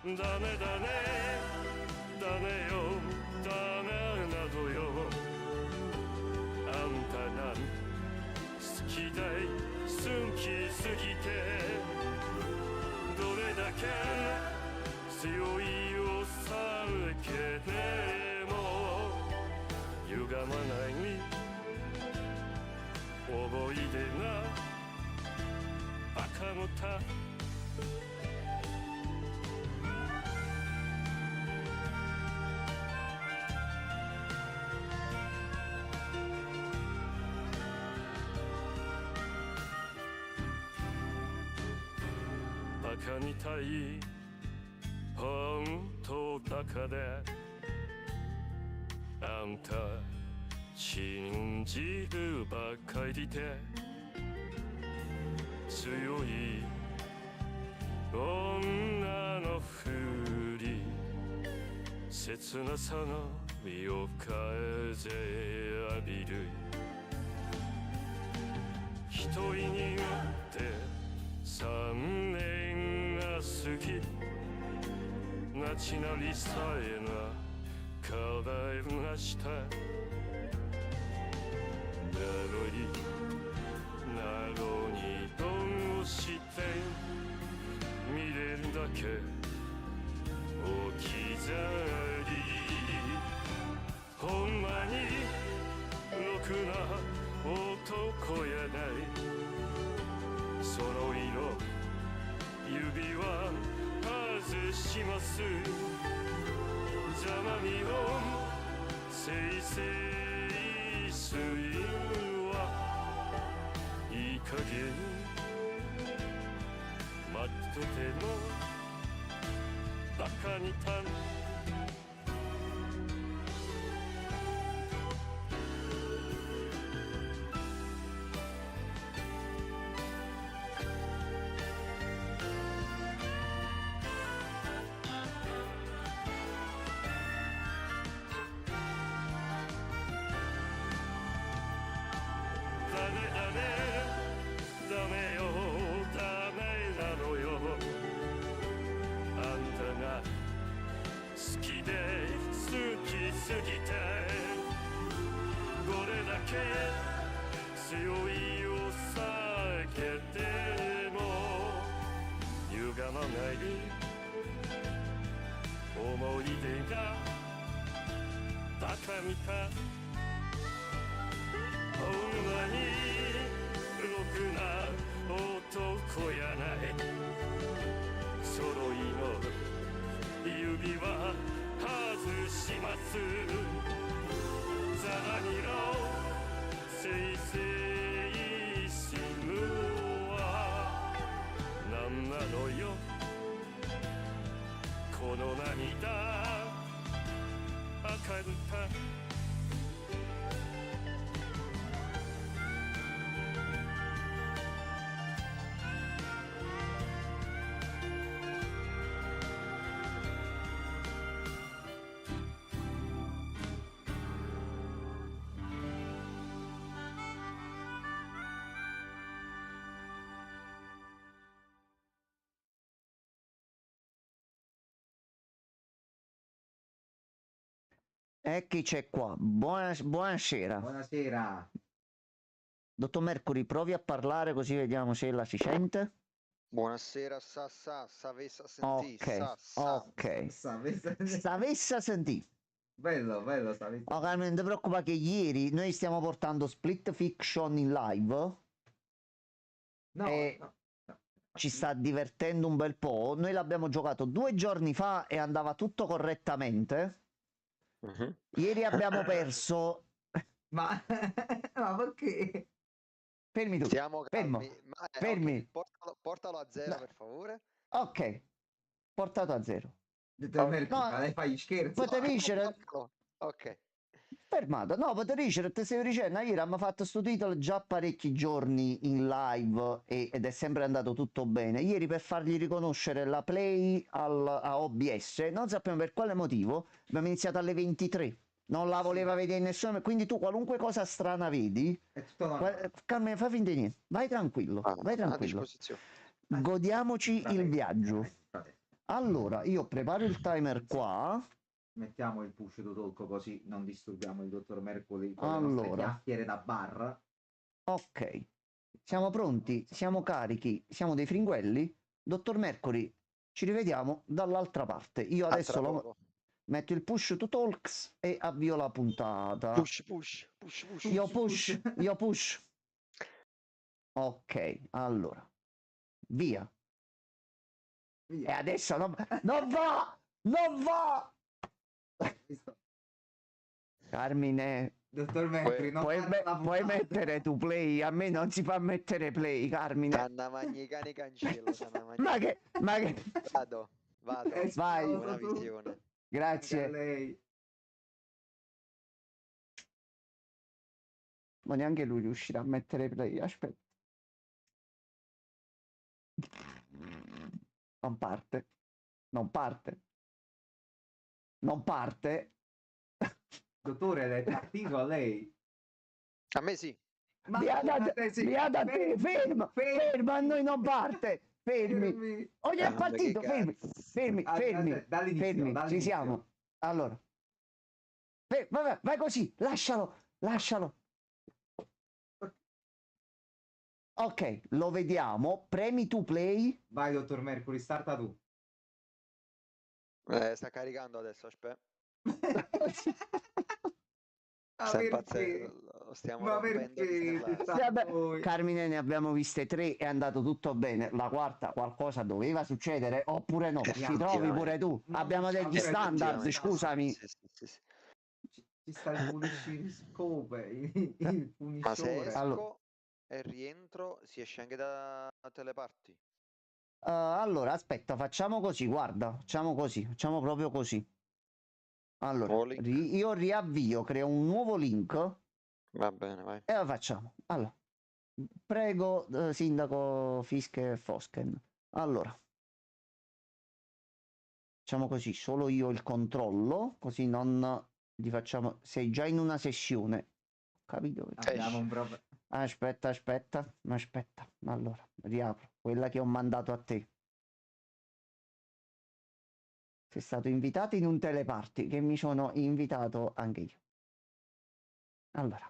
ダメだねダメよダメなのよあんたが好きだい好きすぎてどれだけ強いを避けても歪まない思い出がバカのたバカみたい本当バカであんた信じるばかりで強い女のふり切なさの夜風浴びる一人によって3年が過ぎナチなりさえが変わりましたなのにどうして見れるだけ置き去りほんまにろくな男やないその色指輪外します邪魔みをせいせいするいい加減待っててもバカにたん強いを避けても歪まない思い出がバカみたほんまにろくな男やない揃いの指輪外しますざらにのせいせいするはなんなのよこの涙赤るたE chi c'è qua? Buonasera. Buonasera. Dottor Mercury, provi a parlare così vediamo se ella si sente. Buonasera, s'avessa sentì, Ok, ok. Sapesse... S'avessa sentì. Bello, sapesse. Oh, Carmen, non ti preoccupa che ieri noi stiamo portando Split Fiction in live. No, E no. ci sta divertendo un bel po'. Noi l'abbiamo giocato 2 giorni fa e andava tutto correttamente. Ieri abbiamo perso. Ma perché? Fermi tu. Siamo Fermo. calmi. Fermi. Okay, portalo a zero, No. per favore. Ok. Portato a 0. Dottor Mercury, No. ma lei fa gli scherzi? Potete dicere... Ok. Fermato, no, potete dicere, te stai dicendo, ieri abbiamo fatto sto titolo già parecchi giorni in live ed è sempre andato tutto bene. Ieri per fargli riconoscere la play a OBS, non sappiamo per quale motivo, abbiamo iniziato alle 23. Non la voleva vedere nessuno, quindi tu qualunque cosa strana vedi, È tutto normale. Carmine, fai finta di niente, vai tranquillo, vai A tranquillo. disposizione. Godiamoci il viaggio. Allora, io preparo il timer qua. Mettiamo il push to talk così non disturbiamo il dottor Mercury con le nostre Allora, chiacchiere da bar. ok. Siamo pronti, siamo carichi, siamo dei fringuelli. Dottor Mercury, ci rivediamo dall'altra parte. Io A adesso tra poco. metto il push to talks e avvio la puntata. Push, push, push, push. Io push, io push. Ok, allora. Via. E Via. adesso non va! Non va! Visto? Carmine, Dottor Mercury, non puoi, fare la puoi puntata. mettere tu play? A me non si fa mettere play, Carmine. Sanna magni cani cancello, sanna magni. Ma che... Vado, vado. È Vai. esploso Buona tutto. visione. Anche a Grazie. lei. Ma neanche lui riuscirà a mettere play. Aspetta. Non parte. Non parte. Non parte. Dottore, è partito a lei. A me sì. Ma sì. Via da te, ferma, ferma, a noi non parte. Fermi. Oh, è Ma partito, che fermi, cazzo. fermi, fermi, Dall'inizio, fermi, ci dall'inizio. siamo. Allora. Vai, vai così, lascialo, lascialo. Ok, lo vediamo. Premi tu play. Vai, dottor Mercury, starta tu. Sta caricando adesso, aspetta. Ma Sta perché? impazzendo. Lo stiamo Ma rompendo di perché? stellare. Sta Vabbè, voi. Carmine, ne abbiamo viste 3, è andato tutto bene. La quarta qualcosa doveva succedere oppure no? Ci trovi pure tu? No, Abbiamo degli vabbè, standard, effettivamente. scusami. Sì, sì, sì, sì. Ci sta il punisci scope, il Ma se punishore. Allora, esco e rientro, si esce anche da teleparti. allora, aspetta, facciamo così, guarda, facciamo così, facciamo proprio così. Allora, Nuovo link. io riavvio, creo un nuovo link Va bene, vai. e lo facciamo. Allora, prego, sindaco Fiske Fosken. Allora, facciamo così, solo io il controllo, così non gli facciamo... Sei già in una sessione. Capito? Abbiamo un problema. Aspetta, aspetta. Allora, riapro quella che ho mandato a te. Sei stato invitato in un teleparty che mi sono invitato anche io. Allora.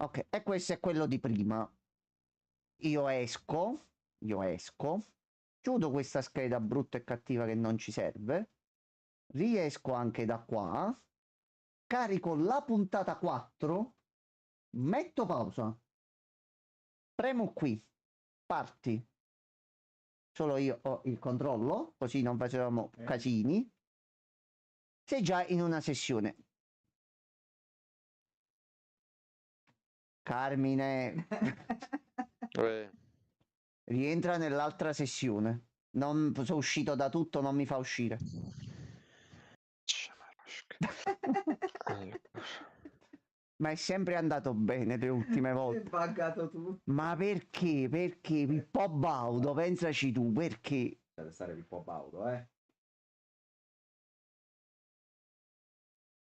Ok, e questo è quello di prima. Io esco, chiudo questa scheda brutta e cattiva che non ci serve, riesco anche da qua, carico la puntata 4, metto pausa, premo qui, parti. Solo io ho il controllo, così non facevamo casini. Sei già in una sessione. Carmine, rientra nell'altra sessione. Non sono uscito da tutto, non mi fa uscire. Ma è sempre andato bene le ultime È volte. buggato tutto. Ma perché? Perché Pippo Baudo, pensaci tu, perché? Deve stare Pippo Baudo, eh.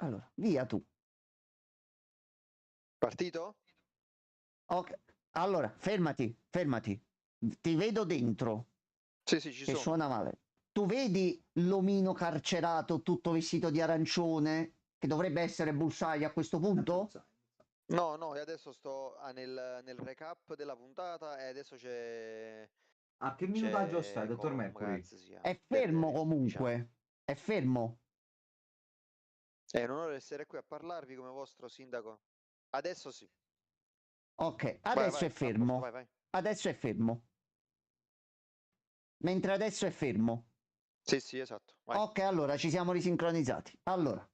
Allora, via tu. Partito? Ok. Allora, fermati. Ti vedo dentro, Sì, sì, ci che sono. suona male. Tu vedi l'omino carcerato tutto vestito di arancione, che dovrebbe essere Bullseye a questo punto? No, no, e adesso sto nel recap della puntata e adesso c'è... A che minutaggio stai, dottor come Mercury? cazzo si chiama? È fermo Diciamo. comunque. È fermo. È un onore essere qui a parlarvi come vostro sindaco. Adesso sì. Ok, Vai, adesso vai, è fermo. vai, vai. Adesso è fermo. Mentre adesso è fermo. Sì, sì, esatto. Vai. Ok, allora ci siamo risincronizzati. Allora.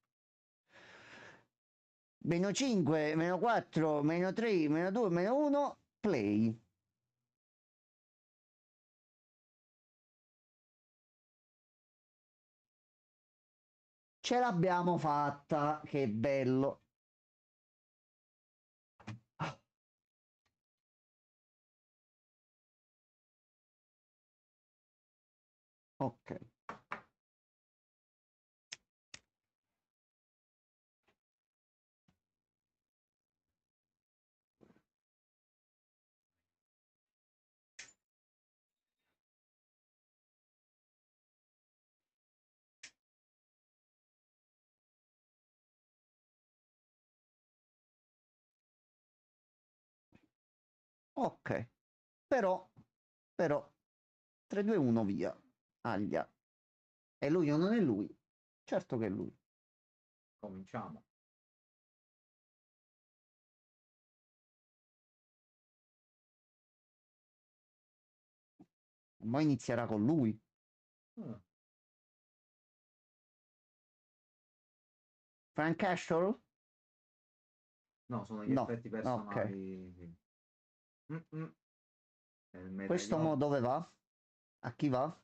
Meno 5, meno 4, meno 3, meno 2, meno 1, play. Ce l'abbiamo fatta, che bello. Ok. Ok, però 3-2-1 via. Aglia. È lui o non è lui? Certo che è lui. Cominciamo. Ma inizierà con lui. Ah, Frank Castle? no, sono gli No, effetti ok. personali. Mm-mm. È il Questo medaglione. mo dove va? A chi va?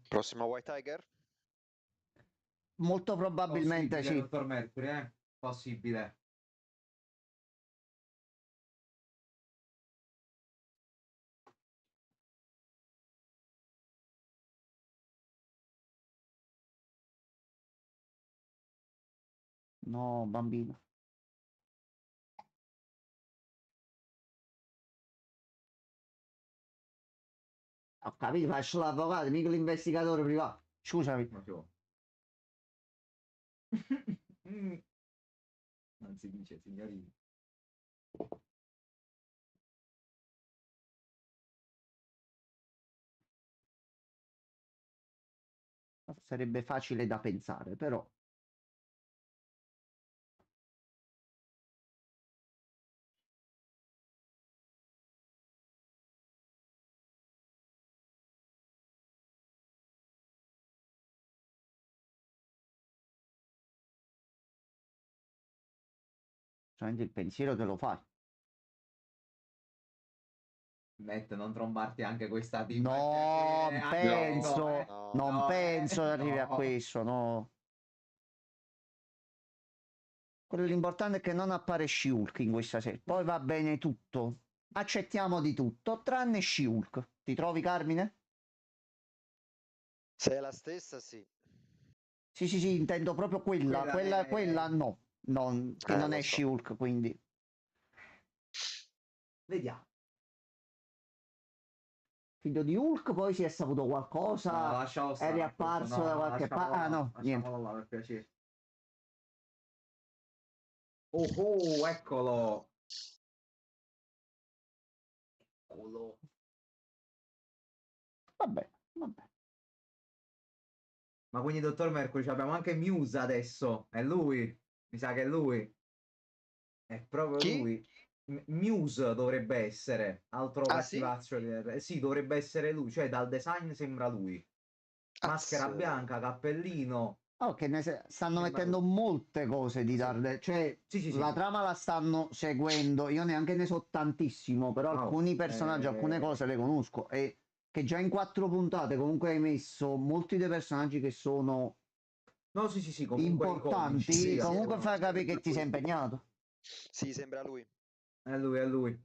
Prossimo White Tiger? Molto probabilmente Possibile, sì. dottor Mercury, eh? Possibile. No, bambino. Ho capito, faccio l'avvocato, mica l'investigatore privato. Scusami. Ma ci vuole. Mm. Non si dice, signorina. Sarebbe facile da pensare, però. Solamente il pensiero te lo fai. Matt, non trombarti anche questa tipa Non anche No, ecco, penso, no. non no, penso arrivi a no. questo, no. Quello l'importante è che non appare She-Hulk in questa serie. Poi va bene tutto. Accettiamo di tutto, tranne She-Hulk. Ti trovi, Carmine? Se è la stessa, sì. Sì, sì, sì, intendo proprio quella, Quella quella è... no, che non Lo è so. She-Hulk, quindi. Vediamo. Figlio di Hulk, poi si è saputo No, qualcosa, lasciamo è stare a questo. riapparso da No, qualche parte. Ah no, niente. lasciamolo là per piacere. Oh, oh, eccolo. Eccolo. Vabbè, vabbè. Ma quindi, dottor Mercury, abbiamo anche Muse adesso. È lui. Mi sa che è lui. È proprio Chi? lui. Muse dovrebbe essere. Altro Ah, sì? cattivaccio. Sì, dovrebbe essere lui. Cioè, dal design sembra lui. Az. Maschera bianca, cappellino. Oh, stanno Sembra mettendo lui. molte cose di Sì, Daredevil, cioè sì, sì, sì. la Sì. trama la stanno seguendo, io neanche ne so tantissimo, però Oh, alcuni personaggi, alcune cose le conosco e che già in 4 puntate comunque hai messo molti dei personaggi che sono no, sì, sì, sì, comunque iconici. importanti, Sì, Sì, sì, comunque fa capire assolutamente. che ti sei impegnato. sì, sembra lui. È lui, è lui. Mi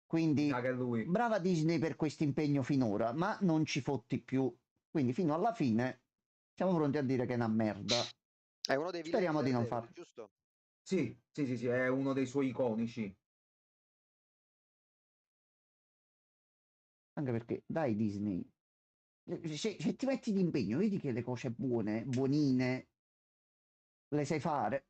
Quindi sa che è lui. brava Disney per questo impegno finora, ma non ci fotti più. Quindi fino alla fine siamo pronti a dire che è una merda. È uno dei villaini di Speriamo di non Daredevil, farlo. giusto? Sì, sì, sì, sì, è uno dei suoi iconici. Anche perché, dai Disney, se ti metti d'impegno, vedi che le cose buone, buonine, le sai fare.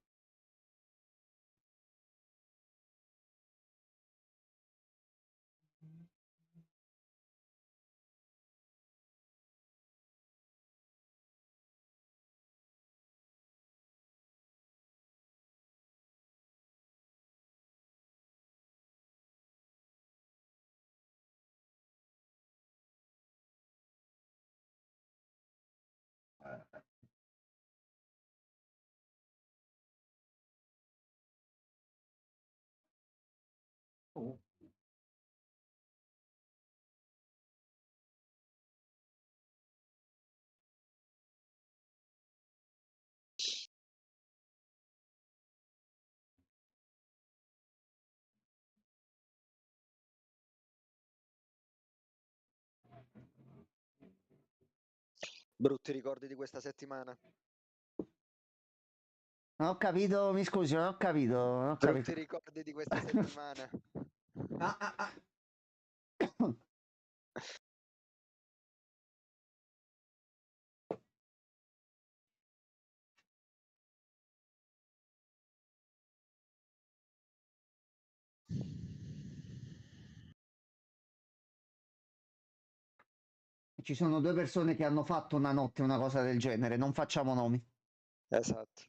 Oh, Brutti ricordi di questa settimana. Non ho capito, mi scusi, non ho capito, non ho Brutti capito. ricordi di questa settimana. Ah, ah, ah. Ci sono due persone che hanno fatto una notte una cosa del genere, non facciamo nomi. Esatto.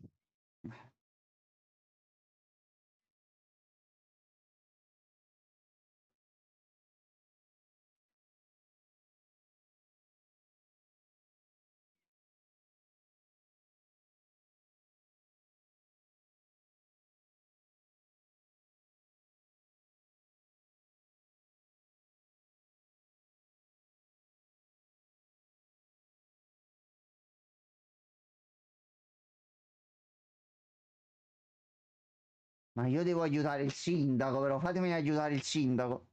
Ma io devo aiutare il sindaco, però fatemi aiutare il sindaco.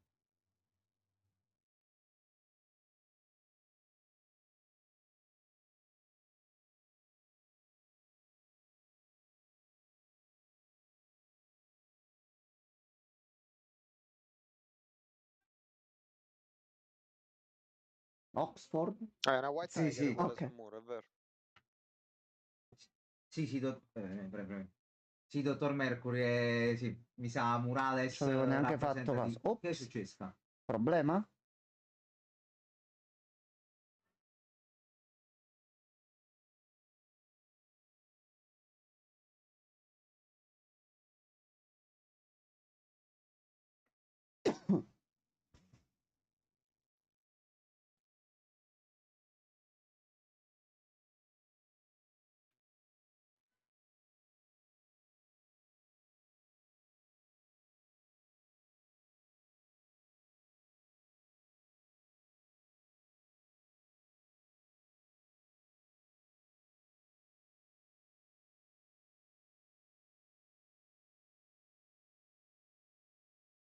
Oxford? Ah, è una White Sì, Tiger sì. quella Ok. sul muro, è vero. Sì, sì, sì, dottor Mercury, sì, mi sa Non Murales ci avevo neanche fatto rappresenta caso. di... Che è Ops, successo? problema?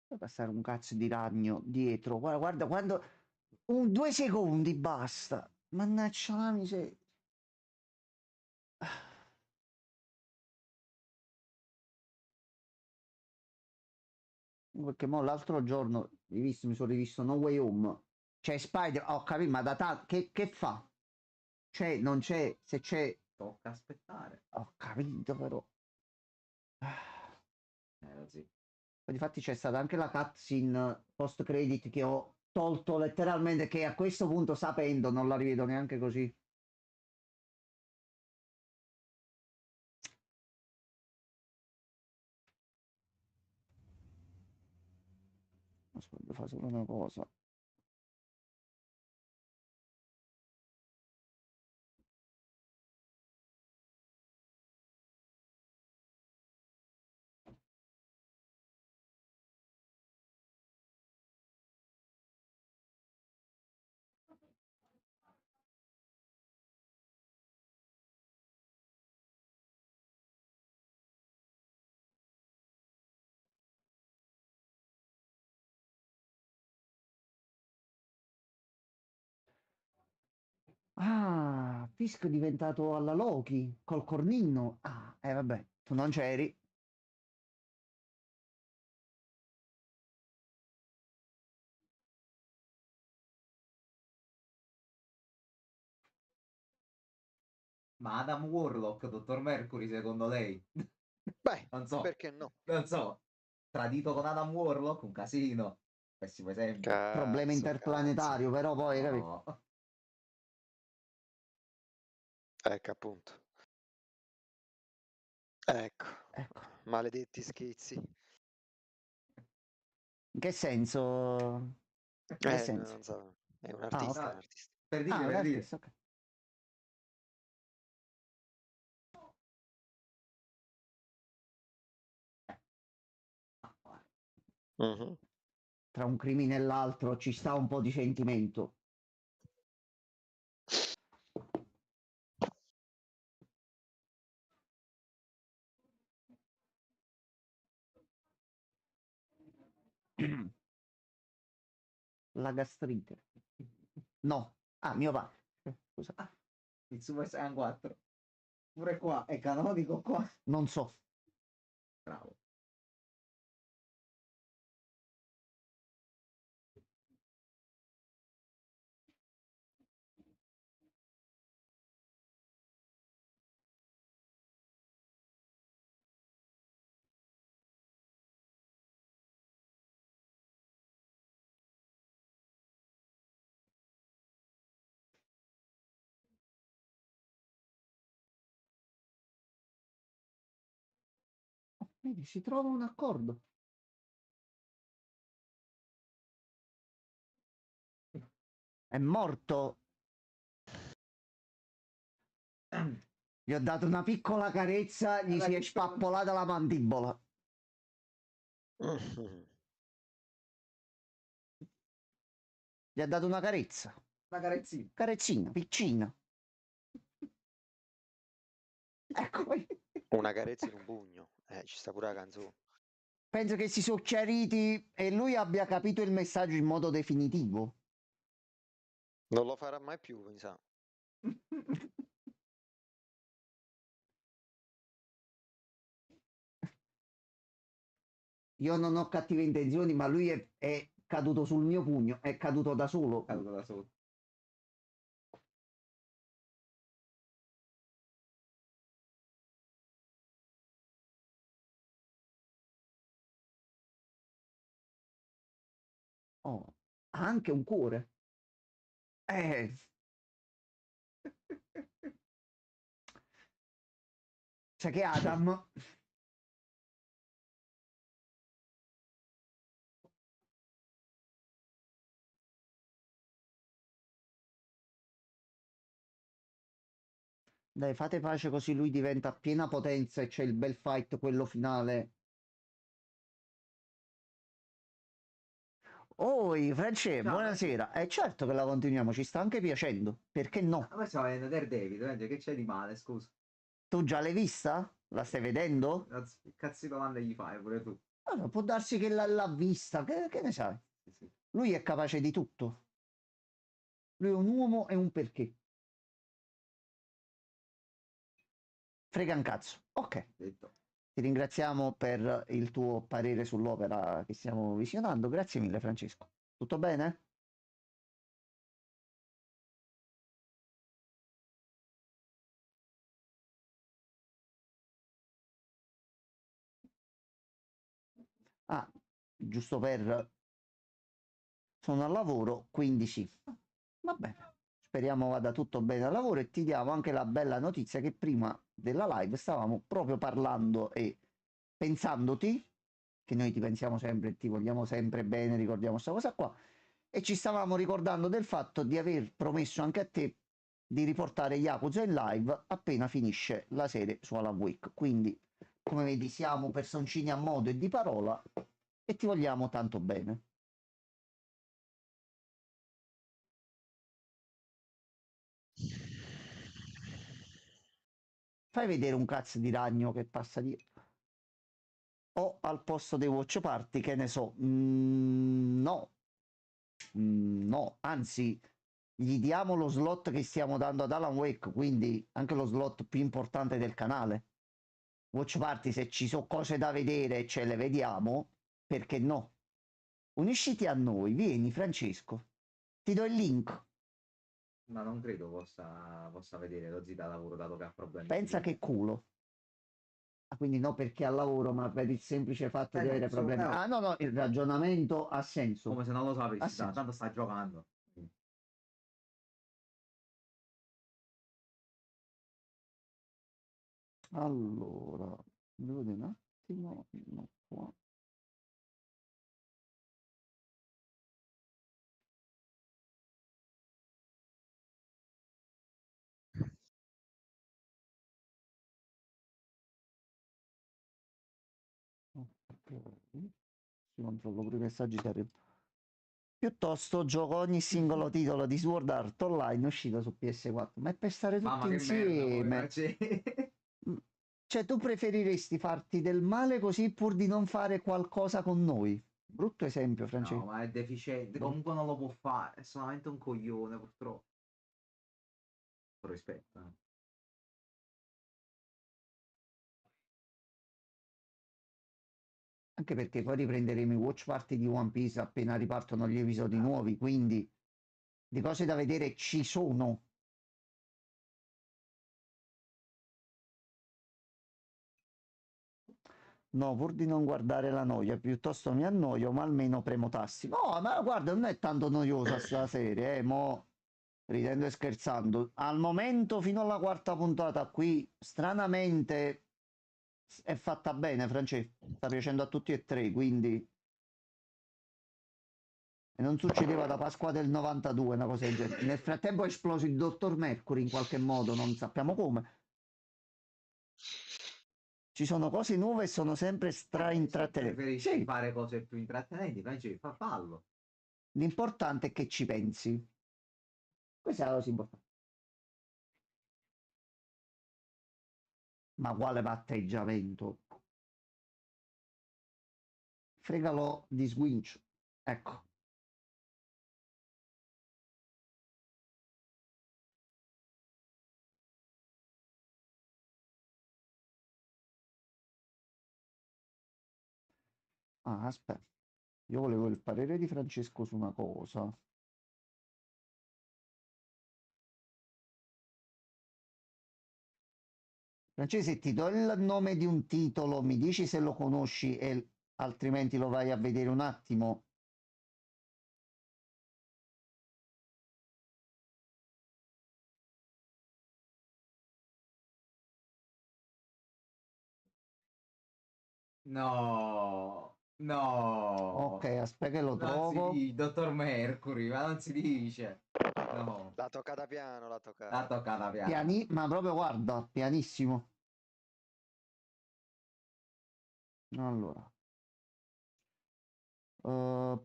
Può passare un cazzo di ragno dietro. Guarda, guarda, quando... 2 secondi, basta. Mannaggia la miseria. Perché mo l'altro giorno mi sono rivisto No Way Home. C'è Spider, ho capito, ma da che fa? C'è, non c'è, se c'è... Tocca aspettare. Ho capito però. Sì. Infatti c'è stata anche la cutscene post credit che ho tolto letteralmente, che a questo punto sapendo non la rivedo neanche così. Aspetta, devo fare solo una cosa. Ah, Fisk è diventato alla Loki col cornino. Ah, vabbè, tu non c'eri. Ma Adam Warlock, dottor Mercury, secondo lei? Beh, Non so, perché no? non so. Tradito con Adam Warlock, un casino. Pessimo esempio. Problema Cazzo, cazzo. interplanetario, però poi, capito? No. Ecco appunto. Ecco. Ecco. Maledetti schizzi. In che senso? In che senso? Non so. È un Ah, artista, è ok. un artista. Per dire, Ah, per dire. l'artista, ok. Mhm. Tra un crimine e l'altro ci sta un po' di sentimento. La gastrite. No. Ah, mio padre. Scusa. Il Super Saiyan 4. Pure qua, è canonico qua. Non so. Bravo. Vedi, si trova un accordo. È morto. Gli ho dato una piccola carezza, gli si è spappolata la mandibola. Gli ha dato una carezza. Una carezzina. Carezzina, piccina. Ecco. Una carezza in un pugno. Ci sta pure la canzone. Penso che si sono chiariti e lui abbia capito il messaggio in modo definitivo. Non lo farà mai più, mi sa. Io non ho cattive intenzioni, ma lui è caduto sul mio pugno, è caduto da solo. Caduto da solo. Oh, ha anche un cuore. Sai che Adam dai, fate pace così lui diventa a piena potenza e c'è il bel fight, quello finale. Oi, France, Ciao, buonasera. È certo che la continuiamo, ci sta anche piacendo. Perché no? A me stava vedendo Daredevil, che c'è di male, scusa. Tu già l'hai vista? La stai vedendo? Che cazzo di domande gli fai pure tu? Allora, può darsi che l'ha vista, che ne sai? Sì, sì. Lui è capace di tutto. Lui è un uomo e un perché. Frega un cazzo. Ok. Detto. Ti ringraziamo per il tuo parere sull'opera che stiamo visionando. Grazie mille, Francesco. Tutto bene? Ah, giusto per... Sono al lavoro, quindi sì. Va bene. Speriamo vada tutto bene al lavoro e ti diamo anche la bella notizia che prima della live stavamo proprio parlando e pensandoti, che noi ti pensiamo sempre e ti vogliamo sempre bene, ricordiamo questa cosa qua, e ci stavamo ricordando del fatto di aver promesso anche a te di riportare Yakuza in live appena finisce la serie su Alan Wake. Quindi, come vedi, siamo personcini a modo e di parola e ti vogliamo tanto bene. Fai vedere un cazzo di ragno che passa dietro. O al posto dei watch party, che ne so, no. No, anzi, gli diamo lo slot che stiamo dando ad Alan Wake, quindi anche lo slot più importante del canale. Watch party, se ci sono cose da vedere e ce le vediamo, perché no? Unisciti a noi, vieni Francesco, ti do il link. Ma non credo possa vedere lo zio da lavoro dato che ha problemi. Pensa che culo. Ah, quindi no perché al lavoro, ma per il semplice fatto di avere problemi. no. Ah, no, no, il ragionamento ha senso. Come se non lo Ha sapessi, senso. tanto sta giocando. Allora, devo vedere un attimo. No, qua. Ok. Si controllo pure i messaggi che arrivano. Piuttosto gioco ogni singolo titolo di Sword Art Online uscito su PS4, ma è per stare tutti Mamma che insieme. merda, poi, Cioè, tu preferiresti farti del male così pur di non fare qualcosa con noi? Brutto esempio, No, Francesco. ma è deficiente, comunque non lo può fare, è solamente un coglione purtroppo. rispetto. Anche perché poi riprenderemo i watch party di One Piece appena ripartono gli episodi nuovi, quindi di cose da vedere ci sono. No, pur di non guardare la noia, piuttosto mi annoio, ma almeno premo tassi. No, ma guarda, non è tanto noiosa sta serie, mo ridendo e scherzando. Al momento, fino alla quarta puntata qui, stranamente è fatta bene, Francesco. Sta piacendo a tutti e tre, quindi. E non succedeva da Pasqua del 92, una cosa del genere. Nel frattempo è esploso il Dottor Mercury in qualche modo, non sappiamo come. Ci sono cose nuove e sono sempre Se intrattenenti. preferisci Sì, fare cose più intrattenenti, invece fallo. l'importante è che ci pensi. Questa è la cosa importante. Ma quale atteggiamento? Fregalo di sguincio. Ecco. Ah, aspetta. Io volevo il parere di Francesco su una cosa. Francesco, se ti do il nome di un titolo, mi dici se lo conosci e altrimenti lo vai a vedere un attimo. No, Ok, no. aspetta che lo Non si trovo. dice, Dottor Mercury, ma non si dice. No, L'ha toccata piano, l'ha l'ha toccata. toccata piano. Ma proprio guarda, pianissimo. Allora. eh,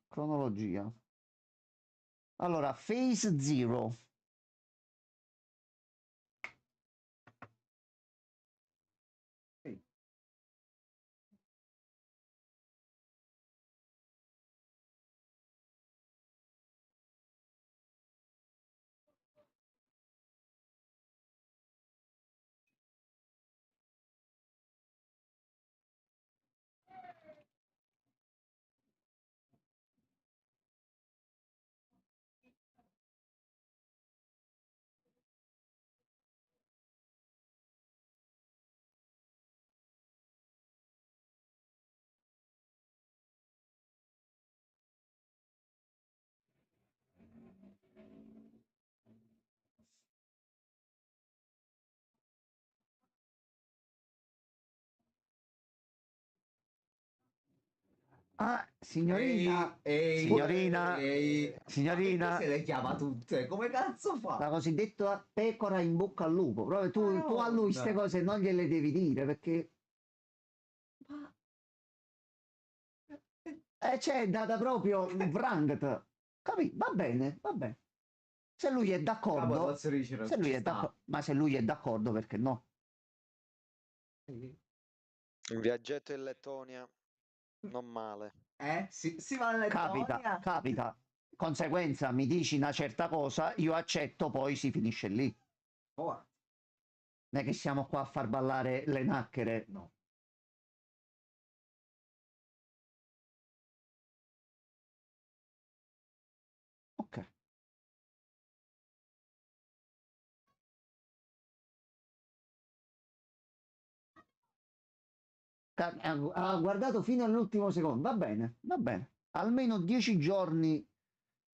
cronologia. Allora, Phase Zero. Sì. Ah, signorina, Ehi, signorina, ma perché signorina, se le chiama tutte? Come cazzo la fa? cosiddetta pecora in bocca al lupo. Proprio tu a lui queste Madonna. cose non gliele devi dire perché. Ma- c'è data proprio Wrangt. Capì? Va bene, va bene. Se lui è Capo d'accordo, posso dire, se lui ci è sta. d'accordo, ma se lui è d'accordo, perché no? Un viaggetto in Lettonia, non male. Si va in Capita, Lettonia? capita. Conseguenza, mi dici una certa cosa, io accetto, poi si finisce lì. Ora. Non è che siamo qua a far ballare le nacchere, no. Ok. Ha guardato fino all'ultimo secondo, va bene, va bene. Almeno 10 giorni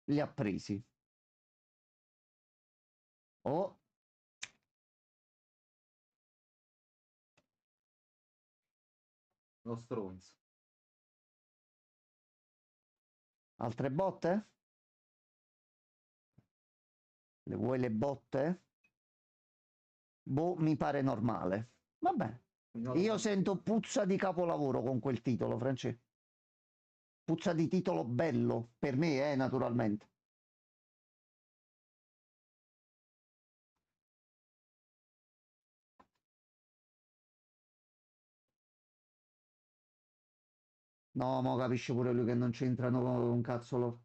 li ha presi. Oh, Lo stronzo. altre botte? Le vuoi le botte? Boh, mi pare normale. Va bene. Non lo Io so. sento puzza di capolavoro con quel titolo, Francesco. Puzza di titolo bello, per me, naturalmente. No, mo capisce pure lui che non c'entrano un cazzo loro.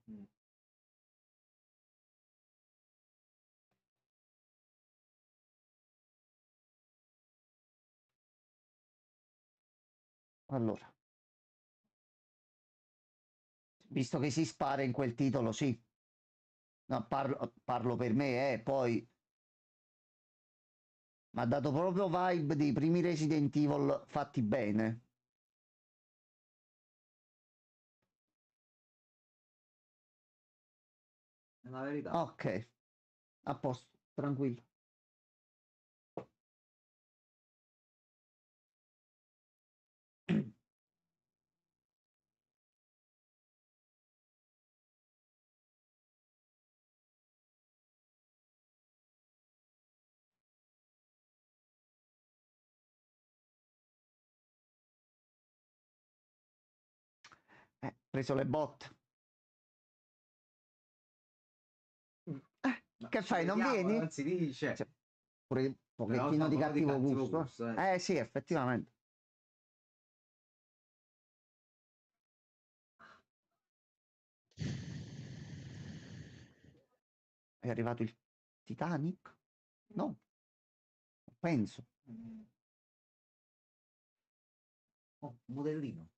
Allora, visto che si spara in quel titolo, sì. No, parlo per me, poi mi ha dato proprio vibe dei primi Resident Evil fatti bene. È la verità. Ok, a posto, tranquillo. Preso le botte. Ma Che ci fai, non vediamo, vieni? non si dice. Cioè, pure un Però pochettino fa di proprio cattivo gusto. gusto, Sì, effettivamente. È arrivato il Titanic? No, penso. Oh, un modellino.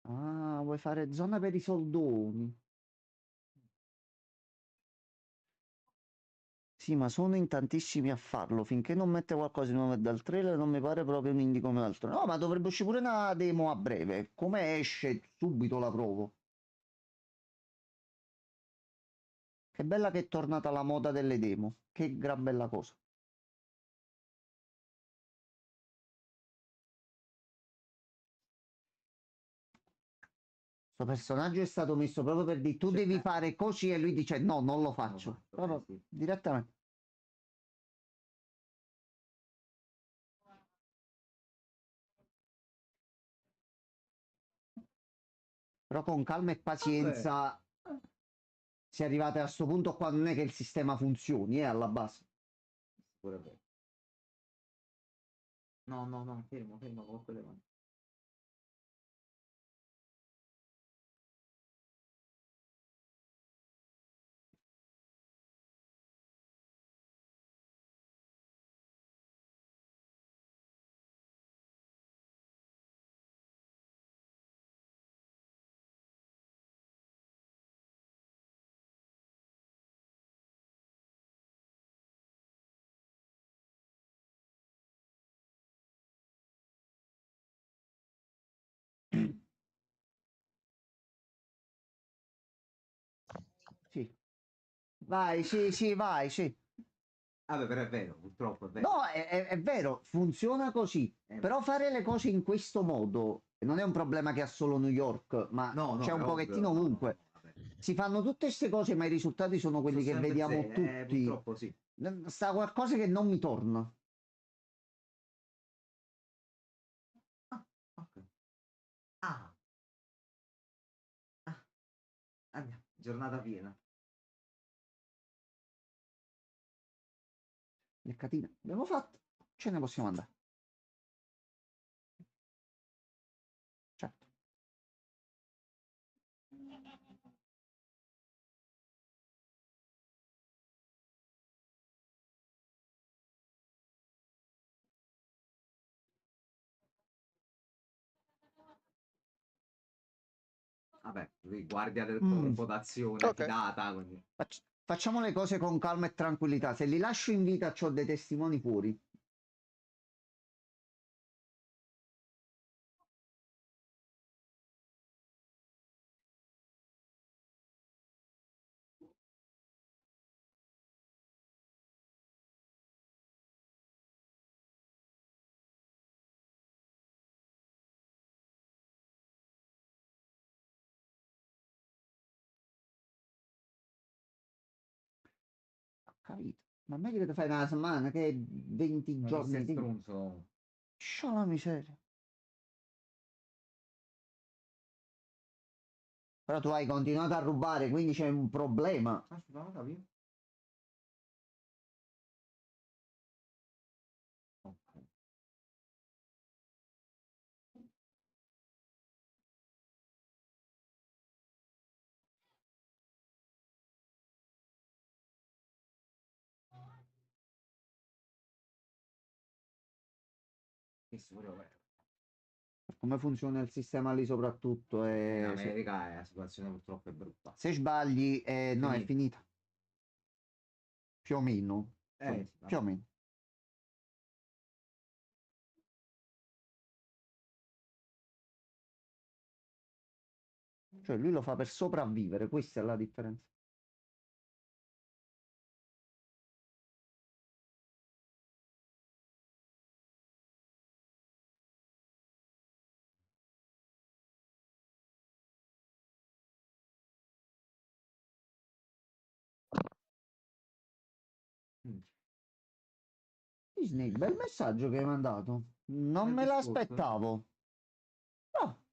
Ah, vuoi fare zona per i soldoni? Sì, ma sono in tantissimi a farlo. Finché non mette qualcosa di nuovo dal trailer, non mi pare proprio un indie come l'altro. No, ma dovrebbe uscire pure una demo a breve. Come esce, subito la provo. Che bella che è tornata la moda delle demo. Che gran bella cosa. Questo personaggio è stato messo proprio per dire tu devi fare così e lui dice no, non lo faccio. Proprio sì. direttamente. Però con calma e Vabbè. pazienza si è arrivati a questo punto qua non è che il sistema funzioni, alla base. Pure vero. No, no, no, fermo, fermo con quelle mani. Sì. Vai, sì, sì, vai, sì. Vabbè, però è vero, purtroppo è vero. No, è vero, funziona così. Però fare le cose in questo modo non è un problema che ha solo New York, ma No, c'è no, un è ovvio. pochettino No, no, ovunque. no, vabbè. Si fanno tutte queste cose, ma i risultati sono Sono quelli che sempre vediamo zero, tutti. purtroppo sì. Sta qualcosa che non mi torna. Ah, ok. Ah, ah, andiamo, giornata piena. Leccatina, abbiamo fatto, ce ne possiamo andare. Certo. Vabbè, lui guardia del Mm. corpo d'azione Ok. fidata, quindi... Facciamo le cose con calma e tranquillità. Se li lascio in vita, ho dei testimoni fuori. Ho capito. Ma meglio che fai una settimana che 20 Ma tu sei giorni di... stronzo. Sciò la miseria. Però tu hai continuato a rubare, quindi c'è un problema. Aspetta, non capito. Ok. Questo pure è vero. Come funziona il sistema lì soprattutto In è... America la situazione purtroppo è brutta. Se sbagli, no, è Finito. finita. Più o meno. Sì, Più o vabbè. meno. Cioè lui lo fa per sopravvivere, questa è la differenza. Mm. Disney, bel messaggio che hai mandato. Non Bel me discorso, eh? l'aspettavo. No,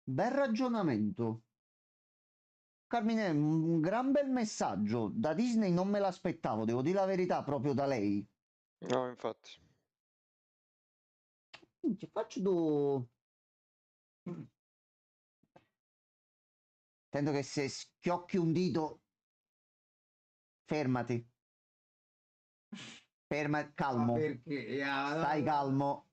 bel ragionamento. Carmine, un gran bel messaggio. Da Disney non me l'aspettavo, devo dire la verità, proprio da lei. No, infatti. Minchia, faccio do... Sento che se schiocchi un dito, fermati. Ferma, Ma calmo. perché? Stai calmo.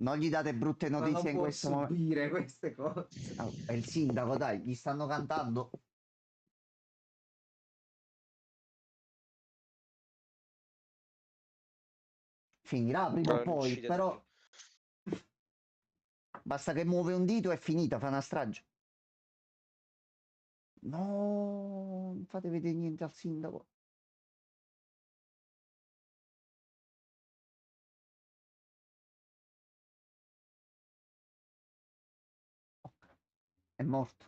Non gli date brutte Ma notizie non in può questo momento. subire queste cose. Oh, è il sindaco, dai, gli stanno cantando. Finirà prima o Allora, non poi, uccidete però basta che muove un dito è finita, fa una strage. No, non fate vedere niente al sindaco. Ok, è morto.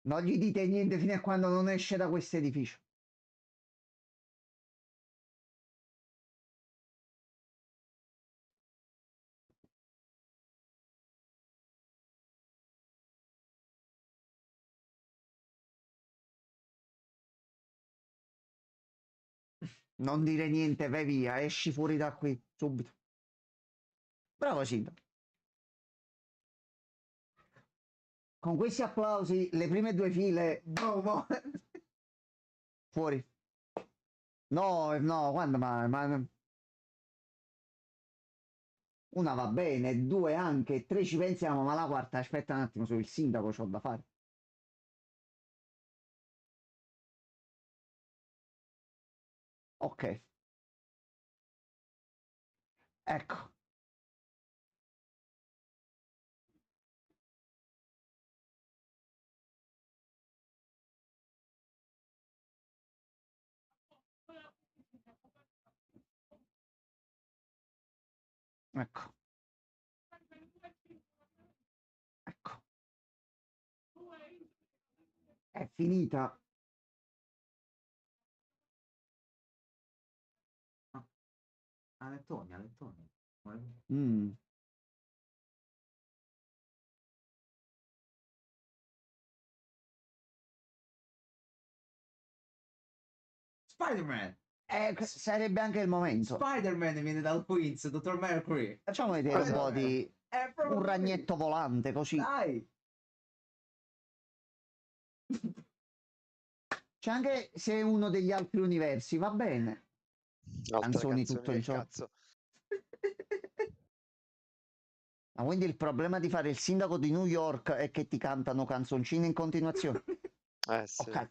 Non gli dite niente fino a quando non esce da questo edificio. Non dire niente, vai via, esci fuori da qui, subito. Bravo sindaco. Con questi applausi, le prime due file, boh, fuori. No, no, quando ma una va bene, due anche, tre ci pensiamo, ma la quarta, aspetta un attimo, sono il sindaco, c'ho da fare. Ok, ecco, ecco, ecco. È finita. Ah, Alettoni, Alettoni. Mm. Spider-Man! Sarebbe anche il momento. Spider-Man viene dal Queens, Dottor Mercury. Facciamo vedere un po' Esatto. di... È proprio un lui. ragnetto volante, così. Dai! C'è anche se è uno degli altri universi, va bene. Altre Canzoni canzoni tutto il del giorno. cazzo. Ma quindi il problema di fare il sindaco di New York è che ti cantano canzoncine in continuazione. Sì. Ok,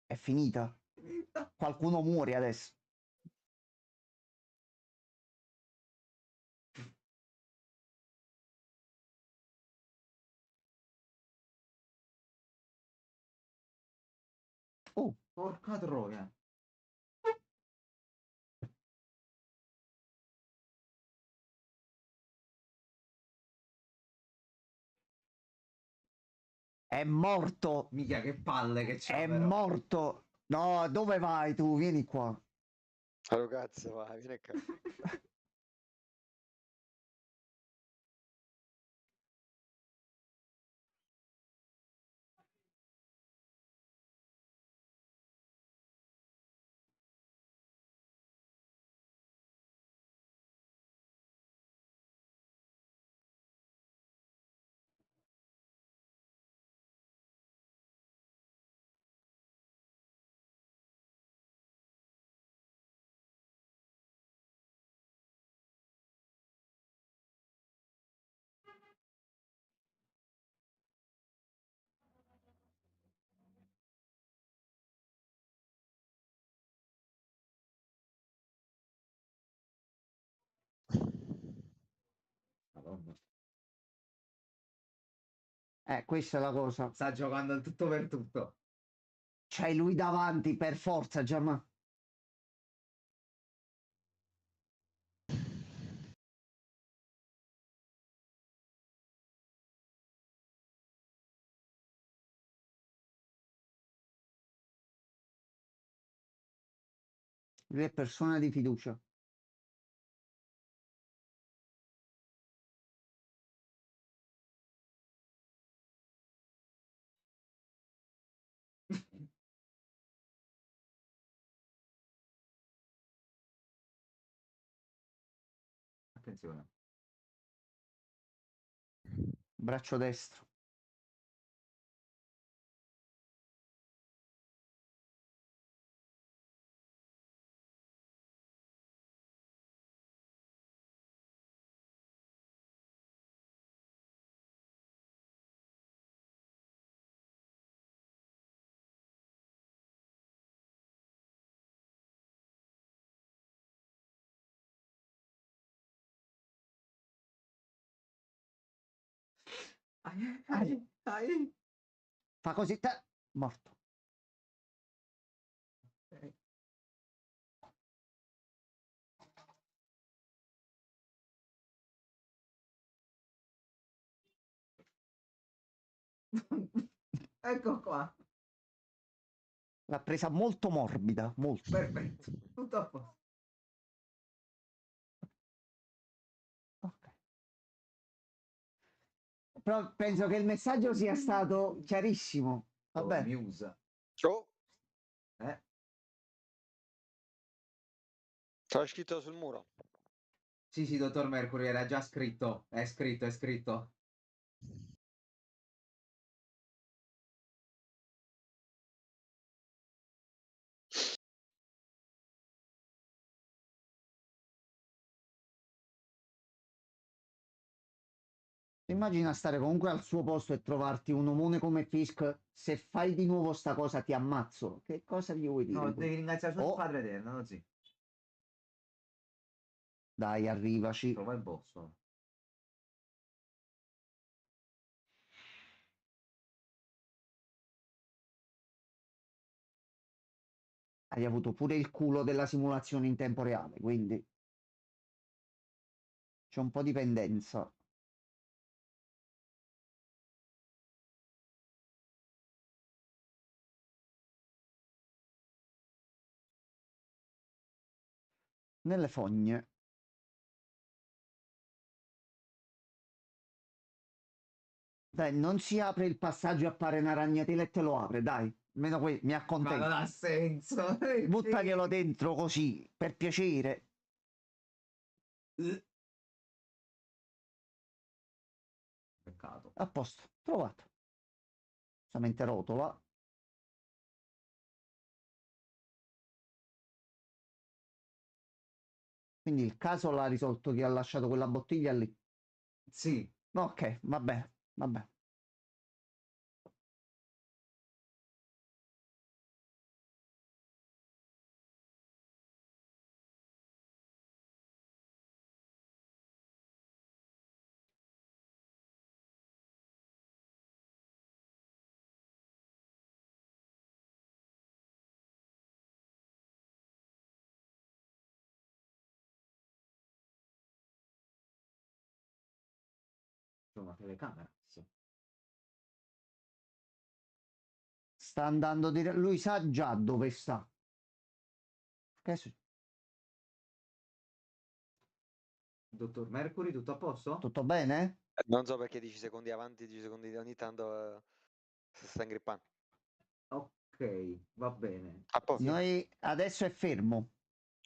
è finita. Qualcuno muore adesso. Oh, Porca troia. È morto. Mica che palle che c'ha È però. morto. No, dove vai tu? Vieni qua. Allora cazzo, va, vieni qua. Madonna. Questa è la cosa. Sta giocando il tutto per tutto. C'hai lui davanti per forza, Giamma. Lui è persona di fiducia. Attenzione. Braccio destro. Ai, ai, ai. Fa così. Morto. Ok. Ecco qua. L'ha presa molto morbida. Molto. Perfetto. Tutto a posto. Ok. Però penso che il messaggio sia stato chiarissimo. Oh, Vabbè. Muse. Oh, Eh? c'era scritto sul muro. Sì, sì, dottor Mercury, era già scritto. È scritto, è scritto. Immagina stare comunque al suo posto e trovarti un omone come Fisk. Se fai di nuovo sta cosa ti ammazzo. Che cosa gli vuoi No, dire tu? devi ringraziare suo Oh, padre eterno, no? Sì. dai, arrivaci. Trova il boss. Hai avuto pure il culo della simulazione in tempo reale, quindi c'è un po' di pendenza. Nelle fogne. Dai, non si apre il passaggio e appare una ragnatela e te lo apre, dai. Almeno mi Ma accontento. non ha senso. Buttaglielo dentro così, per piacere. Peccato. A posto, trovato. Giustamente rotola. Quindi il caso l'ha risolto chi ha lasciato quella bottiglia lì. Sì. Ok, vabbè, vabbè. C'è una telecamera. Sì. Sta andando di... Lui sa già dove sta. Che su- Dottor Mercury, tutto a posto? Tutto bene? Non so perché 10 secondi avanti, 10 secondi ogni tanto si sta ingrippando. Ok, va bene. A posto. Noi adesso è fermo.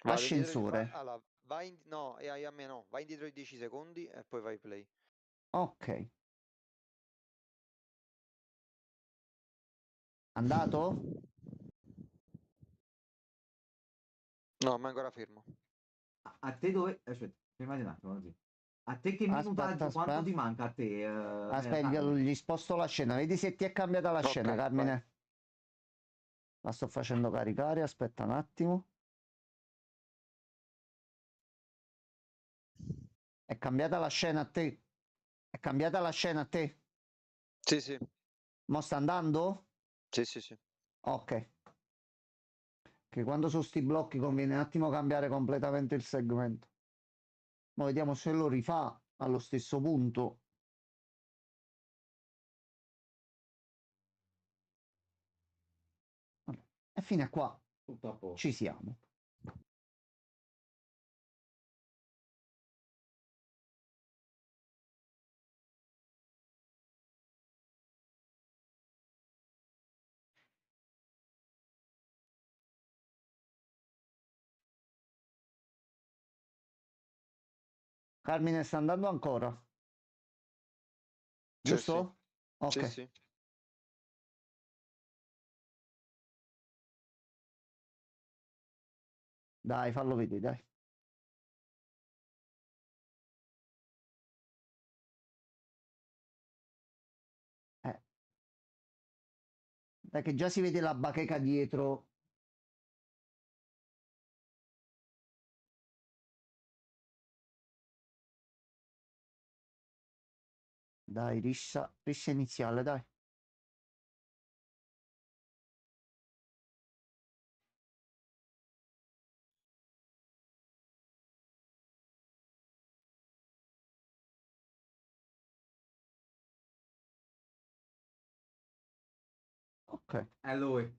Vado indietro, Ascensore. allora, vai no, a me no, vai indietro di 10 secondi e poi vai play. Ok. Andato? No, ma è ancora fermo. A te dove... Aspetta, fermati un attimo così. A te che Aspetta, minutaggio, quanto aspetta. ti manca a te, Aspetta, Carmine? gli sposto la scena. Vedi se ti è cambiata la scena, Ok, vai. Carmine. La sto facendo caricare. Aspetta un attimo. È cambiata la scena a te? È cambiata la scena a te? Sì, sì, Mo sta andando? sì, sì, sì. Ok. Che quando sono sti blocchi conviene un attimo cambiare completamente il segmento. Ma vediamo se lo rifà allo stesso punto. E fino a qua Tutto a posto. ci siamo. Carmine sta andando ancora, Sì, sì, giusto? sì, Ok, sì. dai, fallo vedere, dai. Eh, dai che già si vede la bacheca dietro. Dai, rissa iniziale, dai. Ok. È lui.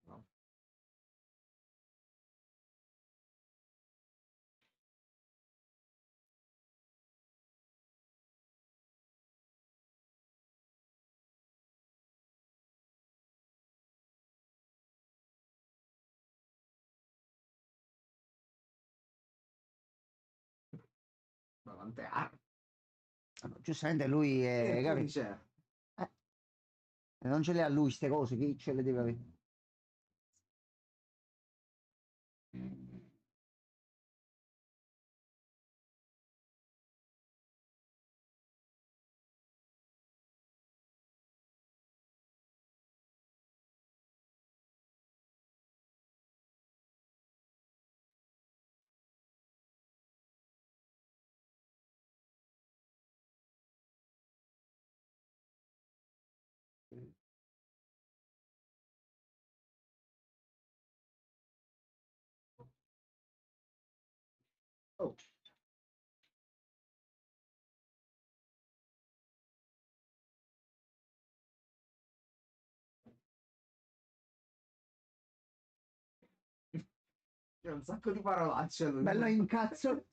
No. Davanti a... Giustamente lui E è... poi capito? c'è... Eh, non ce le ha lui ste cose, chi ce le deve avere? Oh, c'è un sacco di parolacce lui. Bello incazzo...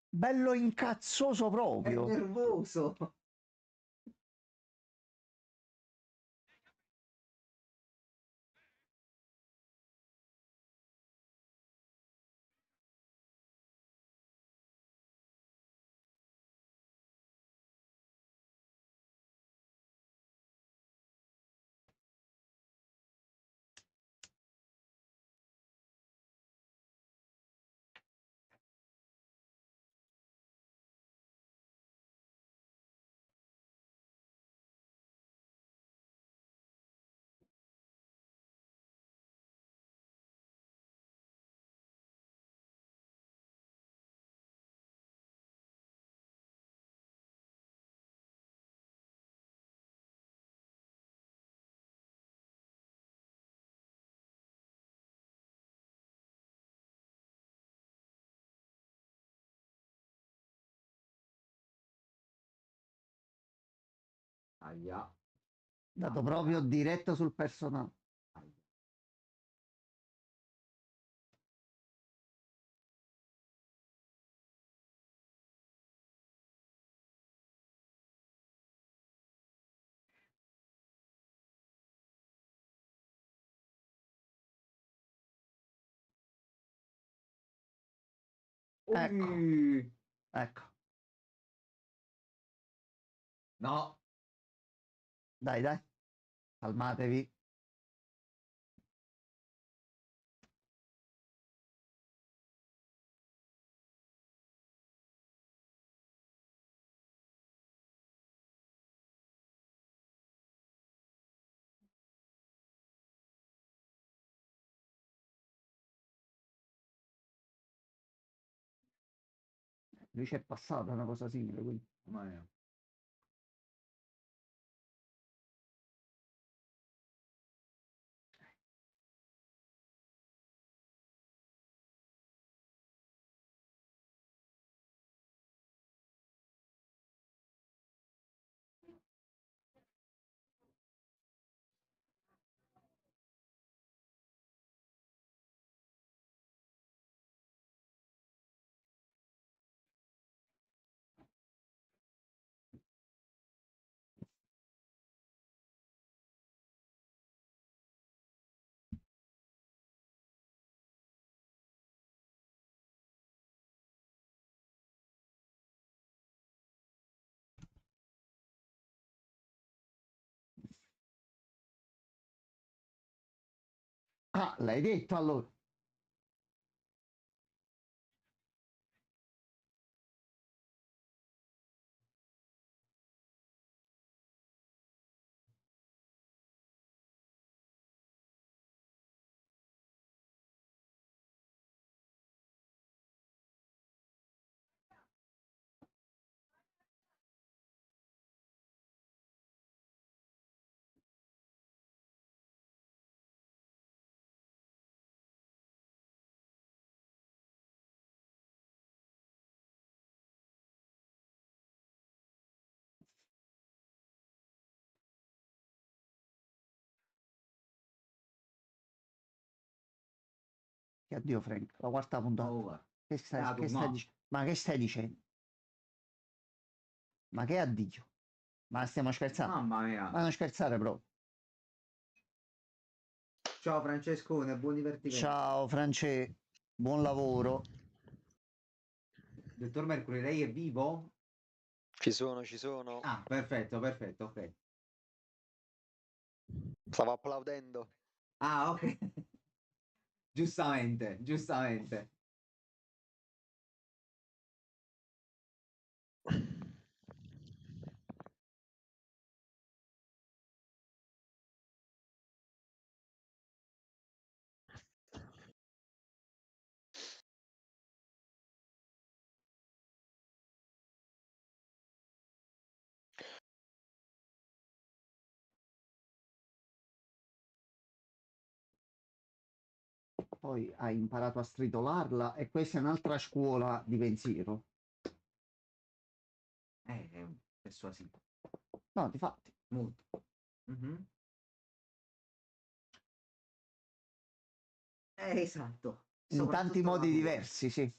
Bello incazzoso È proprio. nervoso. Aia. Dato proprio diretto sul personale. Aia. Ecco, Ui. ecco. No. Dai, dai. Calmatevi. Lui c'è passata una cosa simile, quindi. Mamma mia. Ah, l'hai detto allora. Che addio Frank, la quarta puntata. Oh, guarda. Che Tu stai no. dicendo? Ma che stai dicendo? Ma che addio? Ma stiamo scherzando? Mamma mia. Ma non scherzare proprio. Ciao Francescone, buon divertimento. Ciao France, buon lavoro. Dottor Mercury, lei è vivo? Ci sono, ci sono. Ah, perfetto, perfetto, ok. Stavo applaudendo. Ah, ok. Giustamente, giustamente. Poi hai imparato a stritolarla e questa è un'altra scuola di pensiero. È persuasivo. No, difatti, Molto. Mhm. Esatto. in tanti Soprattutto la modi tua. diversi, sì.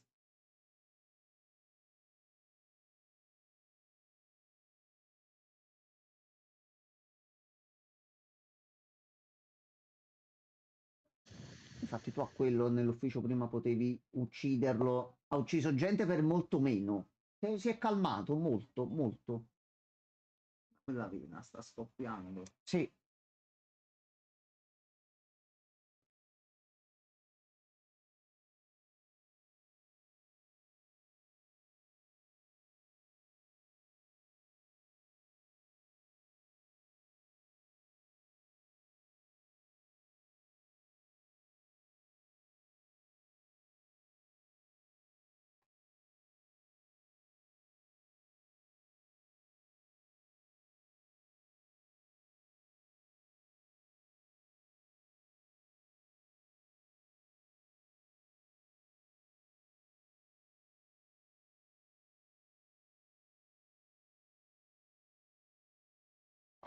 Infatti tu a quello nell'ufficio prima potevi ucciderlo, ha ucciso gente per molto meno. Si è calmato molto, molto. Quella vena sta scoppiando. Sì,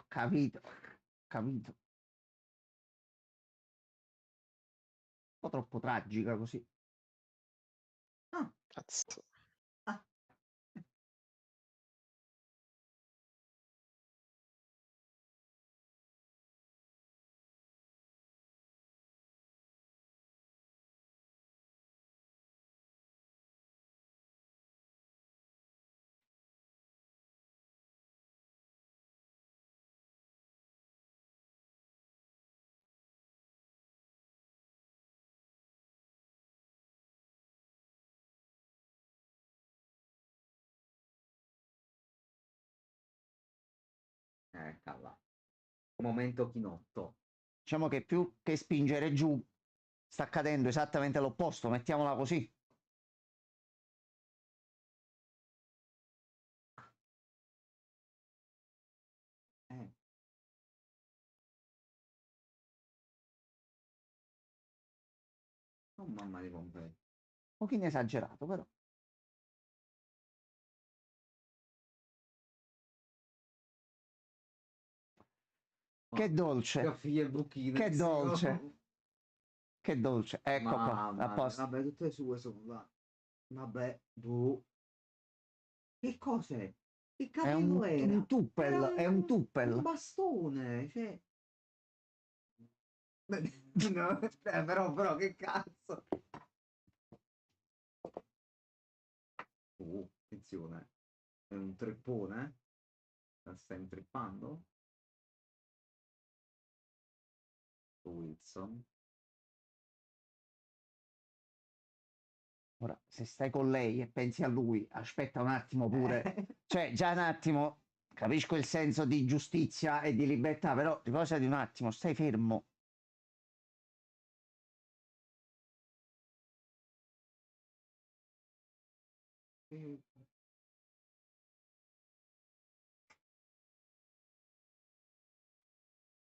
capito, capito. Un po' troppo tragica così. Cazzo. Ah. Calla. Momento chinotto. Diciamo che più che spingere giù, sta accadendo esattamente l'opposto, mettiamola così. Eh. Oh mamma di Pompei. Un pochino esagerato, però. Che dolce, Caffè e buchine. che dolce, che dolce. Ecco qua, a Mamma, posto. vabbè, tutte le sue sono là. Vabbè, boh. Che cos'è? Che È capello era? un tuppel, Era è un tuppel. un bastone, cioè... No, però che cazzo? Attenzione. È un treppone? La stai intrippando? Wilson. Ora, se stai con lei e pensi a lui, aspetta un attimo pure. Cioè, già un attimo, capisco il senso di giustizia e di libertà, però riposati un attimo, stai fermo.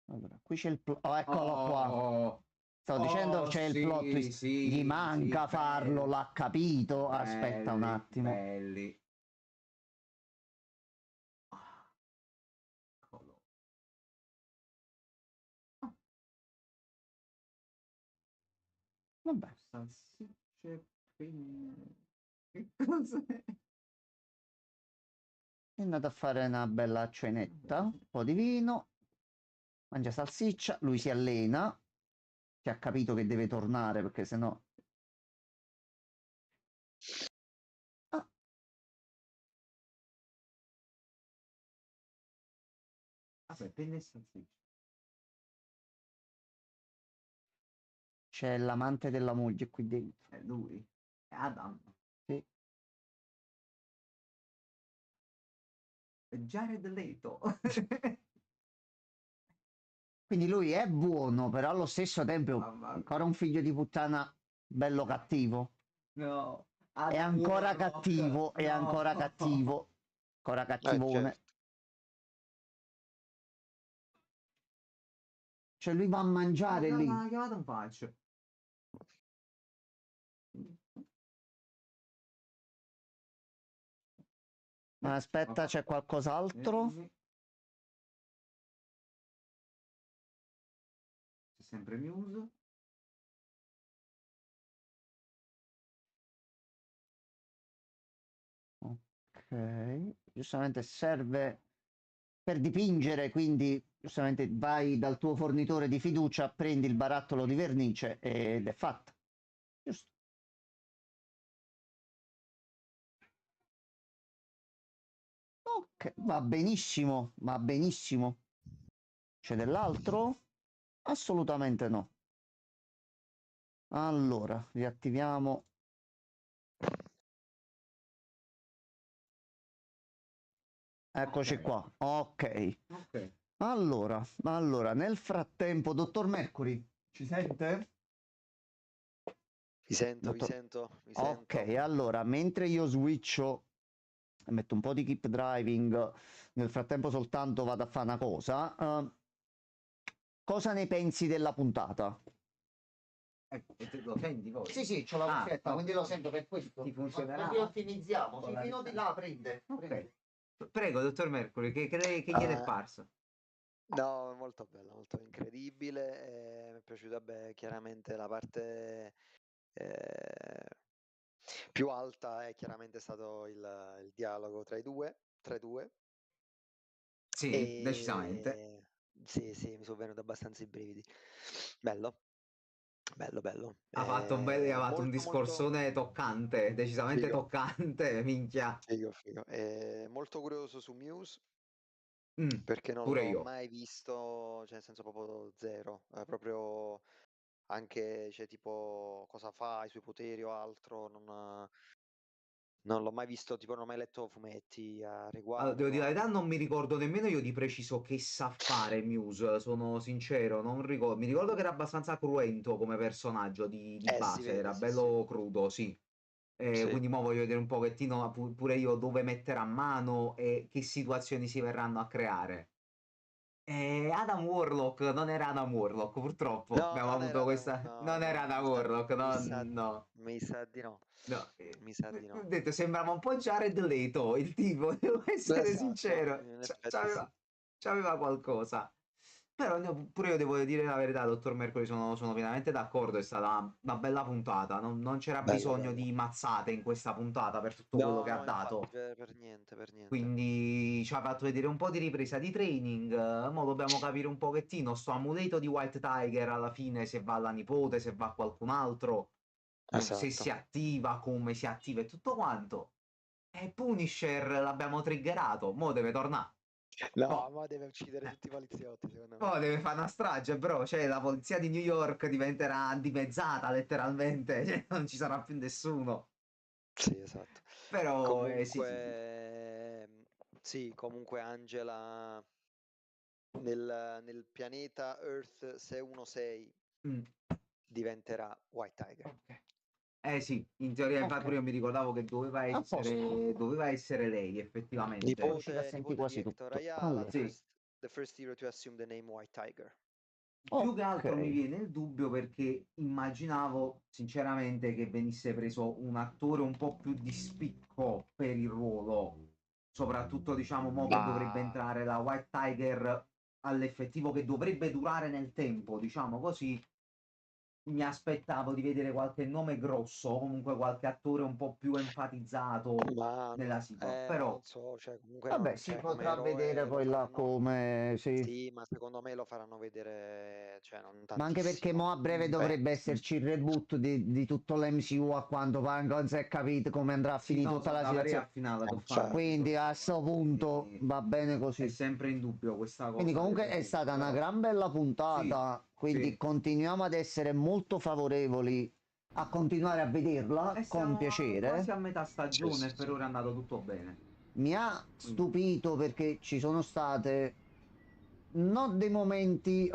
Allora, qui c'è il oh, eccolo qua. Stavo dicendo c'è il plot twist. Gli manca farlo, l'ha capito. Aspetta un attimo. Belli. Vabbè, Salsicce, pinne. Che cos'è? è andato a fare una bella cenetta, un po' di vino, mangia salsiccia, lui si allena, che ha capito che deve tornare perché sennò... Ah. Vabbè, penne e salsiccia. C'è l'amante della moglie qui dentro. È lui? È Adam. Sì. È Jared Leto. Quindi lui è buono, però allo stesso tempo è Mamma ancora un figlio di puttana bello cattivo. No. È ancora Adam cattivo, Warlock. è ancora No. cattivo. Ancora cattivone. Certo. Cioè lui va a mangiare lì. Ma chiamata un faccio. Ma aspetta, c'è qualcos'altro? C'è sempre Muse. Ok, giustamente serve per dipingere, quindi giustamente vai dal tuo fornitore di fiducia, prendi il barattolo di vernice ed è fatta. Giusto. Ok, va benissimo, va benissimo. C'è dell'altro? Assolutamente no. Allora, riattiviamo. Eccoci Ok. qua. Ok. Ok. Allora, nel frattempo, dottor Mercury, ci sente? Vi sento, vi Dottor- sento, vi Ok, sento. allora, mentre io switcho e metto un po' di keep driving, nel frattempo soltanto vado a fare una cosa. Cosa ne pensi della puntata? Lo senti voi? Sì, c'ho la cuffietta, quindi lo sento per questo. Ti funzionerà? Così ottimizziamo. Con Sì, la fino di distanza. là prende. Ok. Prego, dottor Mercury, che gli è parso? No, molto bella, molto incredibile. Mi è piaciuta, beh, chiaramente la parte più alta è chiaramente stato il dialogo tra i due. Sì, decisamente. E sì, sì, mi sono venuti abbastanza i brividi. Bello, bello, bello. Ha fatto un Molto, molto discorsone toccante, decisamente figo, toccante, minchia. figo, figo. Molto curioso su Muse Mm, perché non pure l'ho io. mai visto, cioè nel senso proprio zero, proprio anche, cioè, tipo cosa fa, i suoi poteri o altro, non l'ho mai visto, tipo non ho mai letto fumetti a Allora, devo dire la riguardo. verità, non mi ricordo nemmeno io di preciso che sa fare Muse, sono sincero, non ricordo. Mi ricordo che era abbastanza cruento come personaggio di Si base, vede, era sì, sì. bello crudo, sì. Sì, Quindi mo voglio vedere un pochettino pure io dove mettere a mano e che situazioni si verranno a creare. Adam Warlock non era Adam Warlock, purtroppo no, abbiamo non avuto era da, questa. no, Non era no, Adam Warlock, mi no, sa, no. mi sa di no, No, mi sa di ho no. detto, sembrava un po' Jared Leto, il tipo, devo essere Esatto, sincero, in effetti sì. c'aveva qualcosa. Però pure io devo dire la verità, dottor Mercury, sono pienamente d'accordo, è stata una bella puntata, non c'era Bella, bisogno bella. di mazzate in questa puntata per tutto quello No, che ha no, infatti, dato. per niente, per niente. Quindi ci ha fatto vedere un po' di ripresa di training. Mo dobbiamo capire un pochettino sto amuleto di White Tiger alla fine se va alla nipote, se va a qualcun altro, se Esatto. si attiva, come si attiva e tutto quanto. E Punisher l'abbiamo triggerato, mo deve tornare. No, Mo, ma deve uccidere eh, tutti i poliziotti, secondo me. mo deve fare una strage, bro. Cioè, la polizia di New York diventerà dimezzata letteralmente. Cioè, non ci sarà più nessuno. Sì, esatto. Però, sì, sì, sì. Comunque, sì, comunque Angela nel pianeta Earth 616 Mm, diventerà White Tiger. ok. Eh sì, in teoria infatti Ok, pure io mi ricordavo che a posto. doveva essere lei, effettivamente. Sono riuscito a Nipote sentire di quasi Hector tutto. Ayala, Allora, Sì, the first hero to assume the name White Tiger. più che altro mi ok. viene il dubbio perché immaginavo sinceramente che venisse preso un attore un po' più di spicco per il ruolo, soprattutto diciamo mo che dovrebbe Ma entrare la White Tiger all'effettivo che dovrebbe durare nel tempo, diciamo così. Mi aspettavo di vedere qualche nome grosso, comunque qualche attore un po' più enfatizzato Ma nella situazione, però non so, cioè comunque Vabbè, no, si cioè come potrà vedere eroe lo poi là faranno. come... Sì. Sì, ma secondo me lo faranno vedere, cioè non Ma anche perché mo tantissimo. a breve beh, dovrebbe esserci il reboot di tutto l'MCU a quanto pare, ancora non si è capito come andrà a sì, finire no, tutta sono la da avere situazione. affinata, devo fare Cioè, tutto Quindi a sto, sto punto quindi va bene è così. sempre in dubbio questa Quindi cosa del comunque è reboot, stata una però gran bella sì, puntata, quindi sì. continuiamo ad essere molto favorevoli a continuare a vederla E con siamo quasi piacere. a metà sì, stagione sì, e per sì. ora è andato tutto bene. Mi ha Quindi, stupito perché ci sono state non dei momenti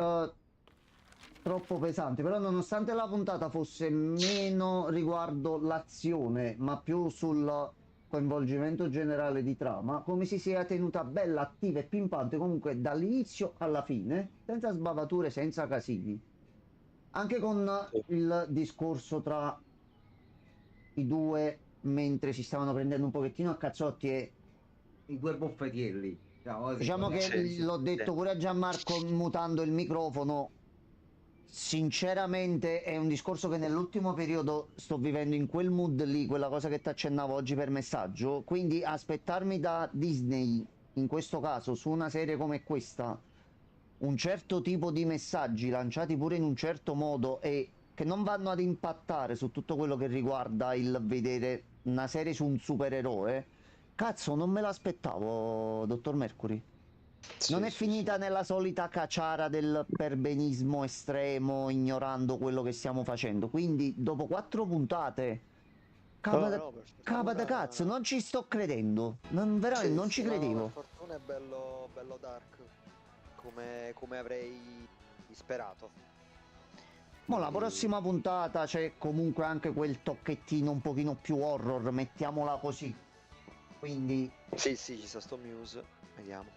troppo pesanti, però nonostante la puntata fosse meno riguardo l'azione, ma più sul coinvolgimento generale di trama, come si sia tenuta bella, attiva e pimpante comunque dall'inizio alla fine, senza sbavature, senza casini. Anche con Sì. il discorso tra i due mentre si stavano prendendo un pochettino a cazzotti e i due boffetielli, diciamo così, diciamo che Sì, l'ho sì. detto pure a Gianmarco mutando il microfono. Sinceramente è un discorso che nell'ultimo periodo sto vivendo in quel mood lì, quella cosa che ti accennavo oggi per messaggio. Quindi aspettarmi da Disney, in questo caso, su una serie come questa, un certo tipo di messaggi lanciati pure in un certo modo e che non vanno ad impattare su tutto quello che riguarda il vedere una serie su un supereroe, cazzo, non me l'aspettavo, dottor Mercury. Non Sì, è sì, sì. finita nella solita caciara del perbenismo estremo, ignorando quello che stiamo facendo. Quindi, dopo 4 puntate, No, no, per capa da cazzo, fortuna. non ci sto credendo. Veramente, Sì, non ci sì, no, per credevo. fortuna è bello, bello dark, come avrei sperato. Ma la Quindi, prossima puntata c'è comunque anche quel tocchettino un pochino più horror, mettiamola così. Quindi, sì, sì, ci sta sto Muse. Vediamo.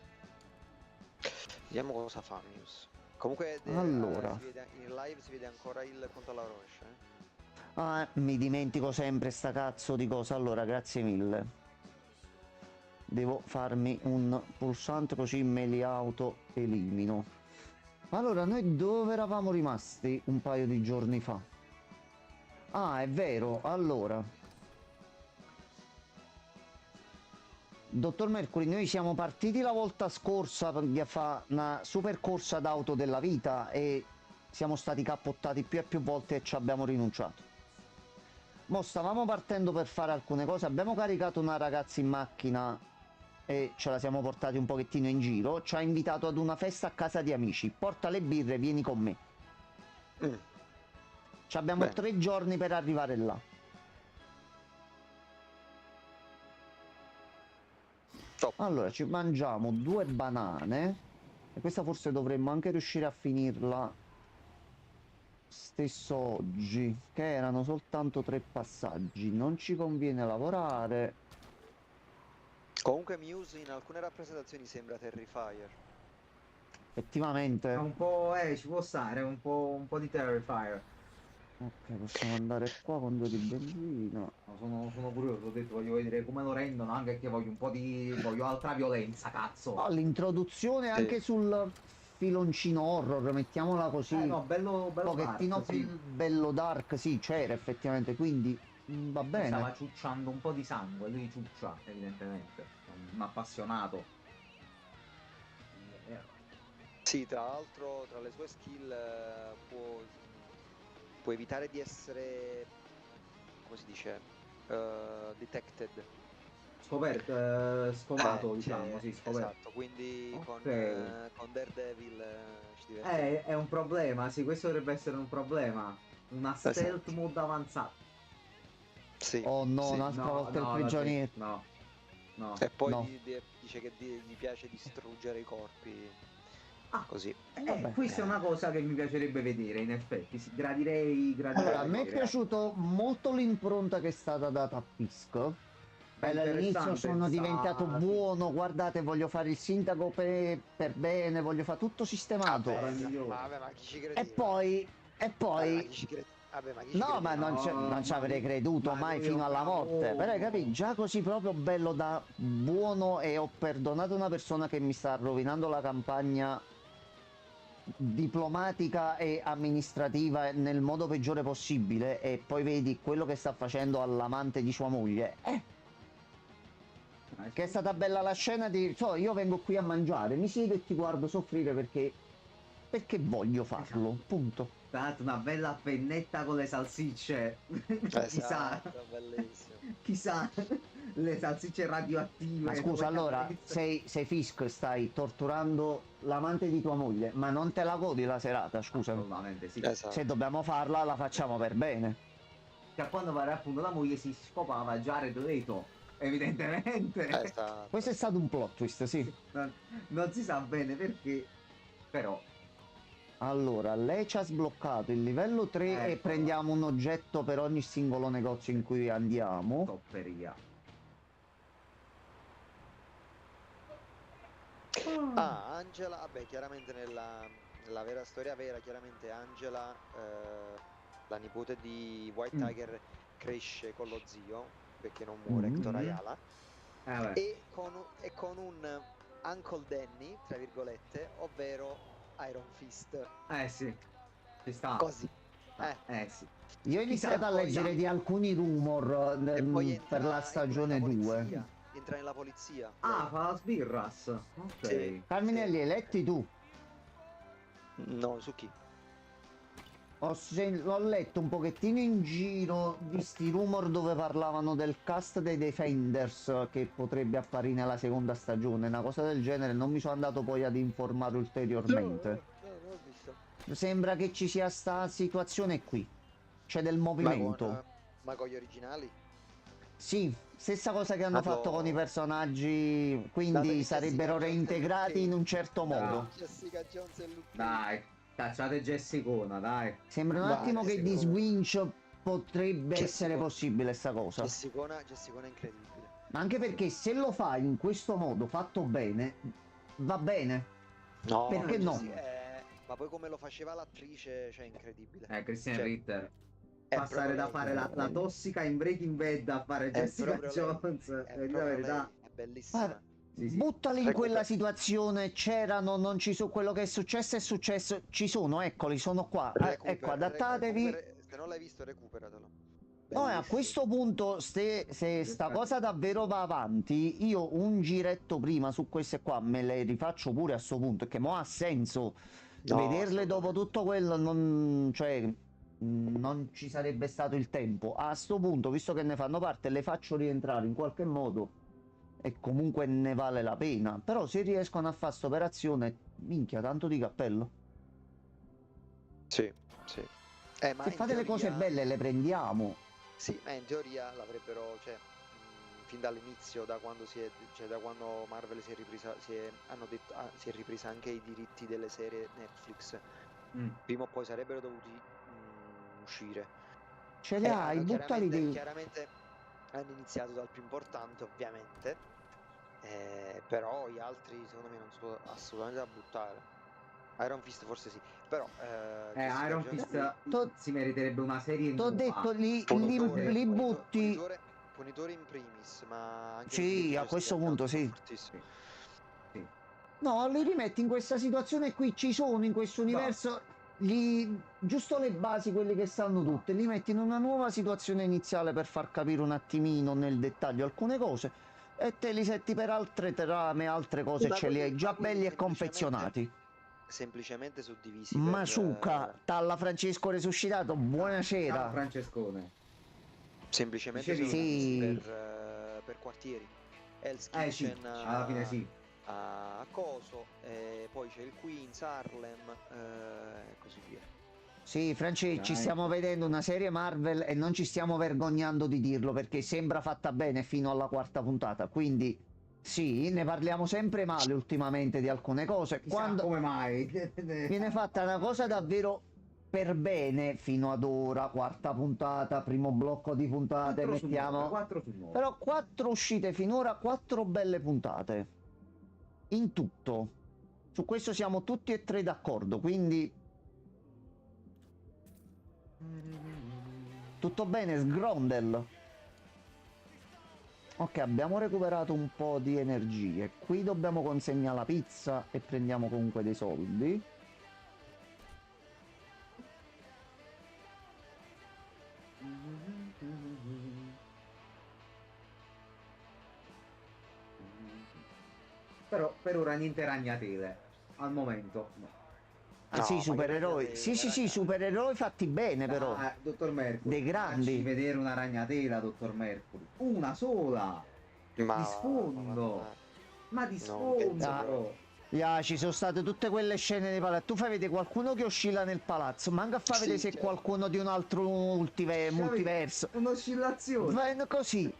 Vediamo cosa fa Muse. Comunque, allora. in live si vede ancora il conto alla rovescia, eh? Ah, mi dimentico sempre sta cazzo di cosa. Allora, grazie mille. Devo farmi un pulsante così me li auto elimino. Allora, noi dove eravamo rimasti un paio di giorni fa? Ah, è vero, allora. Dottor Mercury, noi siamo partiti la volta scorsa per fare una super corsa d'auto della vita e siamo stati cappottati più e più volte e ci abbiamo rinunciato. Mo stavamo partendo per fare alcune cose, abbiamo caricato una ragazza in macchina e ce la siamo portati un pochettino in giro, ci ha invitato ad una festa a casa di amici, porta le birre, vieni con me. Ci abbiamo Bene. 3 giorni per arrivare là. Top. Allora, ci mangiamo 2 banane e questa forse dovremmo anche riuscire a finirla stesso oggi, che erano soltanto 3 passaggi. Non ci conviene lavorare. Comunque Muse in alcune rappresentazioni sembra Terrifier. È Effettivamente. un po', ci può stare, un po' di Terrifier. Ok, possiamo andare qua con 2 di benzina. No, sono curioso, ho detto, voglio vedere come lo rendono, anche che voglio altra violenza, cazzo. Oh, l'introduzione anche sul filoncino horror, mettiamola così. No, bello un pochettino dark, sì. più bello dark, sì, c'era effettivamente, quindi va bene. Stava ciucciando un po' di sangue, lui ciuccia, evidentemente. Un appassionato. Sì, tra l'altro tra le sue skill può evitare di essere, come si dice, detected. Scovato, diciamo, sì, scoperto. Esatto, quindi Ok. con Daredevil ci diverte. È un problema, sì, questo dovrebbe essere un problema. Una stealth Esatto. mode avanzata. Sì, Oh no, sì. un'altra volta il no, prigioniero. no. E poi No. dice che gli piace distruggere i corpi. Ah, Così. Vabbè. questa è una cosa che mi piacerebbe vedere, in effetti. Sì, gradirei Allora, a me è vedere. piaciuto molto l'impronta che è stata data a Pisco. È All'inizio interessante, sono diventato sì. buono, guardate, voglio fare il sindaco per bene, voglio fare tutto sistemato. Era il migliore. Vabbè, ma chi ci credeva? E poi, Vabbè, ma chi ci credeva? Vabbè, ma chi ci no, ma credeva? non ci avrei creduto ma mai lui fino è un alla morte. cavolo. Però capì, già così proprio bello da buono e ho perdonato una persona che mi sta rovinando la campagna diplomatica e amministrativa nel modo peggiore possibile e poi vedi quello che sta facendo all'amante di sua moglie. Che è stata bella la scena di io vengo qui a mangiare, mi siedo e ti guardo soffrire perché voglio farlo, punto. Tra l'altro una bella pennetta con le salsicce. Esatto, bellissimo. Chissà, le salsicce radioattive. Ma scusa, allora, sei Fisk, stai torturando l'amante di tua moglie, ma non te la godi la serata, scusa. Assolutamente sì. Esatto. Se dobbiamo farla, la facciamo per bene. Che quando pare appunto la moglie si scopava Jared Leto, evidentemente. Esatto. Questo è stato un plot twist, sì. Non si sa bene perché, però. Allora, lei ci ha sbloccato il livello 3 e Ecco. prendiamo un oggetto per ogni singolo negozio in cui andiamo. Topperia. Ah, Angela, vabbè, chiaramente nella vera storia vera, chiaramente Angela, la nipote di White Tiger, cresce con lo zio, perché non muore Hector Ayala, Vabbè. e con un Uncle Danny, tra virgolette, ovvero Iron Fist. Sì. Ci sta. Così. Sì. Io ho iniziato a poi leggere di alcuni rumor E poi per la stagione 2. Entra nella polizia. Ah, fa la sbirras. Ok. Sì. Carminelli, hai letti tu? No, su chi? Ho letto un pochettino in giro di sti rumor dove parlavano del cast dei Defenders che potrebbe apparire nella seconda stagione, una cosa del genere. Non mi sono andato poi ad informare ulteriormente. No, non ho visto. Sembra che ci sia sta situazione qui. C'è del movimento. Ma con gli originali? Sì, stessa cosa che hanno Madonna. fatto con i personaggi, quindi Datemi sarebbero Jessica Jones e reintegrati Luke in un Cage. certo modo. Jessica Jones e Luke Cage. Dai, cacciate Jessicona, dai. Sembra un Vai, attimo che di Jessica. Switch potrebbe Jessica. essere possibile sta cosa. Jessicona è incredibile. Ma anche perché se lo fai in questo modo, fatto bene, va bene. No, Perché no? ma poi come lo faceva l'attrice, cioè incredibile. Christian Cioè, Ritter. è Passare da proprio fare lei. la tossica in Breaking Bad a fare Jessica proprio lei. Jones. È È la proprio verità. lei, è bellissima. Guarda, Sì, sì. buttali in Recupera. quella situazione, c'erano, non ci sono, quello che è successo, ci sono, eccoli, sono qua. Ecco, adattatevi. Se non l'hai visto, recuperatelo. No, e a Bellissimo. questo punto, se sta cosa davvero va avanti, io un giretto prima su queste qua me le rifaccio pure a sto punto, che mo ha senso. No, Vederle dopo assolutamente. tutto quello non, cioè, non ci sarebbe stato il tempo. A sto punto, visto che ne fanno parte, le faccio rientrare in qualche modo e comunque ne vale la pena. Però se riescono a fare sta operazione, minchia, tanto di cappello. Sì, sì. Ma Se in fate le cose teoria- belle le prendiamo. Sì, ma in teoria l'avrebbero, cioè, fin dall'inizio, da quando Marvel si è ripresa, si è ripresa anche i diritti delle serie Netflix, Mm. prima o poi sarebbero dovuti uscire. Ce le hai, buttali dei... Chiaramente hanno iniziato dal più importante, ovviamente, però gli altri secondo me non sono assolutamente da buttare. Iron Fist forse sì, però Jessica Iron Jones Fist To- si meriterebbe una serie T'ho nuova. detto, li Punitore, butti... Punitore in primis, ma anche Sì, in primis a Jessica questo Jones punto è sì. fortissimo. Sì. No, li rimetti in questa situazione qui, ci sono in questo universo, giusto le basi, quelli che sanno tutte, li metti in una nuova situazione iniziale per far capire un attimino nel dettaglio alcune cose e te li setti per altre trame, altre cose, Ma ce li hai quelli- già ma quelli belli e semplicemente- confezionati. Semplicemente suddivisi Masuka, talla Francesco resuscitato, Ciao buonasera. Francescone. semplicemente Dicevi- sono divisi Sì. per quartieri. Hell's Sì, Kitchen alla fine sì. a Coso, poi c'è il Queens, Harlem e così via. Sì, Francesco, ci Dai. stiamo vedendo una serie Marvel e non ci stiamo vergognando di dirlo perché sembra fatta bene fino alla quarta puntata. Quindi, sì, ne parliamo sempre male ultimamente di alcune cose. Chissà Quando come mai. viene fatta una cosa davvero per bene fino ad ora, quarta puntata, primo blocco di puntate, 4 su 9, mettiamo. 4 su 9. Però 4 uscite finora, 4 belle puntate. In tutto. Su questo siamo tutti e tre d'accordo, quindi tutto bene, Sgrondel. Ok, abbiamo recuperato un po' di energie. Qui dobbiamo consegnare la pizza e prendiamo comunque dei soldi. Però per ora niente ragnatele. Al momento no. Ah No, sì, ma che supereroi. ragnatele, Sì, raga. supereroi fatti bene però. Dottor Mercury. Dei grandi. Facci vedere una ragnatela, dottor Mercury. Una sola. Ma Di sfondo. Ma di Non penso sfondo. proprio. Ci sono state tutte quelle scene nei palazzi. Tu fai vedere qualcuno che oscilla nel palazzo. Manca a far Sì, vedere se certo. qualcuno di un altro multiverso. Un'oscillazione. Va così.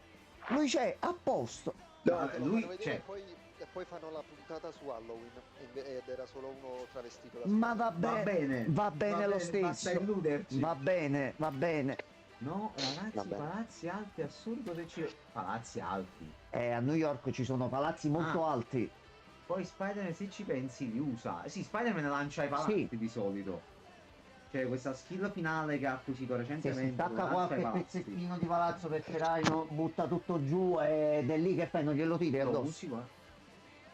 Lui c'è a posto. No, Ma te lo lui fanno vedere c'è. e poi fanno la puntata su Halloween ed era solo uno travestito da Ma Spider-Man. va bene lo Basta stesso. illuderci. Va bene, va bene. No, ragazzi, Vabbè. palazzi alti, assurdo se ci... Palazzi alti. A New York ci sono palazzi molto alti. Poi Spider-Man, se ci pensi, li usa. Sì, Spider-Man lancia i palazzi di solito. Cioè, questa skill finale che ha acquisito Se recentemente. si stacca lancia i qualche palazzi. pezzettino di palazzo perché Rhino butta tutto giù ed è lì che fai, non glielo tiri Lo addosso. usi, guarda.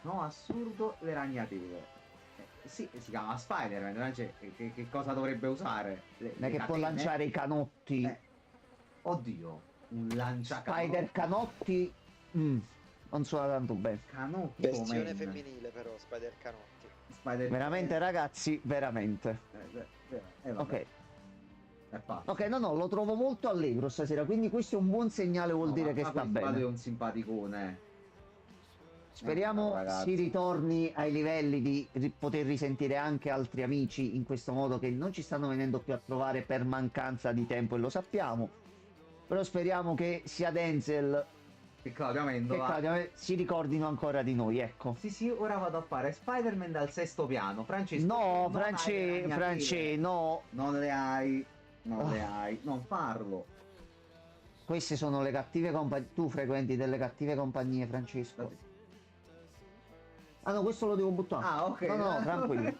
No, assurdo le ragnatele. Sì, si chiama Spider-Man, cioè, che cosa dovrebbe usare? Non è che può catene? lanciare i canotti. Oddio, un lanciacanotti. Spider canotti. Non suona tanto bene. Canotto Versione man. femminile però, Spider Canotti. Spider Veramente ragazzi, veramente. vabbè, Ok. è fatto. Ok, no, lo trovo molto allegro stasera, quindi questo è un buon segnale, vuol No, dire ma- che ma sta questo Vado bene. è un simpaticone. Speriamo ragazzi. si ritorni ai livelli di poter risentire anche altri amici in questo modo che non ci stanno venendo più a trovare per mancanza di tempo e lo sappiamo. Però speriamo che sia Denzel Che Claudio che Amendola. Claudia si ricordino ancora di noi, ecco. Sì, ora vado a fare Spider-Man dal sesto piano. Francesco, No, non hai le ragnatele. France, no. Non le hai. Non le hai. Non farlo. Queste sono le cattive compagnie. Tu frequenti delle cattive compagnie, Francesco. Ah no, questo lo devo buttare. Ah, ok. No, tranquillo.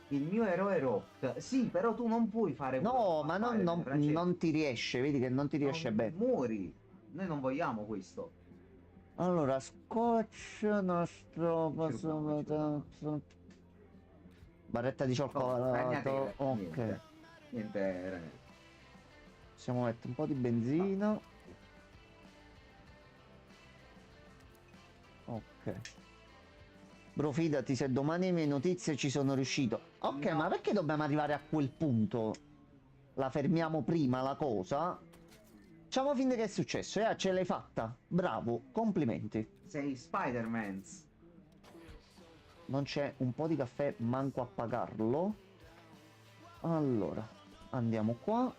Il mio eroe Rock. Sì, però tu non puoi fare quello No, che ma fa non, Spider-Man, Francesco. non ti riesce, vedi che non ti riesce No, bene. Muori. Noi non vogliamo questo. Allora, scotch, nastro, barretta di cioccolato, Ragnatele, ok. niente. Niente, ragnatele. Possiamo mettere un po' di benzina. Ok. Bro, fidati, se domani le mie notizie ci sono riuscito. Ok, No. ma perché dobbiamo arrivare a quel punto? La fermiamo prima la cosa? Facciamo finta che è successo, ce l'hai fatta. Bravo, complimenti. Sei Spider-Man. Non c'è un po' di caffè, manco a pagarlo. Allora, andiamo qua.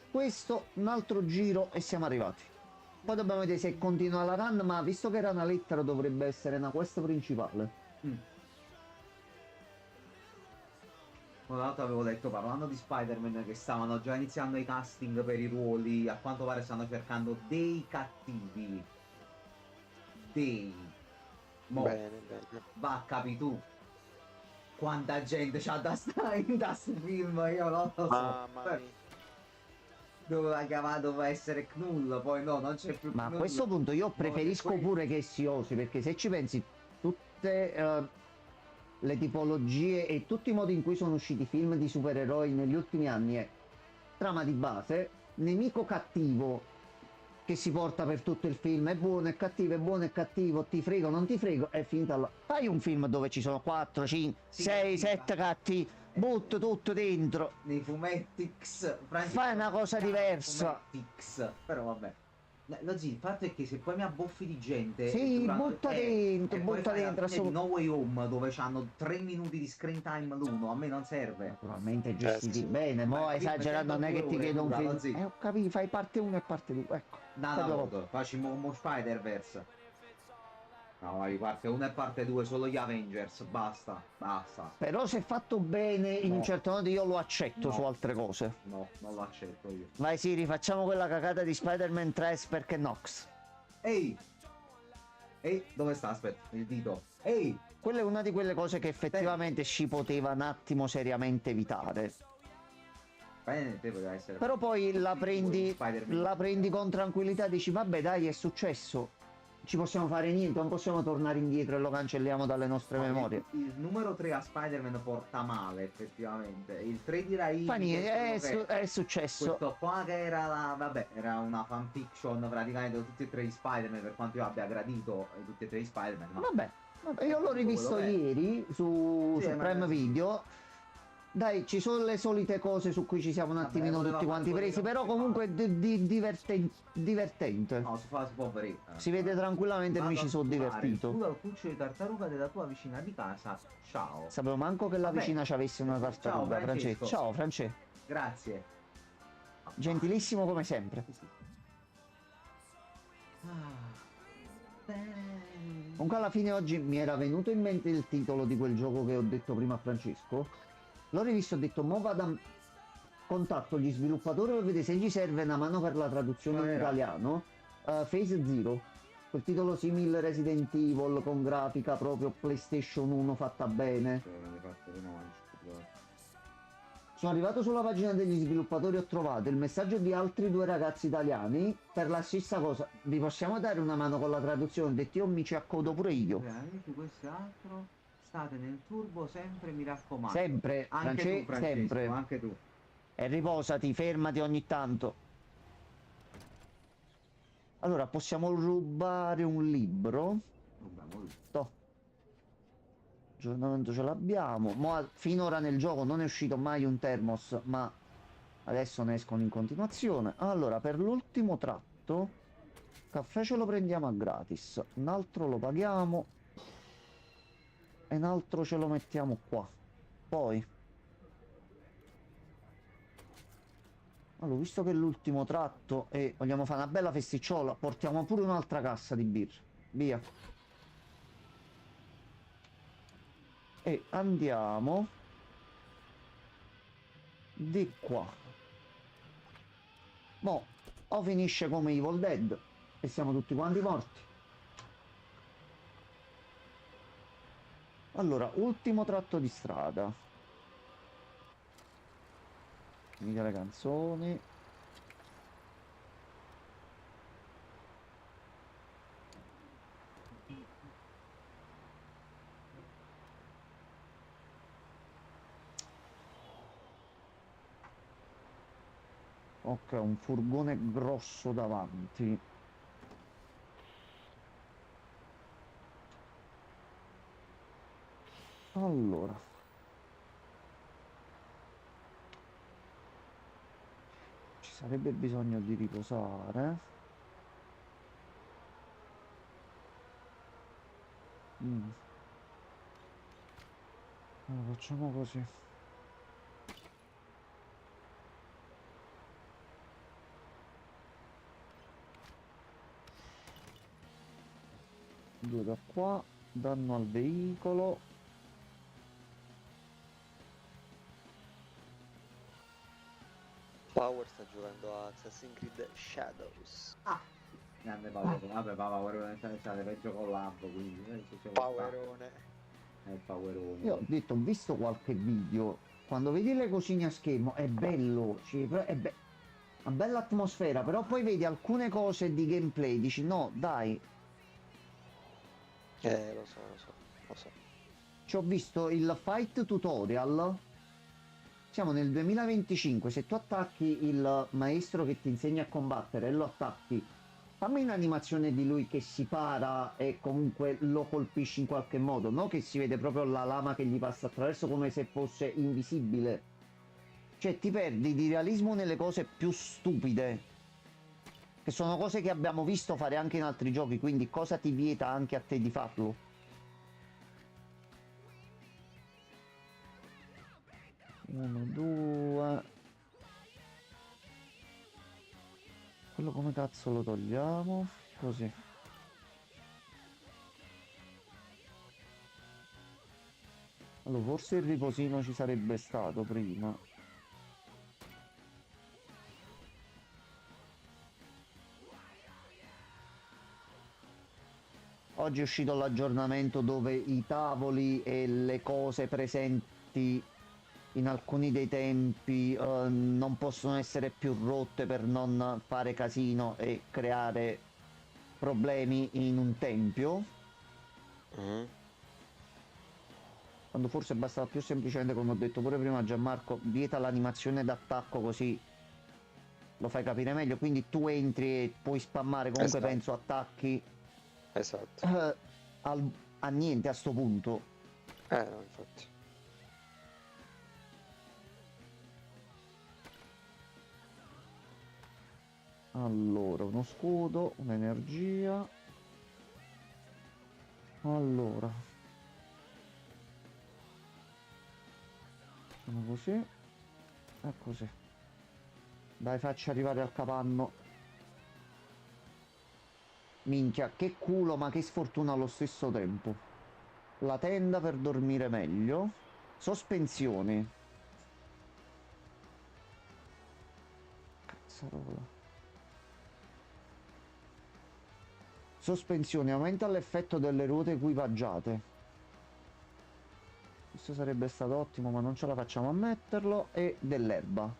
Questo, un altro giro e siamo arrivati. Poi dobbiamo vedere se continua la run, ma visto che era una lettera dovrebbe essere una quest principale. Tra l'altro avevo letto, parlando di Spider-Man, che stavano già iniziando i casting per i ruoli, a quanto pare stanno cercando dei cattivi. Mo, Bene, bene. va, capi tu. Quanta gente c'ha da stare in da sto film, io non lo so. Mamma mia. Doveva chiamare, doveva essere Knull, poi no, non c'è più Ma a Knull. questo punto io preferisco poi- pure che si osi, perché se ci pensi tutte le tipologie e tutti i modi in cui sono usciti film di supereroi negli ultimi anni è trama di base, nemico cattivo che si porta per tutto il film, è buono, è cattivo, è buono, è cattivo, ti frego, non ti frego, è finita là. Fai un film dove ci sono 4, 5, Sì, 6, sì, 7 gatti, butto tutto dentro. Nei fumetti X, Fai una cosa diversa. Fumetti X, però vabbè. Lo zio, il fatto è che se poi mi abboffi di gente Sì, durante- butta dentro, e poi butta fai la dentro, fine di No Way Home dove hanno 3 minuti di screen time l'uno, a me non serve. Naturalmente gestiti sì. bene, Ma mo il film esagerando non è che ti 102 chiedo un ore film. dura, sì. Ho capito, fai parte 1 e parte 2, ecco. Nada Fai due modo, facciamo mo Spider-Verse. No, vai, parte 1 e parte 2, solo gli Avengers, basta, basta. Però se fatto bene in No. un certo modo io lo accetto No. su altre cose. No, non lo accetto io. Vai Siri, facciamo quella cagata di Spider-Man 3 perché Nox. Ehi! Ehi, dove sta? Aspetta, il dito. Ehi! Quella è una di quelle cose che effettivamente si poteva un attimo seriamente evitare. Bene, te poteva essere. Però poi la prendi Spider-Man. con tranquillità e dici vabbè dai è successo. Ci possiamo fare niente, non possiamo tornare indietro e lo cancelliamo dalle nostre No, memorie. il numero 3 a Spider-Man porta male, effettivamente. Il 3 di Raimi. Fa niente, che quello che- è successo. Questo qua che era vabbè, era una fanfiction praticamente di tutti e tre i Spider-Man, per quanto io abbia gradito tutti e tre i Spider-Man. Ma Vabbè, io l'ho tutto rivisto quello che è. ieri su Sì, Prime ma- Video. Dai, ci sono le solite cose su cui ci siamo un Vabbè, attimino voleva tutti fare quanti quello presi, che però voleva comunque divertente. No, si può vedere. Si vede tranquillamente e mi ci sono Il divertito. culo al cuccio di tartaruga della tua vicina di casa. Ciao. Sapevo manco che la Vabbè. vicina ci avesse una tartaruga, Ciao, Francesco. Ciao, Francesco. Grazie. Gentilissimo come sempre. Sì, sì. Bene. Comunque alla fine oggi mi era venuto in mente il titolo di quel gioco che ho detto prima a Francesco. L'ho rivisto e ho detto, mo vado a contatto gli sviluppatori per vedere se gli serve una mano per la traduzione in Qual era? italiano. Phase Zero, quel titolo simile Resident Evil con grafica proprio PlayStation 1 fatta bene. Sono arrivato sulla pagina degli sviluppatori e ho trovato il messaggio di altri due ragazzi italiani per la stessa cosa. Vi possiamo dare una mano con la traduzione? Ho detto io mi ci accodo pure io. Veramente questo e altro. State nel turbo sempre, mi raccomando. Sempre, Anche tu, Francesco, sempre. anche tu. E riposati, fermati ogni tanto. Allora, possiamo rubare un libro. Toh. Aggiornamento ce l'abbiamo. Finora nel gioco non è uscito mai un Thermos, ma adesso ne escono in continuazione. Allora, per l'ultimo tratto, caffè ce lo prendiamo a gratis, un altro lo paghiamo e un altro ce lo mettiamo qua. Poi, allora, visto che è l'ultimo tratto e vogliamo fare una bella festicciola, portiamo pure un'altra cassa di birra. Via. E andiamo di qua. Mo' o finisce come Evil Dead e siamo tutti quanti morti. Allora, ultimo tratto di strada. Finite le canzoni. Ok, un furgone grosso davanti. Allora. Ci sarebbe bisogno di riposare. Mm. Allora, facciamo così. Due da qua, danno al veicolo. Power sta giocando a Assassin's Creed Shadows. Ah, grande Power. Vabbè, Power c'è peggio con l'Ampo, quindi se c'è Powerone. è il Powerone. Io ho detto, ho visto qualche video. Quando vedi le cosine a schermo è bello, una bella atmosfera, però poi vedi alcune cose di gameplay, dici no, dai. Lo so. Ci ho visto il fight tutorial. Siamo nel 2025, se tu attacchi il maestro che ti insegna a combattere e lo attacchi, fammi un'animazione di lui che si para e comunque lo colpisci in qualche modo, no? Che si vede proprio la lama che gli passa attraverso come se fosse invisibile. Cioè ti perdi di realismo nelle cose più stupide, che sono cose che abbiamo visto fare anche in altri giochi, quindi cosa ti vieta anche a te di farlo? Uno, due. Quello come cazzo lo togliamo? Così. Allora, forse il riposino ci sarebbe stato prima. Oggi è uscito l'aggiornamento dove i tavoli e le cose presenti in alcuni dei tempi non possono essere più rotte per non fare casino e creare problemi in un tempio. Mhm. Quando forse bastava più semplicemente, come ho detto pure prima a Gianmarco, vieta l'animazione d'attacco così lo fai capire meglio. Quindi tu entri e puoi spammare comunque, Esatto. penso, attacchi Esatto. a niente a sto punto. No, infatti. Allora, uno scudo, un'energia. Allora. Facciamo così. E così. Dai, facci arrivare al capanno. Minchia, che culo, ma che sfortuna allo stesso tempo. La tenda per dormire meglio. Sospensioni. Cazzarola. Sospensioni, aumenta l'effetto delle ruote equipaggiate. Questo sarebbe stato ottimo, ma non ce la facciamo a metterlo. E dell'erba.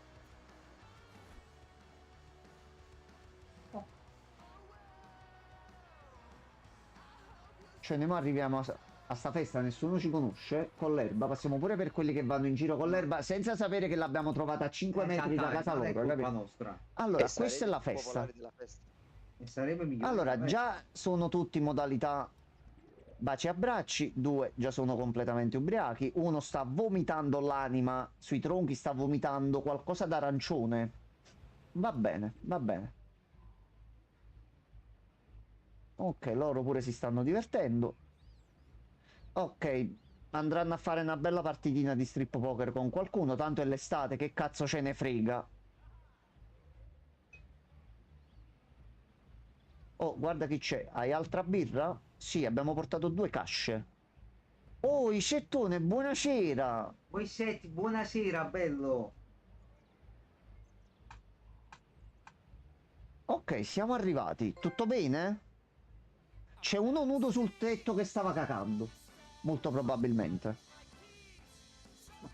Cioè, noi arriviamo a sta festa, nessuno ci conosce, con l'erba, passiamo pure per quelli che vanno in giro con l'erba senza sapere che l'abbiamo trovata a 5 metri da casa non è loro, colpa capito? nostra. Allora, E questa è sarete la più festa. popolari della festa. E sarebbe migliore. Allora, già sono tutti in modalità baci e abbracci, 2 già sono completamente ubriachi, 1 sta vomitando l'anima sui tronchi, sta vomitando qualcosa d'arancione. Va bene, va bene. Ok, loro pure si stanno divertendo. Ok, andranno a fare una bella partitina di strip poker con qualcuno, tanto è l'estate, che cazzo ce ne frega. Oh, guarda chi c'è, hai altra birra? Sì, abbiamo portato 2 casce. Oh, Icettone, buonasera! Voi siete, buonasera, bello. Ok, siamo arrivati, tutto bene? C'è uno nudo sul tetto che stava cacando, molto probabilmente.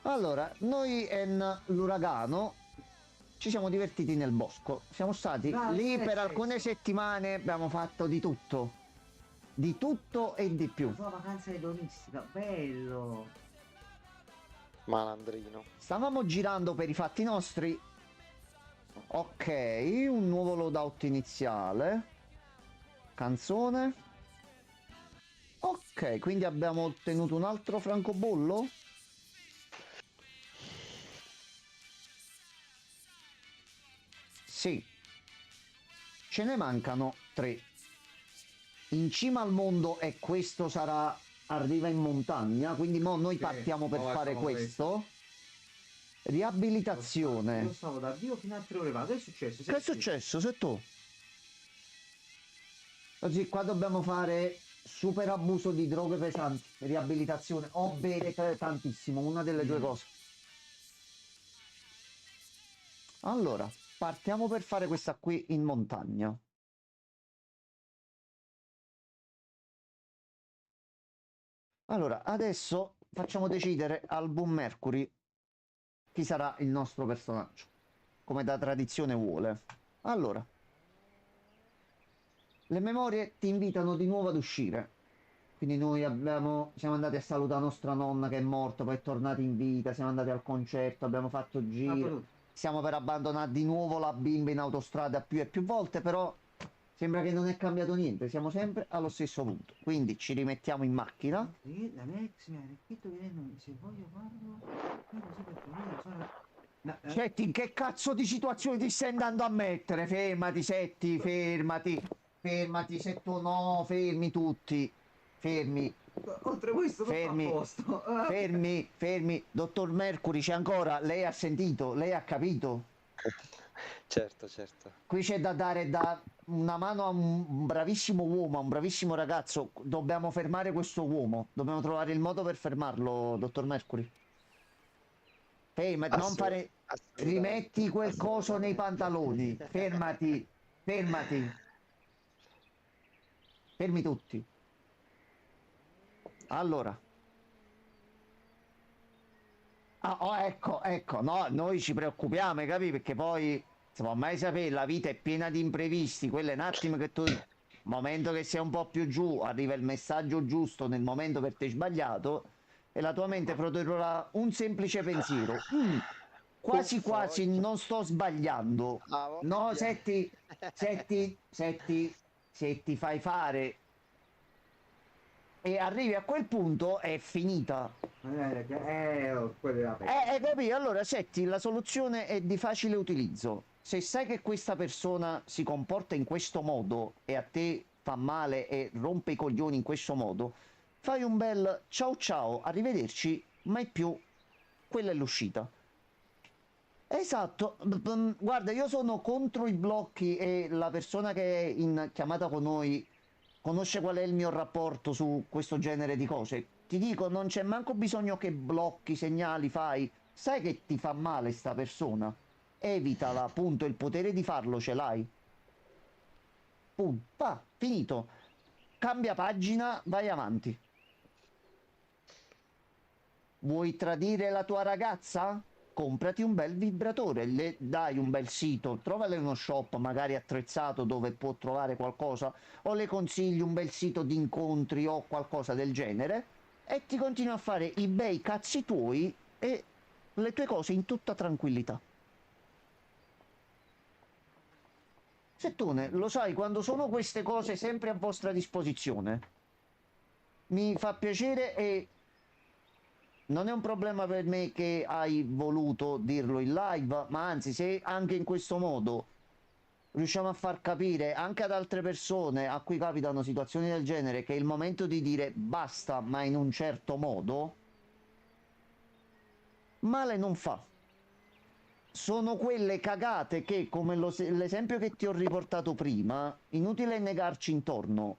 Allora, noi e l'uragano ci siamo divertiti nel bosco. Siamo stati lì per alcune settimane, abbiamo fatto di tutto. Di tutto e di più. La tua vacanza edonistica, bello. Malandrino. Stavamo girando per i fatti nostri. Ok, un nuovo loadout iniziale. Canzone. Ok, quindi abbiamo ottenuto un altro francobollo? Sì. Ce ne mancano 3. In cima al mondo e questo sarà... arriva in montagna, quindi mo noi Sì, partiamo per mo fare facciamo questo. Io Riabilitazione. stavo da Dio fino a 3 ore fa. Che è successo? Che è successo? Se tu? Così qua dobbiamo fare super abuso di droghe pesanti, riabilitazione o bere tantissimo, una delle due cose. Allora, partiamo per fare questa qui in montagna. Allora, adesso facciamo decidere al buon Mercury chi sarà il nostro personaggio, come da tradizione vuole. Allora, le memorie ti invitano di nuovo ad uscire. Quindi noi siamo andati a salutare nostra nonna che è morta, poi è tornata in vita, siamo andati al concerto, abbiamo fatto giro, stiamo per abbandonare di nuovo la bimba in autostrada più e più volte, però sembra che non è cambiato niente, siamo sempre allo stesso punto. Quindi ci rimettiamo in macchina. La mia ex mi ha detto che se voglio farlo, così per favore, Setti, in che cazzo di situazione ti stai andando a mettere? Fermati, Setti, fermati, fermati, se tu no, fermi tutti, fermi. oltre questo tutto Fermi. a posto. Fermi, fermi, dottor Mercury, c'è ancora, lei ha sentito, lei ha capito? Certo, certo. Qui c'è da dare una mano a un bravissimo uomo, a un bravissimo ragazzo, dobbiamo fermare questo uomo, dobbiamo trovare il modo per fermarlo, dottor Mercury. Fermati, non fare... Rimetti quel coso nei pantaloni, fermati, fermati, fermi tutti. Allora. Ah, oh, ecco, ecco, no, noi ci preoccupiamo, capi? Perché poi, si può mai sapere, la vita è piena di imprevisti, quello è un attimo che tu, momento che sei un po' più giù, arriva il messaggio giusto nel momento per te sbagliato, e la tua mente produrrà un semplice pensiero. Quasi quasi non sto sbagliando. No, se ti fai fare e arrivi a quel punto è finita. Capì? Allora, Setti, la soluzione è di facile utilizzo. Se sai che questa persona si comporta in questo modo e a te fa male e rompe i coglioni in questo modo, fai un bel ciao ciao, arrivederci, mai più. Quella è l'uscita. Esatto, guarda, io sono contro i blocchi e la persona che è in chiamata con noi conosce qual è il mio rapporto su questo genere di cose. Ti dico, non c'è manco bisogno che blocchi, segnali, fai. Sai che ti fa male sta persona. Evitala, appunto, il potere di farlo ce l'hai. Punto. Va, finito. Cambia pagina, vai avanti. Vuoi tradire la tua ragazza? Comprati un bel vibratore, le dai un bel sito, trovale uno shop magari attrezzato dove può trovare qualcosa, o le consigli un bel sito di incontri o qualcosa del genere, e ti continui a fare i bei cazzi tuoi e le tue cose in tutta tranquillità. Settone, lo sai, quando sono queste cose sempre a vostra disposizione, mi fa piacere e non è un problema per me che hai voluto dirlo in live, ma anzi, se anche in questo modo riusciamo a far capire anche ad altre persone a cui capitano situazioni del genere che è il momento di dire basta, ma in un certo modo, male non fa. Sono quelle cagate che, come l'esempio che ti ho riportato prima, inutile negarci intorno,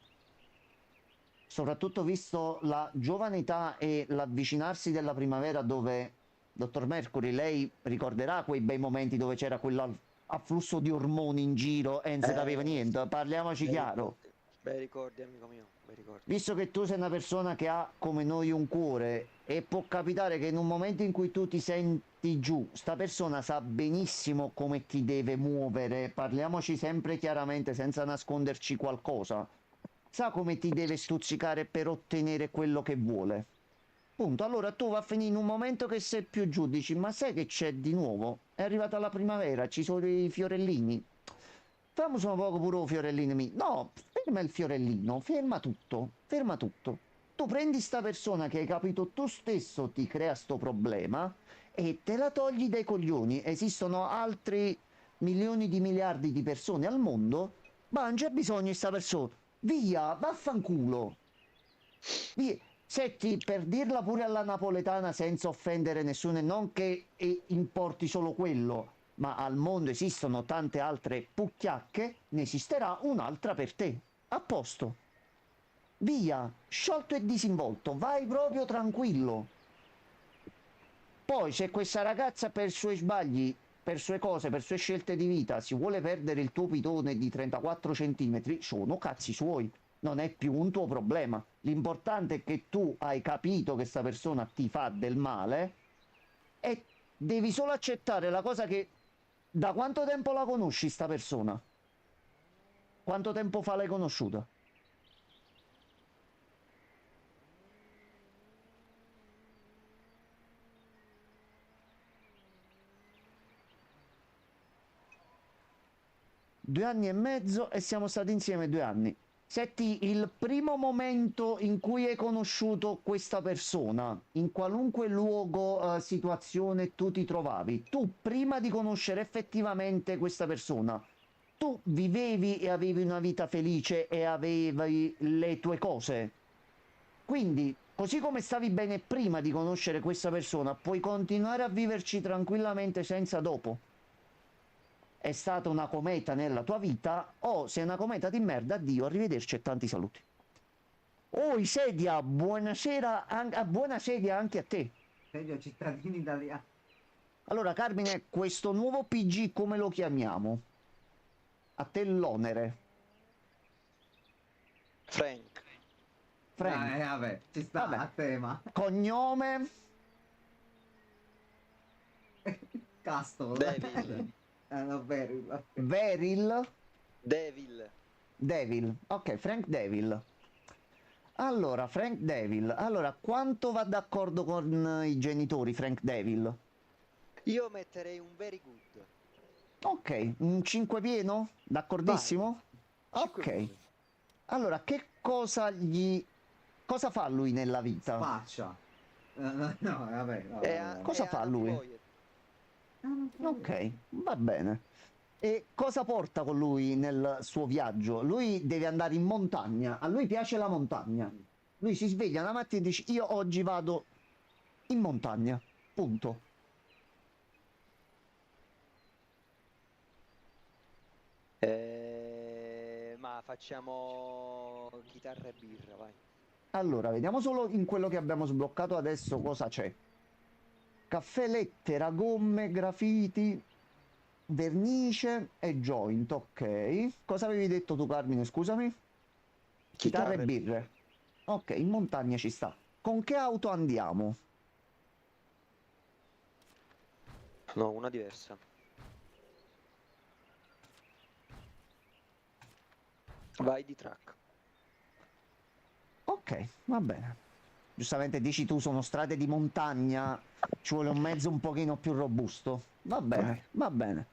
soprattutto visto la giovane età e l'avvicinarsi della primavera dove, dottor Mercury, lei ricorderà quei bei momenti dove c'era quell'afflusso di ormoni in giro e non si capiva niente, parliamoci chiaro. Bei ricordi, amico mio, bei ricordi. Visto che tu sei una persona che ha come noi un cuore e può capitare che in un momento in cui tu ti senti giù, sta persona sa benissimo come ti deve muovere, parliamoci sempre chiaramente senza nasconderci qualcosa. Sa come ti deve stuzzicare per ottenere quello che vuole. Punto. Allora tu va a finire in un momento che sei più giù, dici, ma sai che c'è di nuovo? è arrivata la primavera, ci sono i fiorellini. Fammi un poco pure i fiorellini mi. No, ferma il fiorellino, ferma tutto, ferma tutto. Tu prendi sta persona che hai capito tu stesso ti crea sto problema e te la togli dai coglioni. Esistono altri milioni di miliardi di persone al mondo, ma non c'è bisogno di sta persona. Via, vaffanculo. Via. Senti, per dirla pure alla napoletana senza offendere nessuno, e non che importi solo quello, ma al mondo esistono tante altre pucchiacche, ne esisterà un'altra per te. A posto. Via, sciolto e disinvolto, vai proprio tranquillo. Poi se questa ragazza per suoi sbagli, per sue cose, per sue scelte di vita, si vuole perdere il tuo pitone di 34 centimetri, sono cazzi suoi. Non è più un tuo problema. L'importante è che tu hai capito che questa persona ti fa del male e devi solo accettare la cosa che... Da quanto tempo la conosci sta persona? Quanto tempo fa l'hai conosciuta? Due anni e mezzo e siamo stati insieme 2 anni. Senti, il primo momento in cui hai conosciuto questa persona, in qualunque luogo, situazione tu ti trovavi, tu prima di conoscere effettivamente questa persona, tu vivevi e avevi una vita felice e avevi le tue cose. Quindi, così come stavi bene prima di conoscere questa persona, puoi continuare a viverci tranquillamente senza dopo. È stata una cometa nella tua vita o se è una cometa di merda, addio, arrivederci e tanti saluti. Oi sedia, buonasera, buona sedia anche a te. Meglio cittadini italiani. Allora Carmine, questo nuovo PG come lo chiamiamo? A te l'onere. Frank. Frank. Vabbè, ci sta Vabbè. a tema. Cognome? Castor. Devil. No, vero. Veril? Devil. Devil. Ok, Frank Devil. Allora, Frank Devil. Allora, quanto va d'accordo con i genitori Frank Devil? Io metterei un very good. Ok, un 5 pieno? D'accordissimo? Cinque Ok. punti. Allora, che cosa gli... Cosa fa lui nella vita? Faccia. No, vabbè. Cosa fa lui? unemployed. Ok, va bene. E cosa porta con lui nel suo viaggio? Lui deve andare in montagna. A lui piace la montagna. Lui si sveglia la mattina e dice: io oggi vado in montagna. Punto. Ma facciamo chitarra e birra, vai. Allora, vediamo solo in quello che abbiamo sbloccato adesso cosa c'è. Caffè, lettera, gomme, grafiti, vernice e joint, ok. Cosa avevi detto tu, Carmine, scusami? Chitarre e birre. Ok, in montagna ci sta. Con che auto andiamo? No, una diversa. Vai di track. Ok, va bene. Giustamente dici tu, sono strade di montagna, ci vuole un mezzo un pochino più robusto. Va bene, va bene.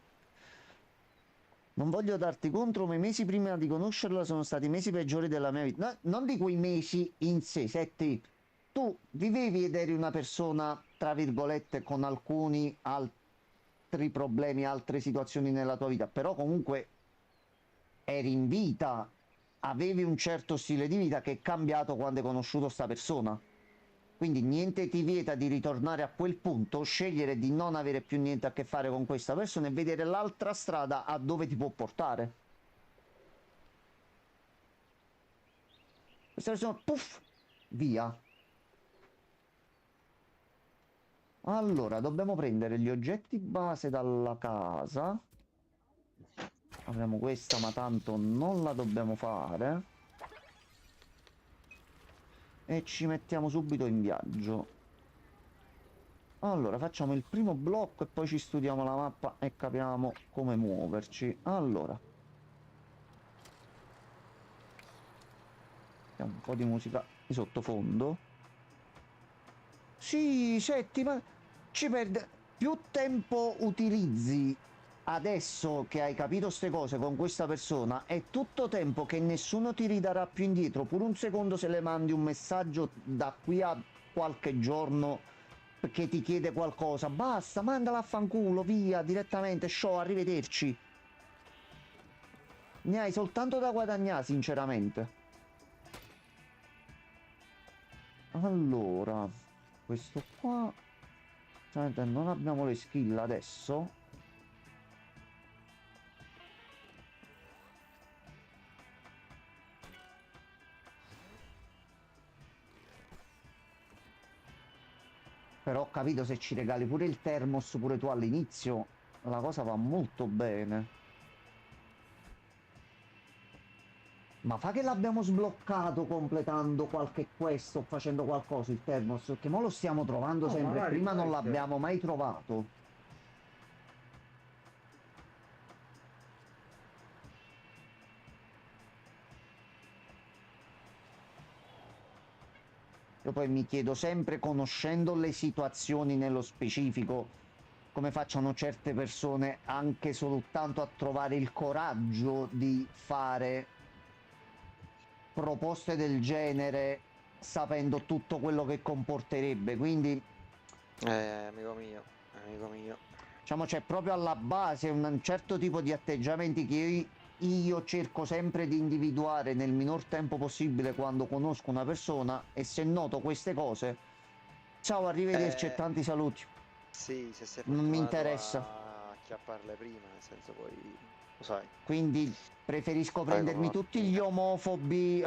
Non voglio darti contro, ma i mesi prima di conoscerla sono stati i mesi peggiori della mia vita. No, non dico i mesi in sé, senti. Tu vivevi ed eri una persona, tra virgolette, con alcuni altri problemi, altre situazioni nella tua vita, però comunque eri in vita, avevi un certo stile di vita che è cambiato quando hai conosciuto sta persona. Quindi niente ti vieta di ritornare a quel punto, scegliere di non avere più niente a che fare con questa persona e vedere l'altra strada a dove ti può portare. Questa persona, puff, via. Allora, dobbiamo prendere gli oggetti base dalla casa. Avremo questa, ma tanto non la dobbiamo fare. E ci mettiamo subito in viaggio. Allora, facciamo il primo blocco e poi ci studiamo la mappa e capiamo come muoverci. Allora. Mettiamo un po' di musica di sottofondo. Sì, senti, ma ci perde... più tempo utilizzi adesso che hai capito ste cose con questa persona, è tutto tempo che nessuno ti ridarà più indietro, pure un secondo se le mandi un messaggio da qui a qualche giorno che ti chiede qualcosa, basta, mandala a fanculo, via, direttamente, show, arrivederci. Ne hai soltanto da guadagnare, sinceramente. Allora, questo qua... non abbiamo le skill adesso. Però ho capito, se ci regali pure il thermos pure tu all'inizio, la cosa va molto bene. Ma fa che l'abbiamo sbloccato completando qualche quest o facendo qualcosa il thermos, perché mo lo stiamo trovando No, sempre, magari prima non può essere. l'abbiamo mai trovato. Io poi mi chiedo sempre, conoscendo le situazioni nello specifico, come facciano certe persone anche soltanto a trovare il coraggio di fare proposte del genere sapendo tutto quello che comporterebbe. Quindi Amico mio, amico mio. diciamo c'è proprio alla base un certo tipo di atteggiamenti che io cerco sempre di individuare nel minor tempo possibile quando conosco una persona, e se noto queste cose, ciao, arrivederci e tanti saluti. Sì, se sei Non mi fortunato interessa. a chiapparle prima, nel senso poi lo sai. Quindi preferisco Fai come prendermi va tutti finita. gli omofobi.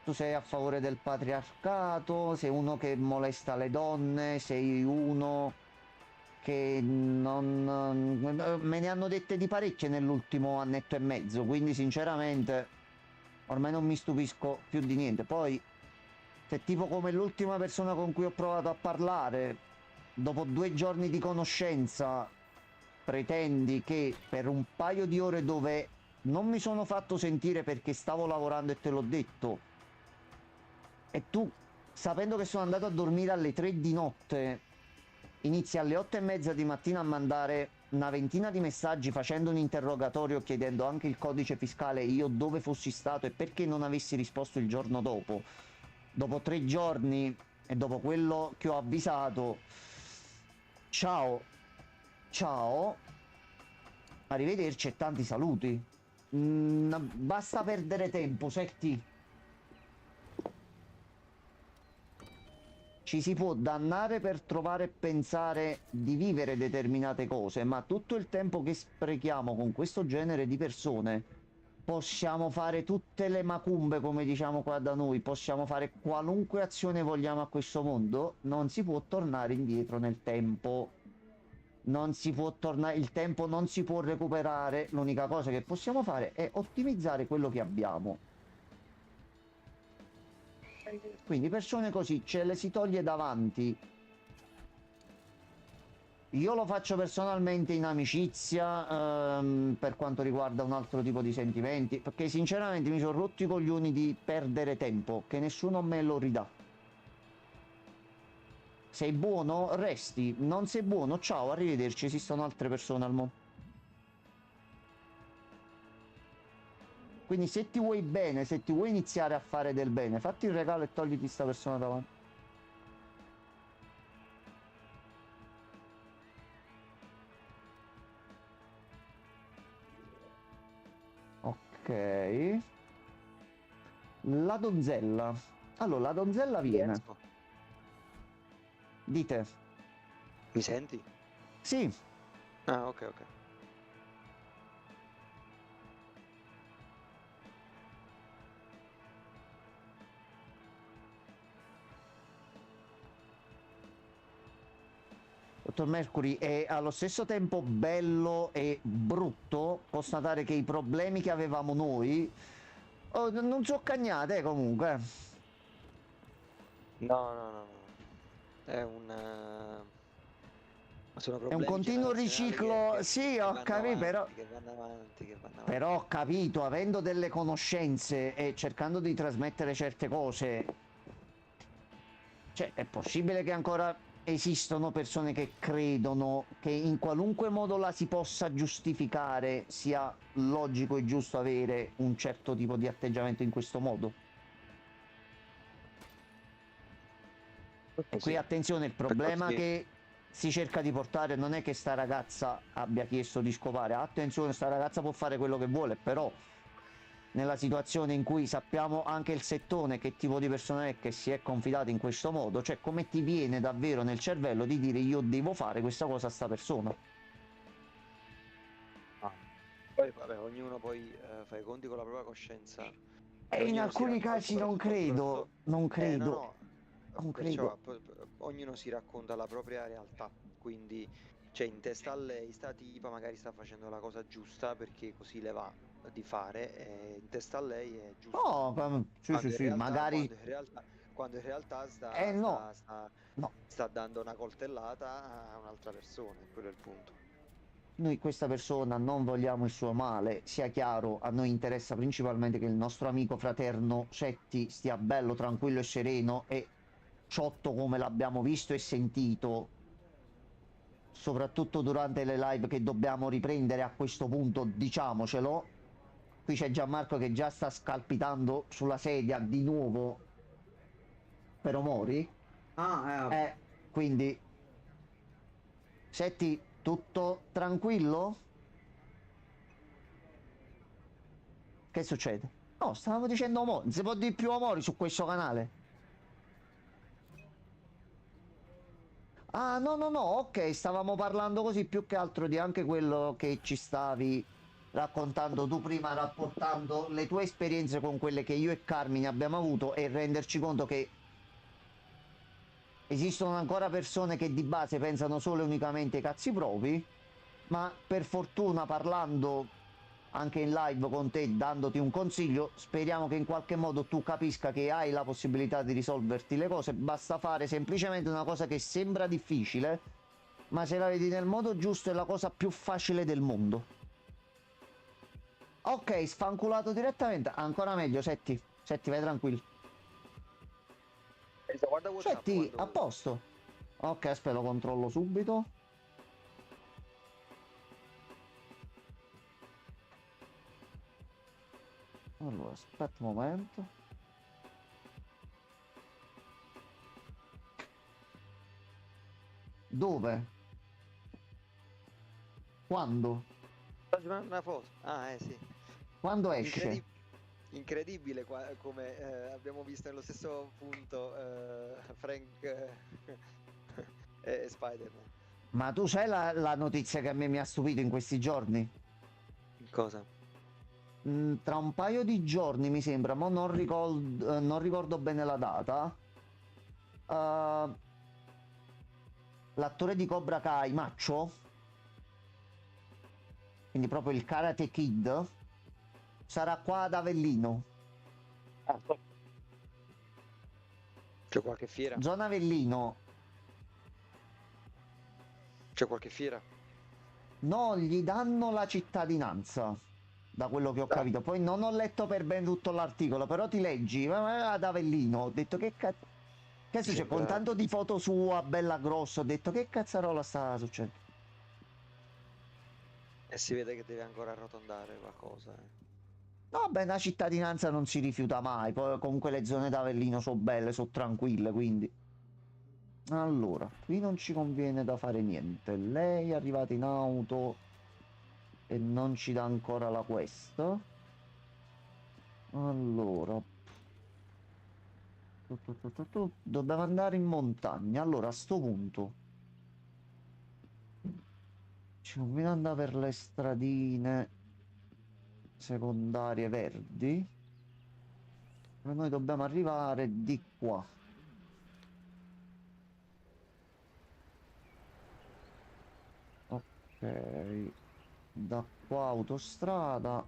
Tu sei a favore del patriarcato, sei uno che molesta le donne, sei uno che non... Me ne hanno dette di parecchie nell'ultimo annetto e mezzo, quindi sinceramente ormai non mi stupisco più di niente. Poi, se tipo come l'ultima persona con cui ho provato a parlare, dopo 2 giorni di conoscenza, pretendi che per un paio di ore dove non mi sono fatto sentire perché stavo lavorando e te l'ho detto, e tu, sapendo che sono andato a dormire alle 3 di notte, inizi alle 8:30 di mattina a mandare una ventina di messaggi facendo un interrogatorio, chiedendo anche il codice fiscale, io dove fossi stato e perché non avessi risposto il giorno dopo 3 giorni e dopo quello che ho avvisato, ciao, ciao, arrivederci e tanti saluti. Basta perdere tempo, Secti. Ci si può dannare per trovare e pensare di vivere determinate cose, ma tutto il tempo che sprechiamo con questo genere di persone possiamo fare tutte le macumbe, come diciamo qua da noi, possiamo fare qualunque azione vogliamo a questo mondo, non si può tornare indietro nel tempo. Non si può tornare, il tempo non si può recuperare, l'unica cosa che possiamo fare è ottimizzare quello che abbiamo. Quindi persone così ce le si toglie davanti. Io lo faccio personalmente in amicizia, per quanto riguarda un altro tipo di sentimenti, perché sinceramente mi sono rotto i coglioni di perdere tempo, che nessuno me lo ridà. Sei buono? Resti. Non sei buono? Ciao, arrivederci, esistono altre persone al mondo. Quindi se ti vuoi bene, se ti vuoi iniziare a fare del bene, fatti il regalo e togliti sta persona davanti. Ok. La donzella. Allora, la donzella viene. Riesco. Dite. Mi senti? Sì. Ah, ok, ok. Dottor Mercury, è allo stesso tempo bello e brutto constatare che i problemi che avevamo noi non sono cagnate comunque. No, no, no, no. È un... sono È un problemi continuo generazionali riciclo, che sì, ho vanno capito, però... avanti, che vanno avanti, che vanno avanti. Però ho capito, avendo delle conoscenze e cercando di trasmettere certe cose, cioè è possibile che ancora esistono persone che credono che in qualunque modo la si possa giustificare sia logico e giusto avere un certo tipo di atteggiamento in questo modo. E qui attenzione, il problema Così. che si cerca di portare non è che sta ragazza abbia chiesto di scopare, attenzione, sta ragazza può fare quello che vuole, però nella situazione in cui sappiamo anche il settore che tipo di persona è che si è confidato in questo modo, cioè come ti viene davvero nel cervello di dire io devo fare questa cosa a sta persona. Poi vabbè, ognuno poi fa i conti con la propria coscienza E in ognuno si alcuni casi racconta non credo, no, no, non perciò credo. ognuno si racconta la propria realtà, quindi cioè in testa a lei sta tipa magari sta facendo la cosa giusta perché così le va di fare e in testa a lei è giusto. No, sì, sì, sì, magari... Quando in realtà No, no. sta dando una coltellata a un'altra persona, e quello è il punto. Noi questa persona non vogliamo il suo male, sia chiaro, a noi interessa principalmente che il nostro amico fraterno Setti stia bello, tranquillo e sereno e ciotto come l'abbiamo visto e sentito, soprattutto durante le live che dobbiamo riprendere a questo punto, diciamocelo. Qui c'è Gianmarco che già sta scalpitando sulla sedia di nuovo per Omori. Ah, Quindi, Setti, tutto tranquillo? Che succede? No, stavamo dicendo Omori, non si può dire più Omori su questo canale. Ah, no, no, no, ok, stavamo parlando così più che altro di anche quello che ci stavi raccontando tu prima, rapportando le tue esperienze con quelle che io e Carmine abbiamo avuto e renderci conto che esistono ancora persone che di base pensano solo e unicamente ai cazzi propri, ma per fortuna parlando anche in live con te, dandoti un consiglio, speriamo che in qualche modo tu capisca che hai la possibilità di risolverti le cose, basta fare semplicemente una cosa che sembra difficile, ma se la vedi nel modo giusto è la cosa più facile del mondo. Ok, sfanculato direttamente, ancora meglio, Setti, vai tranquillo. Guarda WhatsApp Setti, a quando... posto. Ok, aspetta, lo controllo subito. Allora, aspetta un momento. Dove? Quando? Una foto. Ah, sì. Quando esce? Incredibile come abbiamo visto nello stesso punto Frank e Spider-Man. Ma tu sai la notizia che a me mi ha stupito in questi giorni? Cosa? Tra un paio di giorni mi sembra, ma non ricordo bene la data. L'attore di Cobra Kai, Maccio, quindi proprio il Karate Kid, sarà qua ad Avellino. C'è qualche fiera? Zona Avellino. C'è qualche fiera? No, gli danno la cittadinanza, da quello che ho capito. Poi non ho letto per bene tutto l'articolo, però ti leggi ad Avellino. Ho detto che cazzo. Che succede? Con tanto di foto sua, bella grossa, ho detto che cazzarola sta succedendo. E si vede che deve ancora arrotondare qualcosa. No, beh, la cittadinanza non si rifiuta mai. Poi comunque le zone d'Avellino sono belle, sono tranquille, quindi. Allora, qui non ci conviene da fare niente. Lei è arrivata in auto e non ci dà ancora la quest. Allora, dobbiamo andare in montagna. Allora, a sto punto ci conviene andare per le stradine secondarie verdi. Ma noi dobbiamo arrivare di qua. Ok, da qua autostrada.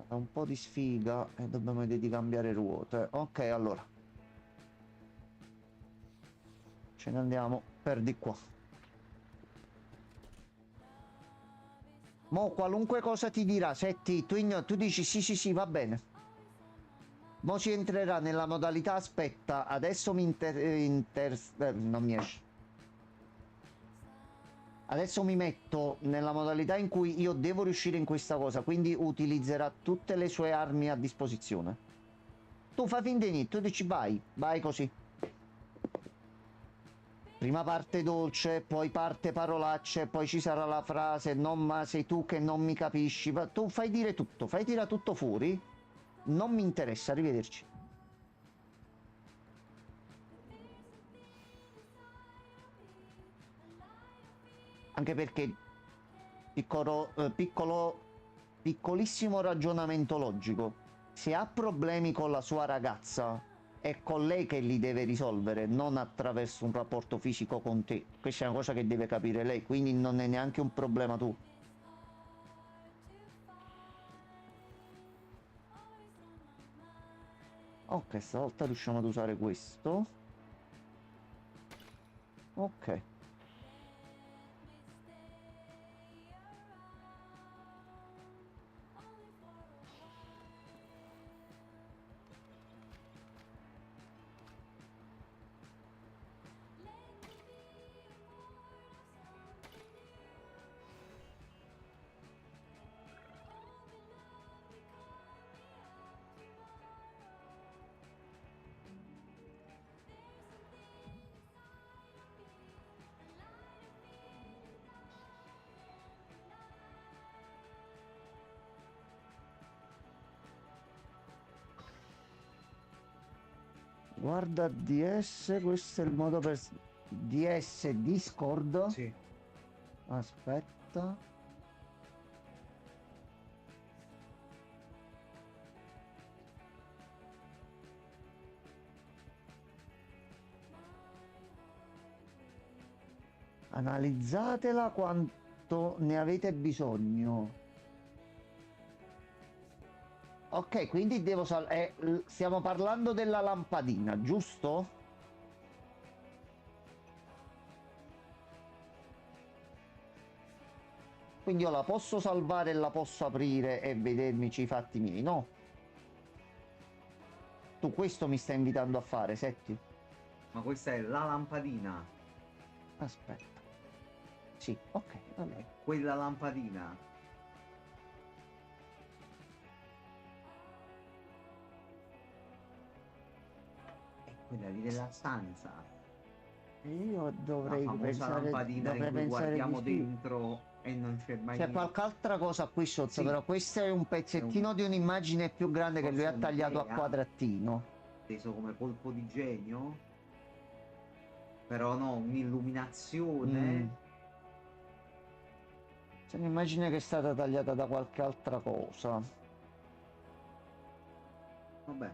È un po' di sfiga e dobbiamo vedere di cambiare ruote. Ok, allora ce ne andiamo per di qua. Mo qualunque cosa ti dirà, Setti, tu dici sì, va bene. Mo si entrerà nella modalità aspetta, adesso non mi esce. Adesso mi metto nella modalità in cui io devo riuscire in questa cosa, quindi utilizzerà tutte le sue armi a disposizione. Tu fai finta di niente, tu dici vai così. Prima parte dolce, poi parte parolacce, poi ci sarà la frase no ma sei tu che non mi capisci. Tu fai dire tutto, fai tirare tutto fuori. Non mi interessa, arrivederci. Anche perché piccolissimo ragionamento logico. Se ha problemi con la sua ragazza, è con lei che li deve risolvere, non attraverso un rapporto fisico con te. Questa è una cosa che deve capire lei, quindi non è neanche un problema tu. Ok, stavolta riusciamo ad usare questo. Ok. Guarda DS, questo è il modo per... DS Discord? Sì. Aspetta. Analizzatela quanto ne avete bisogno. Ok, quindi devo stiamo parlando della lampadina, giusto? Quindi io la posso salvare e la posso aprire e vedermici i fatti miei, no? Tu questo mi stai invitando a fare, Setti? Ma questa è la lampadina. Aspetta. Sì, ok, vabbè. È quella lampadina. È quella lì della stanza. Io La dovrei famosa pensare, lampadina in dovrei cui pensare guardiamo di sì. dentro e non c'è mai C'è niente. qualche altra cosa qui sotto, Sì. però questo è un pezzettino È un- di un'immagine più grande che lui forse ha tagliato a un'idea. quadratino. Inteso come colpo di genio, però no, un'illuminazione. C'è un'immagine che è stata tagliata da qualche altra cosa. Vabbè,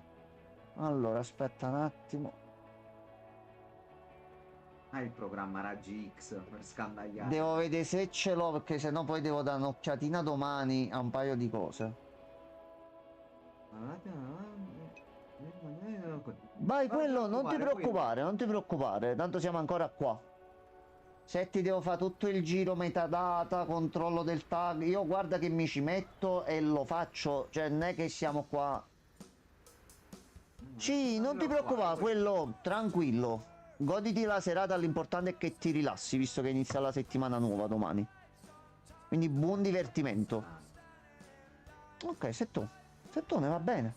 Allora, aspetta un attimo. hai il programma Raggi X per scandagliare. Devo vedere se ce l'ho, perché sennò poi devo dare un'occhiatina domani a un paio di cose. Vai, quello, non ti preoccupare, non ti preoccupare, tanto siamo ancora qua. Se ti devo fare tutto il giro metadata, controllo del tag, io guarda che mi ci metto e lo faccio, cioè non è che siamo qua. Sì, non ti preoccupare, quello, tranquillo. Goditi la serata, l'importante è che ti rilassi, visto che inizia la settimana nuova domani. Quindi buon divertimento. Ok, settone va bene.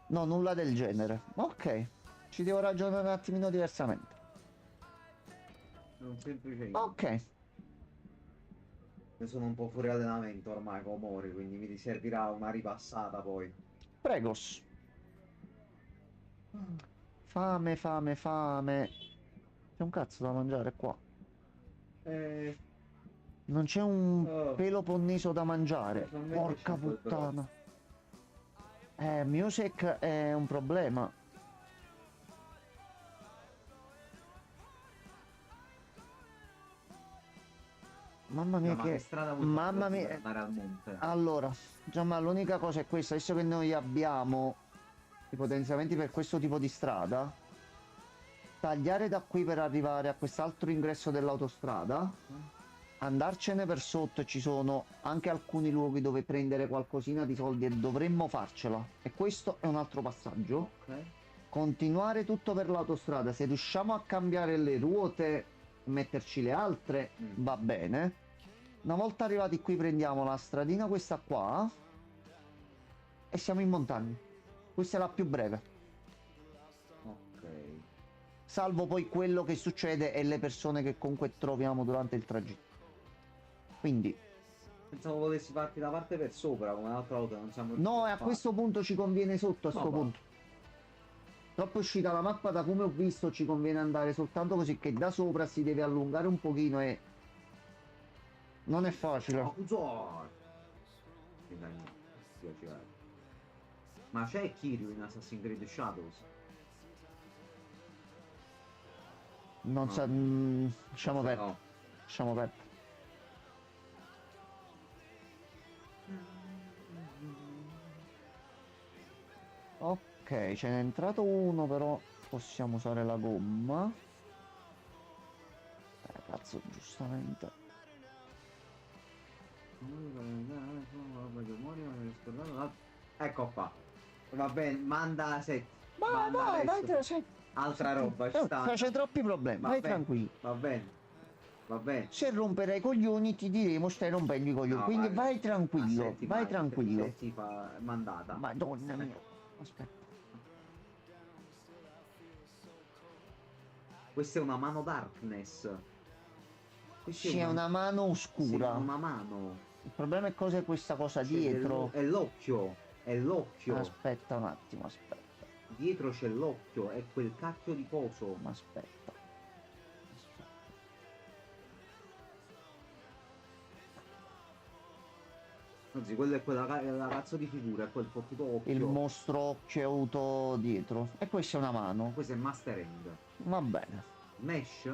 No, nulla del genere. Ok, ci devo ragionare un attimino diversamente. Un semplice Ok, io sono un po' fuori allenamento ormai con Mori, quindi mi servirà una ripassata poi. pregos. Fame, fame, fame. C'è un cazzo da mangiare qua. Non c'è un Oh. pelo ponniso da mangiare. Solamente Porca 5 puttana. Music è un problema. Mamma mia Ma che che... strada vuoi Mamma fare mia... per andare al monte? Allora, Giamma, l'unica cosa è questa, visto che noi abbiamo i potenziamenti per questo tipo di strada, tagliare da qui per arrivare a quest'altro ingresso dell'autostrada, andarcene per sotto, ci sono anche alcuni luoghi dove prendere qualcosina di soldi e dovremmo farcela. E questo è un altro passaggio. Ok. Continuare tutto per l'autostrada, se riusciamo a cambiare le ruote e metterci le altre, va bene. Una volta arrivati qui prendiamo la stradina questa qua e siamo in montagna. Questa è la più breve. Ok. Salvo poi quello che succede e le persone che comunque troviamo durante il tragitto. Quindi, Pensavo volessi farti la parte per sopra come l'altra volta, non siamo riusciti no, e a farlo. questo punto ci conviene sotto, a sto Vabbè. punto. Troppo è uscita la mappa, da come ho visto ci conviene andare soltanto così, che da sopra si deve allungare un pochino e non è facile. Akuzor! E dai, no, spiacere. Ma c'è Kiryu in Assassin's Creed Shadows? Non No. sa, lasciamo Forse perdere. no. Lasciamo perdere. Ok, ce n'è entrato uno, però possiamo usare la gomma. Cazzo, giustamente. Ecco qua. Va bene, manda set. Ma Manda vai, vai, resto. Altra roba, ci sta. c'è troppi problemi, Va vai bene, tranquillo. Va bene. Va bene. Se romperai i coglioni ti diremo stai rompendo i coglioni, No, quindi guarda, vai tranquillo, aspetti, vai ma tranquillo. se si fa mandata. Madonna mia. Aspetta. Questa è una mano darkness. Questa C'è una mano oscura. Sì, una mano. Il problema è cos'è questa cosa C'è dietro. È l'occhio. È l'occhio. Aspetta un attimo, aspetta. Dietro c'è l'occhio. È quel cacchio di coso. Ma aspetta. Anzi, quello è la cazzo di figura. È quel fottuto occhio. Il mostro occhio avuto dietro. E questa è una mano. Questo è Master End. Va bene. Mesh?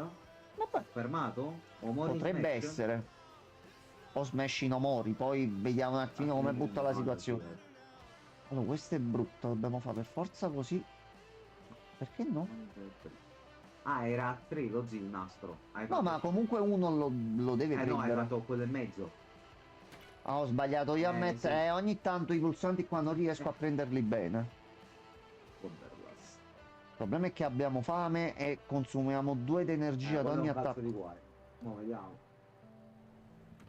Vabbè. Fermato? Omori Potrebbe Smash? essere. O Smash in Omori, poi vediamo un attimo come butta la situazione. Allora, questo è brutto, dobbiamo fare per forza così. Perché no? Ah, era a 3 lo zio il nastro. Hai No, fatto- ma comunque uno lo deve no, hai prendere. fatto quello e mezzo. Ah, ho sbagliato io a mettere. Sì. Ogni tanto i pulsanti qua non riesco a prenderli bene. Wonderlust. Il problema è che abbiamo fame e consumiamo 2 d'energia ad quello è ogni un cazzo attacco. di cuore. Mo' vediamo.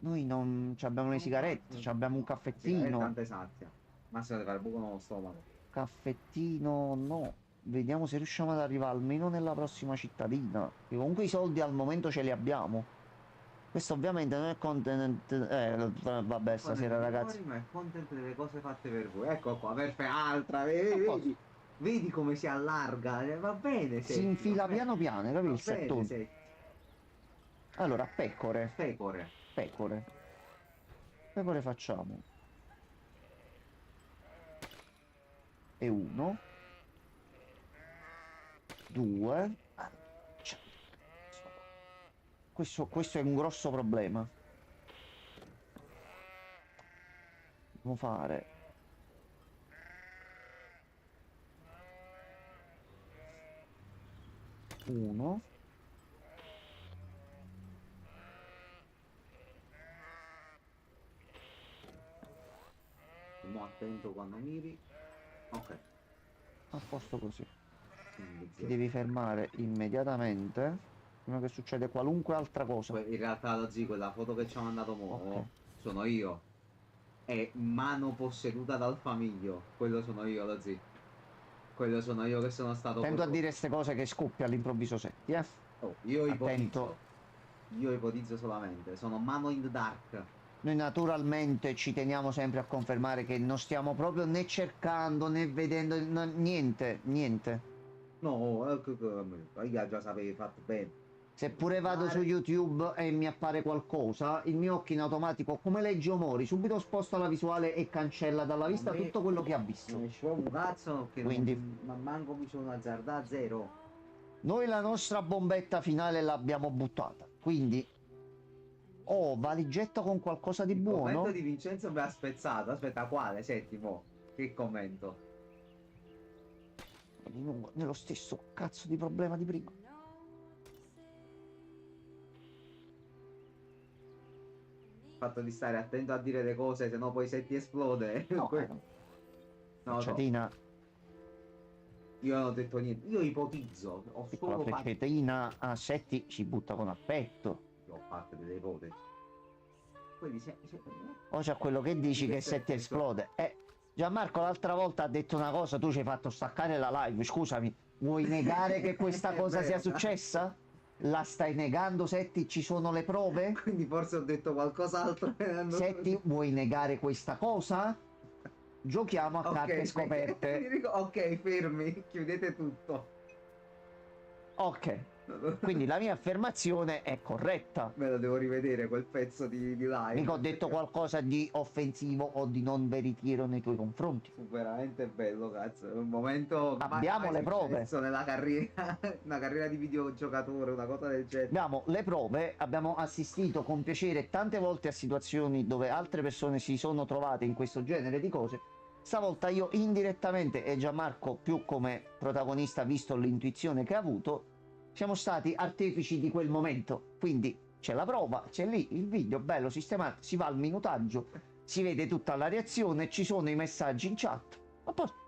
Noi non ci abbiamo le sigarette, ci abbiamo un caffettino. Tante sazia. Ma se deve fare buco nello stomaco. Caffettino no. Vediamo se riusciamo ad arrivare almeno nella prossima cittadina. Che comunque i soldi al momento ce li abbiamo. Questo ovviamente non è content. Vabbè, stasera ragazzi. Ma è content delle cose fatte per voi. Ecco qua, perfetto. Altra, vedi? Vedi come si allarga. Va bene, Si infila piano piano, capito? Il settone. Sì. Allora, pecore. Pecore. Pecore. Pecore facciamo. E 1. 2. Questo è un grosso problema. Dobbiamo fare 1. Mo' attento quando miri. Ok. A posto così. Quindi, Ti devi fermare immediatamente prima che succede qualunque altra cosa. in realtà lo zio, quella foto che ci ha mandato mo Ok. sono io. È mano posseduta dal famiglio. Quello sono io, lo zio. Quello sono io che sono stato. Tento a dire queste cose che scoppia all'improvviso setti, Oh, io ipotizzo. Attento. Io ipotizzo solamente. Sono mano in the dark. Noi naturalmente ci teniamo sempre a confermare che non stiamo proprio né cercando né vedendo niente. No, io già sapevi fatto bene. Seppure vado su YouTube e mi appare qualcosa, il mio occhio in automatico, come legge Omori, subito sposta la visuale e cancella dalla vista tutto quello che ha visto. Non ci un cazzo che Quindi- ma manco mi sono azzardato zero. Noi la nostra bombetta finale l'abbiamo buttata, quindi... Oh, valigetta con qualcosa di Il buono? commento di Vincenzo mi ha spezzato. Aspetta, quale? Settimo. Che commento? Di nuovo, nello stesso cazzo di problema di prima. fatto di stare attento a dire le cose, se no poi se ti esplode. No, No, no, frecciatina, io non ho detto niente. Io ipotizzo, ho piccola solo fatto, frecciatina a Setti si butta con affetto. ho fatto delle ipotesi. Quindi O c'è quello che dici In che che se ti senso? esplode. Gianmarco l'altra volta ha detto una cosa, tu ci hai fatto staccare la live, scusami, vuoi negare che questa È cosa sia vero. successa? La stai negando, Setti? Ci sono le prove? Quindi forse ho detto qualcos'altro. Setti, vuoi negare questa cosa? Giochiamo a carte scoperte. Ok, fermi, chiudete tutto. Ok, quindi la mia affermazione è corretta. Me lo devo rivedere quel pezzo di live. Mica ho detto qualcosa di offensivo o di non veritiero nei tuoi confronti. Fu veramente bello, cazzo. È un momento Abbiamo le prove. successo nella carriera, una carriera di videogiocatore, una cosa del genere. Abbiamo le prove, abbiamo assistito con piacere tante volte a situazioni dove altre persone si sono trovate in questo genere di cose. Stavolta io indirettamente e Gianmarco più come protagonista, visto l'intuizione che ha avuto, siamo stati artefici di quel momento. Quindi c'è la prova, c'è lì il video bello sistemato, si va al minutaggio, si vede tutta la reazione, ci sono i messaggi in chat. A posto.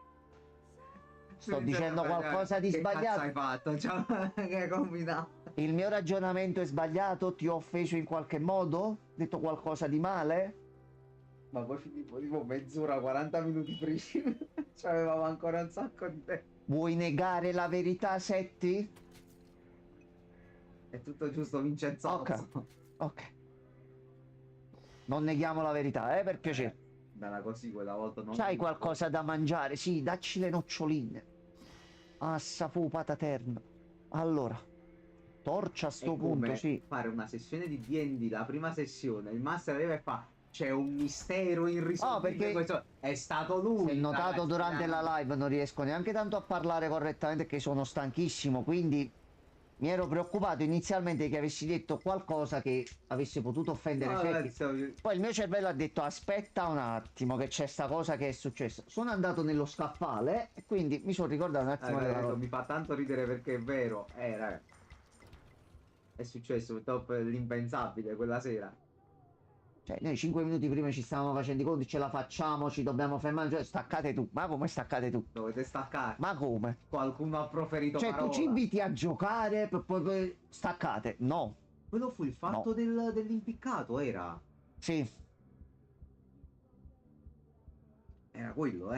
Sto dicendo qualcosa di sbagliato? Che cazzo hai fatto? Cioè, che hai combinato? Il mio ragionamento è sbagliato? Ti ho offeso in qualche modo? Ho detto qualcosa di male? Ma poi tipo mezz'ora, 40 minuti prima. Cioè, avevamo ancora un sacco di tempo. Vuoi negare la verità, Setti? È tutto giusto, Vincenzo. Ok. Ok. Non neghiamo la verità, per piacere. Dalla così quella volta non. C'hai qualcosa da mangiare? Sì, dacci le noccioline. Ah, safu pataterno. Allora, torcia a sto È come punto, sì. fare una sessione di D&D, la prima sessione, il master arriva e fa c'è un mistero irrisolvibile, perché questo è stato lui. Se notato ragazzi, durante la live non riesco neanche tanto a parlare correttamente perché sono stanchissimo, quindi mi ero preoccupato inizialmente che avessi detto qualcosa che avesse potuto offendere No, Setti. ragazzi, Poi il mio cervello ha detto aspetta un attimo che c'è sta cosa che è successa. Sono andato nello scaffale e quindi mi sono ricordato un attimo della adesso cosa. mi fa tanto ridere perché è vero, raga, è successo top l'impensabile quella sera. Cioè noi 5 minuti prima ci stavamo facendo i conti, ce la facciamo, ci dobbiamo fermare, cioè, staccate tu. Ma come staccate tu? Dovete staccare. Ma come? Qualcuno ha proferito Cioè parola. tu ci inviti a giocare per poi staccate? No. Quello fu il fatto No. dell'impiccato, era Sì. quello,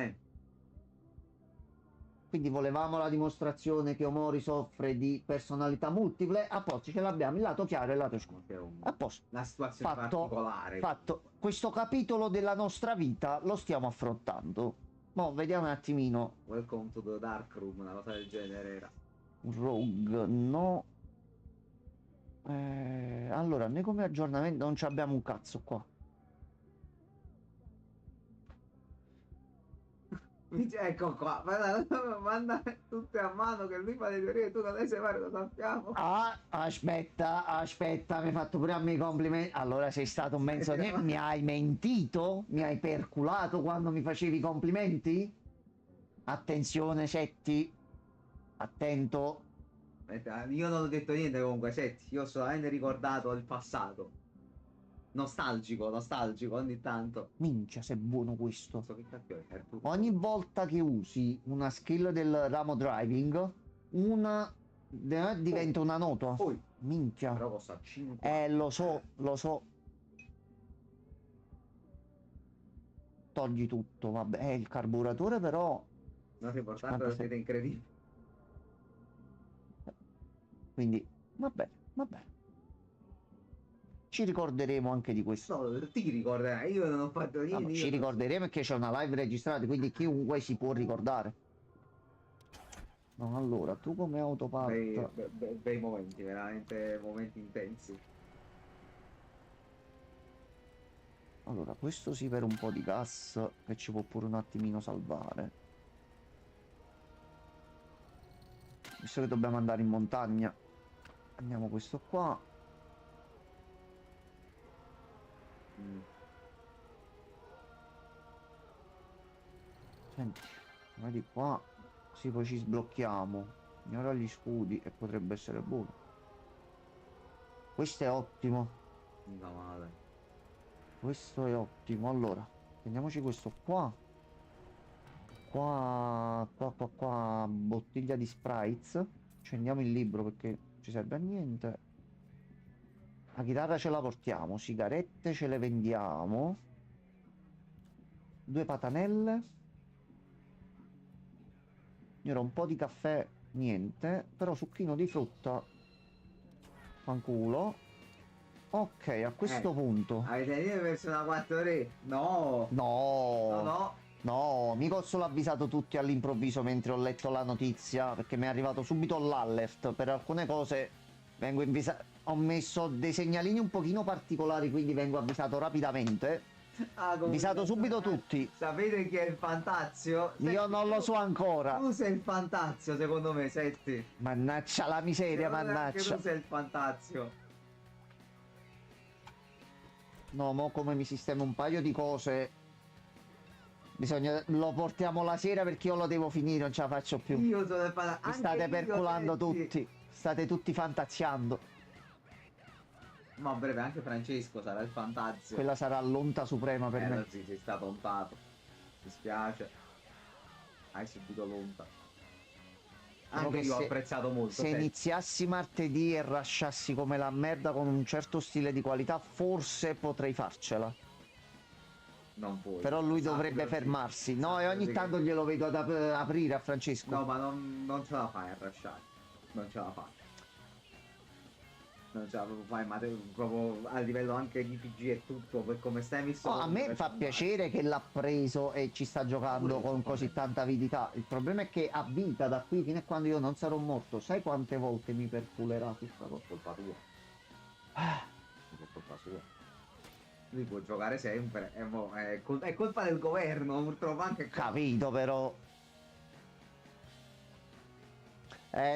Quindi volevamo la dimostrazione che Omori soffre di personalità multiple, a posto ce l'abbiamo, il lato chiaro e il lato scuro. A posto. Una situazione particolare. Fatto. Questo capitolo della nostra vita lo stiamo affrontando. Mo' vediamo un attimino. Welcome to the Dark Room, una cosa del genere era. Rogue, no. Allora, noi come aggiornamento non ci abbiamo un cazzo qua. Ecco qua, manda tutte a mano che lui fa le teorie, tu non le sai fare, lo sappiamo. Ah, aspetta, mi hai fatto pure a me i complimenti. Allora sei stato un menzognero, mi hai mentito? Mi hai perculato quando mi facevi i complimenti? Attenzione, Setti, attento. Aspetta, io non ho detto niente comunque, senti, io ho solamente ricordato il passato. Nostalgico ogni tanto. Minchia, se è buono questo. Non so che cacchio è tutto. Ogni volta che usi una skill del ramo driving, una diventa una nota. Poi, Minchia. però costa 5. Lo so. Togli tutto, vabbè. Il carburatore però. Non sei portato, siete incredibili. Quindi, vabbè. Ci ricorderemo anche di questo. No, ti ricorderai, io non ho fatto niente. Ci ricorderemo che c'è una live registrata, quindi chiunque si può ricordare. No, allora, tu come autopart... Bei momenti, veramente momenti intensi. Allora, questo sì per un po' di gas che ci può pure un attimino salvare. Visto che dobbiamo andare in montagna, andiamo questo qua. Senti, vedi qua, sì, poi ci sblocchiamo. Ignora gli scudi e potrebbe essere buono. Questo è ottimo. Non va male. questo è ottimo. Allora, prendiamoci questo qua. Qua, bottiglia di Sprites. Accendiamo il libro perché ci serve a niente. La chitarra ce la portiamo, sigarette ce le vendiamo. 2 patanelle. Io ero un po' di caffè, niente. Però succhino di frutta. Fanculo. Ok, a questo punto. Avete detto Persona 4 Re? No! No, No, no! no, mica ho solo avvisato tutti all'improvviso mentre ho letto la notizia, perché mi è arrivato subito l'alert. Per alcune cose vengo avvisato. Ho messo dei segnalini un pochino particolari, quindi vengo avvisato rapidamente. Ah, comunque, Avvisato subito tutti. Sapete chi è il Fantazio? Io non lo so ancora. Tu sei il Fantazio, secondo me, Setti. Mannaggia la miseria, Secondo me anche mannaggia. tu sei il Fantazio. No, mo come mi sistema un paio di cose. Bisogna. Lo portiamo la sera perché io lo devo finire, non ce la faccio più. Io sono il Fantazio. Mi state perculando Setti. tutti. State tutti fantaziando. Ma a breve anche Francesco sarà il Fantazio. Quella sarà l'onta suprema per me. Sì, sei stato ontato. Mi spiace. Hai subito l'onta. Però Anche che io ho se- apprezzato molto. Se Setti. iniziassi martedì e rasciassi come la merda con un certo stile di qualità, forse potrei farcela. Non puoi. Però lui Sappi dovrebbe così. fermarsi. No, Sappi e ogni così che- tanto glielo vedo ad aprire a Francesco. No, ma non ce la fai a rasciare. Non ce la fai. Non ce la proprio fai, ma proprio a livello anche di PG e tutto, per come stai messo. Oh, a me per fa fare. piacere che l'ha preso e ci sta giocando Pure con io, così vabbè. tanta avidità. Il problema è che a vita da qui fino a quando io non sarò morto, sai quante volte mi perculerà questa cosa? Colpa tua. Ah, Per colpa sua. Lui può giocare sempre, è colpa del governo, purtroppo anche qua. capito però.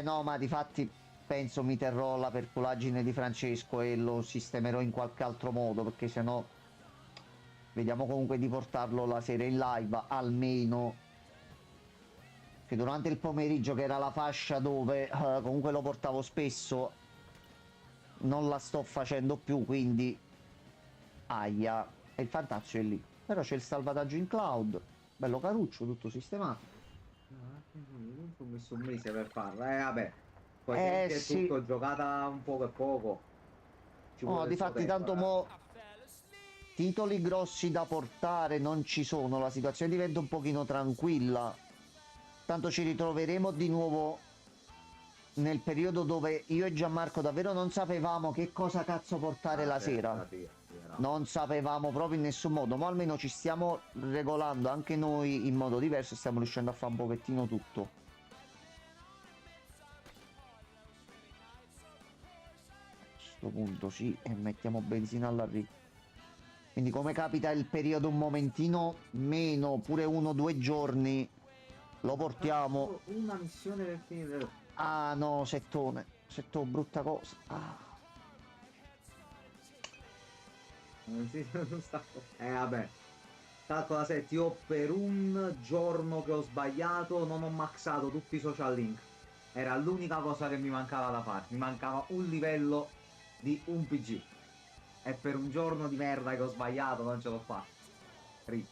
No, ma difatti penso mi terrò la perculaggine di Francesco e lo sistemerò in qualche altro modo, perché sennò vediamo comunque di portarlo la sera in live, almeno che durante il pomeriggio, che era la fascia dove comunque lo portavo spesso, non la sto facendo più, quindi aia, e il Fantazio è lì. Però c'è il salvataggio in cloud, bello caruccio, tutto sistemato. Ho messo un mese per farlo, vabbè. Poi Eh, è sì. tutto giocata un poco e poco. Ci Oh, vuole il suo difatti tempo, tanto mo titoli grossi da portare non ci sono, la situazione diventa un pochino tranquilla. Tanto ci ritroveremo di nuovo nel periodo dove io e Gianmarco davvero non sapevamo che cosa cazzo portare la sera. Non sapevamo proprio in nessun modo, ma almeno ci stiamo regolando anche noi in modo diverso e stiamo riuscendo a fare un pochettino tutto. A questo punto sì, e mettiamo benzina all'arrivo. Quindi come capita il periodo un momentino meno, pure 1 o 2 giorni, lo portiamo. Una missione per finire. Ah no, settone, brutta cosa. Ah. Non sta. Vabbè. Calcola se io per un giorno che ho sbagliato non ho maxato tutti i social link. Era l'unica cosa che mi mancava da fare. Mi mancava un livello di un PG. E per un giorno di merda che ho sbagliato non ce l'ho fatta. Rip.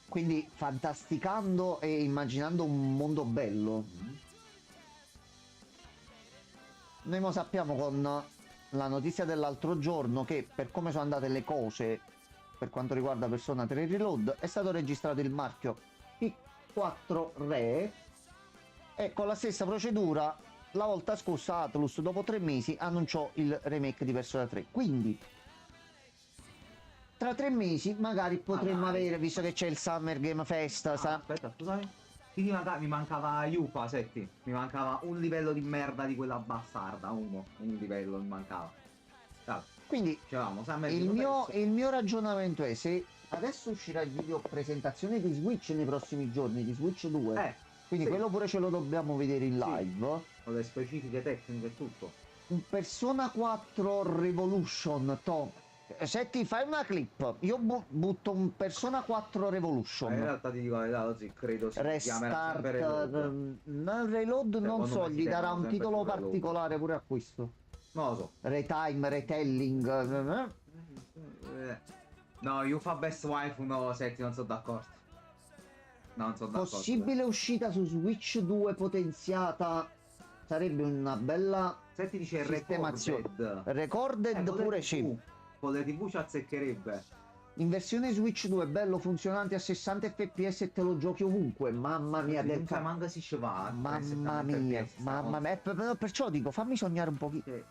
Quindi fantasticando e immaginando un mondo bello. Noi mo sappiamo con la notizia dell'altro giorno che per come sono andate le cose per quanto riguarda Persona 3 Reload è stato registrato il marchio P4 Re e con la stessa procedura la volta scorsa Atlus dopo 3 mesi annunciò il remake di Persona 3. Quindi tra 3 mesi magari potremmo dai. avere, visto che c'è il Summer Game Fest, Aspetta, scusami. Mi mancava Yupa, Setti. Mi mancava un livello di merda di quella bastarda. Un livello mi mancava. Dai, quindi dicevamo, il mio ragionamento è: se adesso uscirà il video presentazione di Switch nei prossimi giorni, di Switch 2, quindi sì. quello pure ce lo dobbiamo vedere in Sì. live. Con le specifiche tecniche e tutto. Un Persona 4 Revolution, se ti fai una clip, io butto un Persona 4 Ma in Revolution. realtà ti dico la verità, così credo si chiamerà Restart, sempre Reload. Reload non Secondo so, me si gli darà chiamano un sempre titolo Reload. particolare pure a questo. Non lo so. Retime, retelling. No, io fa Best Wife no, senti, non sono d'accordo. No, non sono d'accordo. Possibile uscita su Switch 2 potenziata sarebbe una bella Senti, dice sistemazione. Recorded. Recorded Con le pure TV, sì. Con le TV ci azzeccherebbe. In versione Switch 2 bello funzionante a 60 fps e te lo giochi ovunque. Mamma mia, Non del sai manca si va. mamma mia, mamma mia. Perciò dico, fammi sognare un pochino. Sì.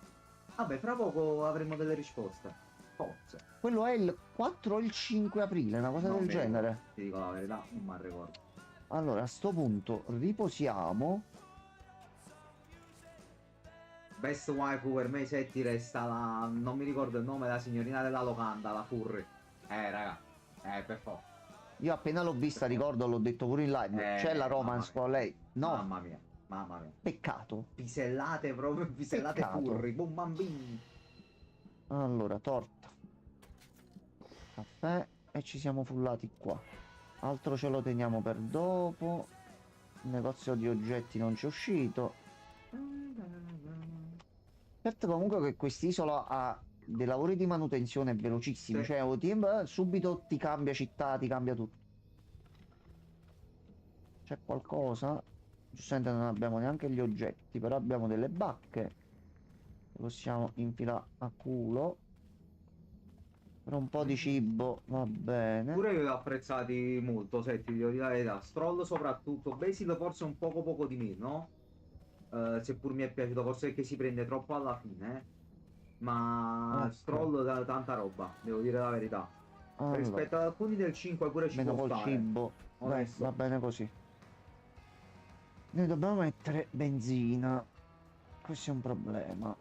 Vabbè, fra poco avremo delle risposte. Forse. Quello è il 4 o il 5 aprile, una cosa Non del mi ricordo, genere. Ti dico la verità, non mi ricordo. Allora, a sto punto riposiamo. Best waifu per me Setti resta la... non mi ricordo il nome, la signorina della locanda, la Furry. Raga. Per forza. Io appena l'ho vista, ricordo, l'ho detto pure in live. C'è la romance con lei. No, Mamma mia, mamma mia. peccato. Pisellate proprio, pisellate Peccato. Furry. Boom bambini. Allora, torta. Caffè e ci siamo fullati qua. Altro ce lo teniamo per dopo. Il negozio di oggetti non c'è uscito. Certo comunque che quest'isola ha dei lavori di manutenzione velocissimi, Sì. cioè OTM subito ti cambia città, ti cambia tutto. C'è qualcosa? Giustamente non abbiamo neanche gli oggetti, però abbiamo delle bacche che possiamo infilare a culo. Per un po' di cibo va bene. Pure io li ho apprezzati molto, Setti, devo dire la verità. Stroll soprattutto, Basil forse un poco di meno. Seppur mi è piaciuto, forse perché si prende troppo alla fine. Ma Ok. Stroll da tanta roba, devo dire la verità. Allora, Rispetto ad alcuni del 5 pure ci meno può col stare. cibo. Dai, Onesto. va bene così. Noi dobbiamo mettere benzina. Questo è un problema.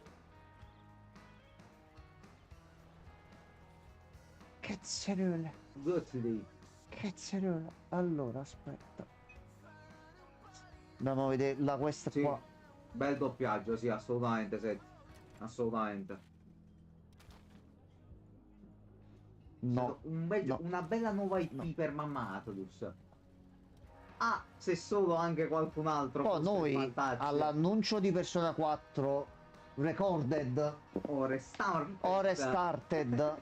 Cazzarola. Guthrie. Cazzarola. Allora, aspetta. Andiamo a vedere la questa Sì. qua. Bel doppiaggio, sì, assolutamente, Setti. Assolutamente. No. no. Una bella nuova IP No. per Mamma Atlus. Ah, se solo anche qualcun altro Poi fosse noi vantaggio. all'annuncio di Persona 4 Recorded O Restarted. o Restarted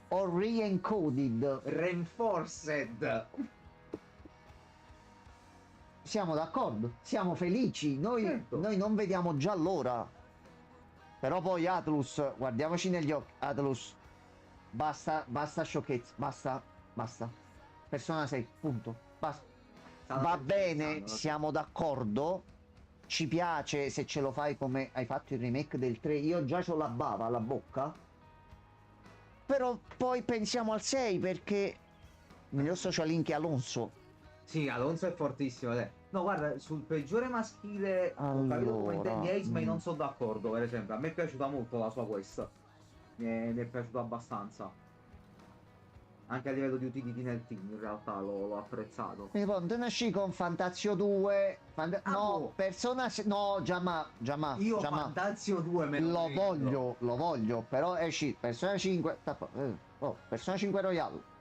o Re-encoded. Reinforced. Siamo d'accordo, siamo felici, Certo. noi non vediamo già l'ora. Però poi Atlus, guardiamoci negli occhi, Atlus, basta sciocchezze, basta. Persona 6, punto, basta. Va bene, siamo d'accordo, ci piace se ce lo fai come hai fatto il remake del 3, io già c'ho la bava alla bocca. Però poi pensiamo al 6 perché miglior social link è Alonso. Sì, Alonso è fortissimo. No, guarda, sul peggiore maschile ho capito come Allora, intendi Ace, ma io non sono d'accordo, per esempio. A me è piaciuta molto la sua quest. Mi è piaciuta abbastanza. Anche a livello di utility nel team, in realtà l'ho apprezzato. Mi ponte nasci con Fantazio 2. Ah, No, boh. Persona. No, già Io già Fantazio 2 me lo lo voglio, però esci Persona 5. Persona 5 Royale.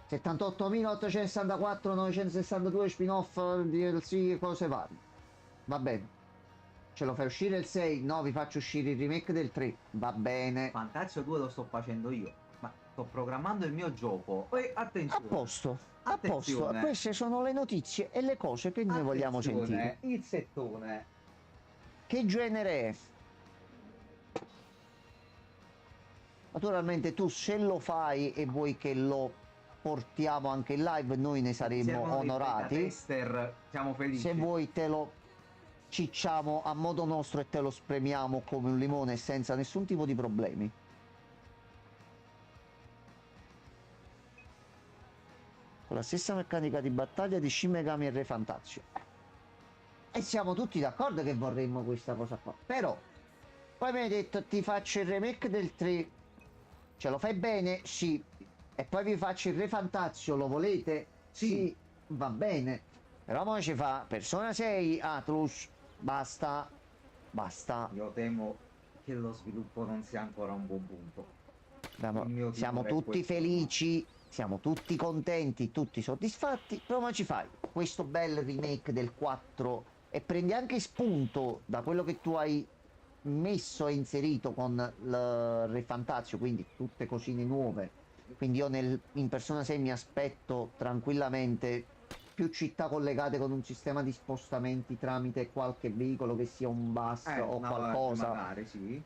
78.864, 962 spin-off, DLC, cose varie. Va bene. Ce lo fai uscire il 6? No, vi faccio uscire il remake del 3. Va bene. Fantazio 2 lo sto facendo io. Ma sto programmando il mio gioco. E A attenzione. posto. A posto. Attenzione. Queste sono le notizie e le cose che noi vogliamo Attenzione, sentire. Il settone. Che genere è? Naturalmente tu se lo fai e vuoi che lo portiamo anche in live, noi ne saremmo Servono dei onorati. beta tester, siamo felici. Se vuoi te lo cicciamo a modo nostro e te lo spremiamo come un limone senza nessun tipo di problemi. Con la stessa meccanica di battaglia di Shin Megami e Re Fantazio. E siamo tutti d'accordo che vorremmo questa cosa qua. Però poi mi hai detto ti faccio il remake del 3. Ce lo fai bene? Sì. E poi vi faccio il Re Fantazio, lo volete? Sì. Va bene. Però ora ci fa Persona 6, Atlus. Basta. Io temo che lo sviluppo non sia ancora un buon punto. Siamo timore è tutti questo. felici, siamo tutti contenti, tutti soddisfatti. Però ora ci fai questo bel remake del 4 e prendi anche spunto da quello che tu hai messo e inserito con il Re Fantazio, quindi tutte cosine nuove. Quindi io in Persona 6 mi aspetto tranquillamente più città collegate con un sistema di spostamenti tramite qualche veicolo che sia un bus o qualcosa. magari sì.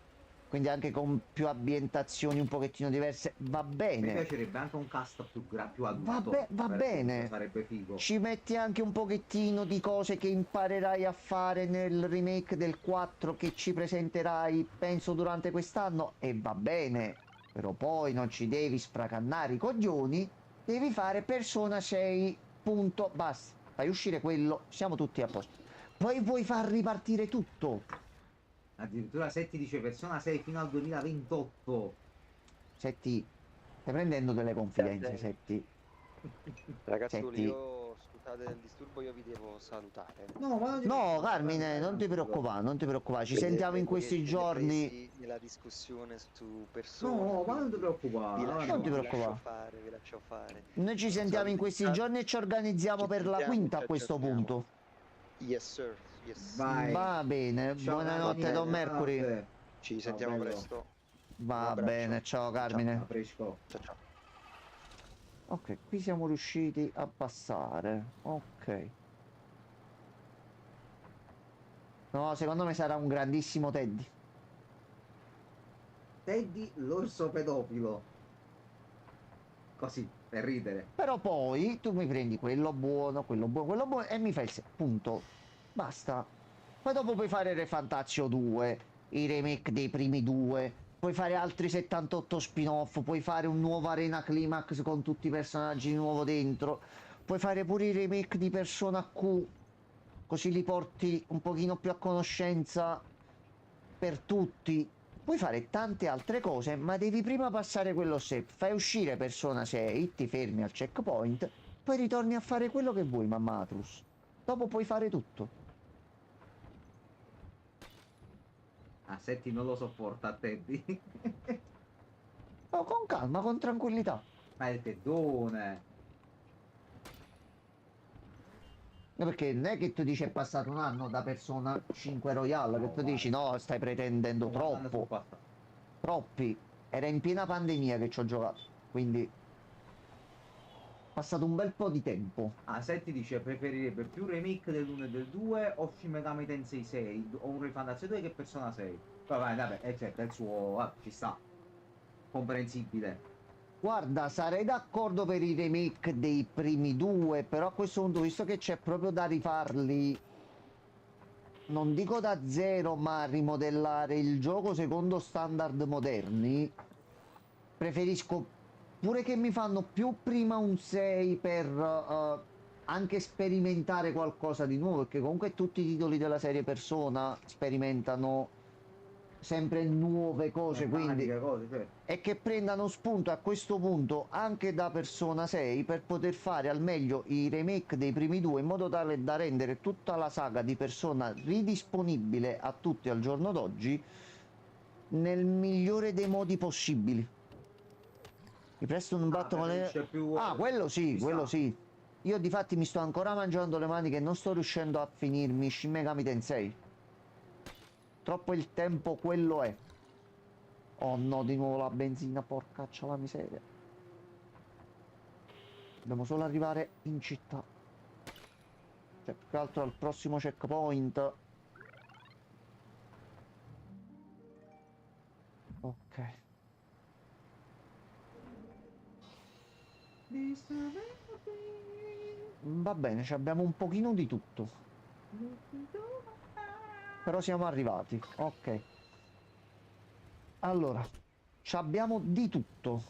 Quindi anche con più ambientazioni un pochettino diverse. Va Mi bene. piacerebbe anche un cast più adulto. Va per bene. esempio, sarebbe figo. Ci metti anche un pochettino di cose che imparerai a fare nel remake del 4 che ci presenterai, penso, durante quest'anno e va bene. Però poi non ci devi spracannare i coglioni, devi fare Persona 6, punto, basta. Fai uscire quello, siamo tutti a posto. Poi vuoi far ripartire tutto. Addirittura Setti dice Persona 6 fino al 2028. Setti, stai prendendo delle confidenze, Sì. Setti. Ragazzuoli, Senti. io scusate del disturbo, io vi devo salutare. No, ma No, Carmine, non ti preoccupare, non ti preoccupare. Ci Vedo- sentiamo in vedo che questi siete giorni. presi nella discussione su persona. no, ma non ti quindi preoccupare. vi lascio, Non ti vi preoccupare. lascio fare, vi lascio fare. Noi ci sentiamo in questi giorni e ci organizziamo per la quinta a questo punto. Yes sir, yes. Vai. Va bene, Ciao, buonanotte Carmine, Don Mercury. buonanotte. Ci Ciao, sentiamo bello. presto. Un Va abbraccio. bene, ciao A Carmine. presto. Ciao ciao. Ok, qui siamo riusciti a passare. Ok. No, secondo me sarà un grandissimo Teddy. Teddy l'orso pedofilo. Così, per ridere. Però poi tu mi prendi quello buono, quello buono, quello buono e mi fai il punto. Basta. Poi dopo puoi fare Re Fantazio 2, i remake dei primi due, puoi fare altri 78 spin-off, puoi fare un nuovo Arena Climax con tutti i personaggi di nuovo dentro, puoi fare pure i remake di Persona Q, così li porti un pochino più a conoscenza per tutti. Puoi fare tante altre cose, ma devi prima passare quello step. Fai uscire Persona 6, ti fermi al checkpoint, poi ritorni a fare quello che vuoi, mamma Atrus. Dopo puoi fare tutto. Ah, Setti non lo sopporta Teddy. No, con calma, con tranquillità. Ma è il teddone. No, perché non è che tu dici è passato un anno da Persona 5 Royale, No, che tu vai. dici no, stai pretendendo troppo. Troppi. Era in piena pandemia che ci ho giocato, quindi è passato un bel po' di tempo. Ah, Setti dice preferirebbe più remake dell'1 e del 2 o Shin Megami Tensei 6 o un Refundazio 2 che Persona 6. Vabbè, certo, è il suo... ci sta. Comprensibile. Guarda, sarei d'accordo per i remake dei primi due, però a questo punto, visto che c'è proprio da rifarli, non dico da zero, ma rimodellare il gioco secondo standard moderni, preferisco pure che mi fanno più prima un 6 per anche sperimentare qualcosa di nuovo, perché comunque tutti i titoli della serie Persona sperimentano sempre nuove cose, quindi Cose, certo. e che prendano spunto a questo punto anche da Persona 6 per poter fare al meglio i remake dei primi due in modo tale da rendere tutta la saga di Persona ridisponibile a tutti al giorno d'oggi nel migliore dei modi possibili. Mi presto un batto con le... Ah, quello sì, quello sì. Io difatti mi sto ancora mangiando le mani che non sto riuscendo a finirmi Shin Megami Tensei. Troppo il tempo quello è. Oh no, di nuovo la benzina, porcaccia la miseria. Dobbiamo solo arrivare in città. Cioè, più che altro al prossimo checkpoint. Ok. Va bene, ci abbiamo un pochino di tutto. Però siamo arrivati. Ok. Allora, ci abbiamo di tutto.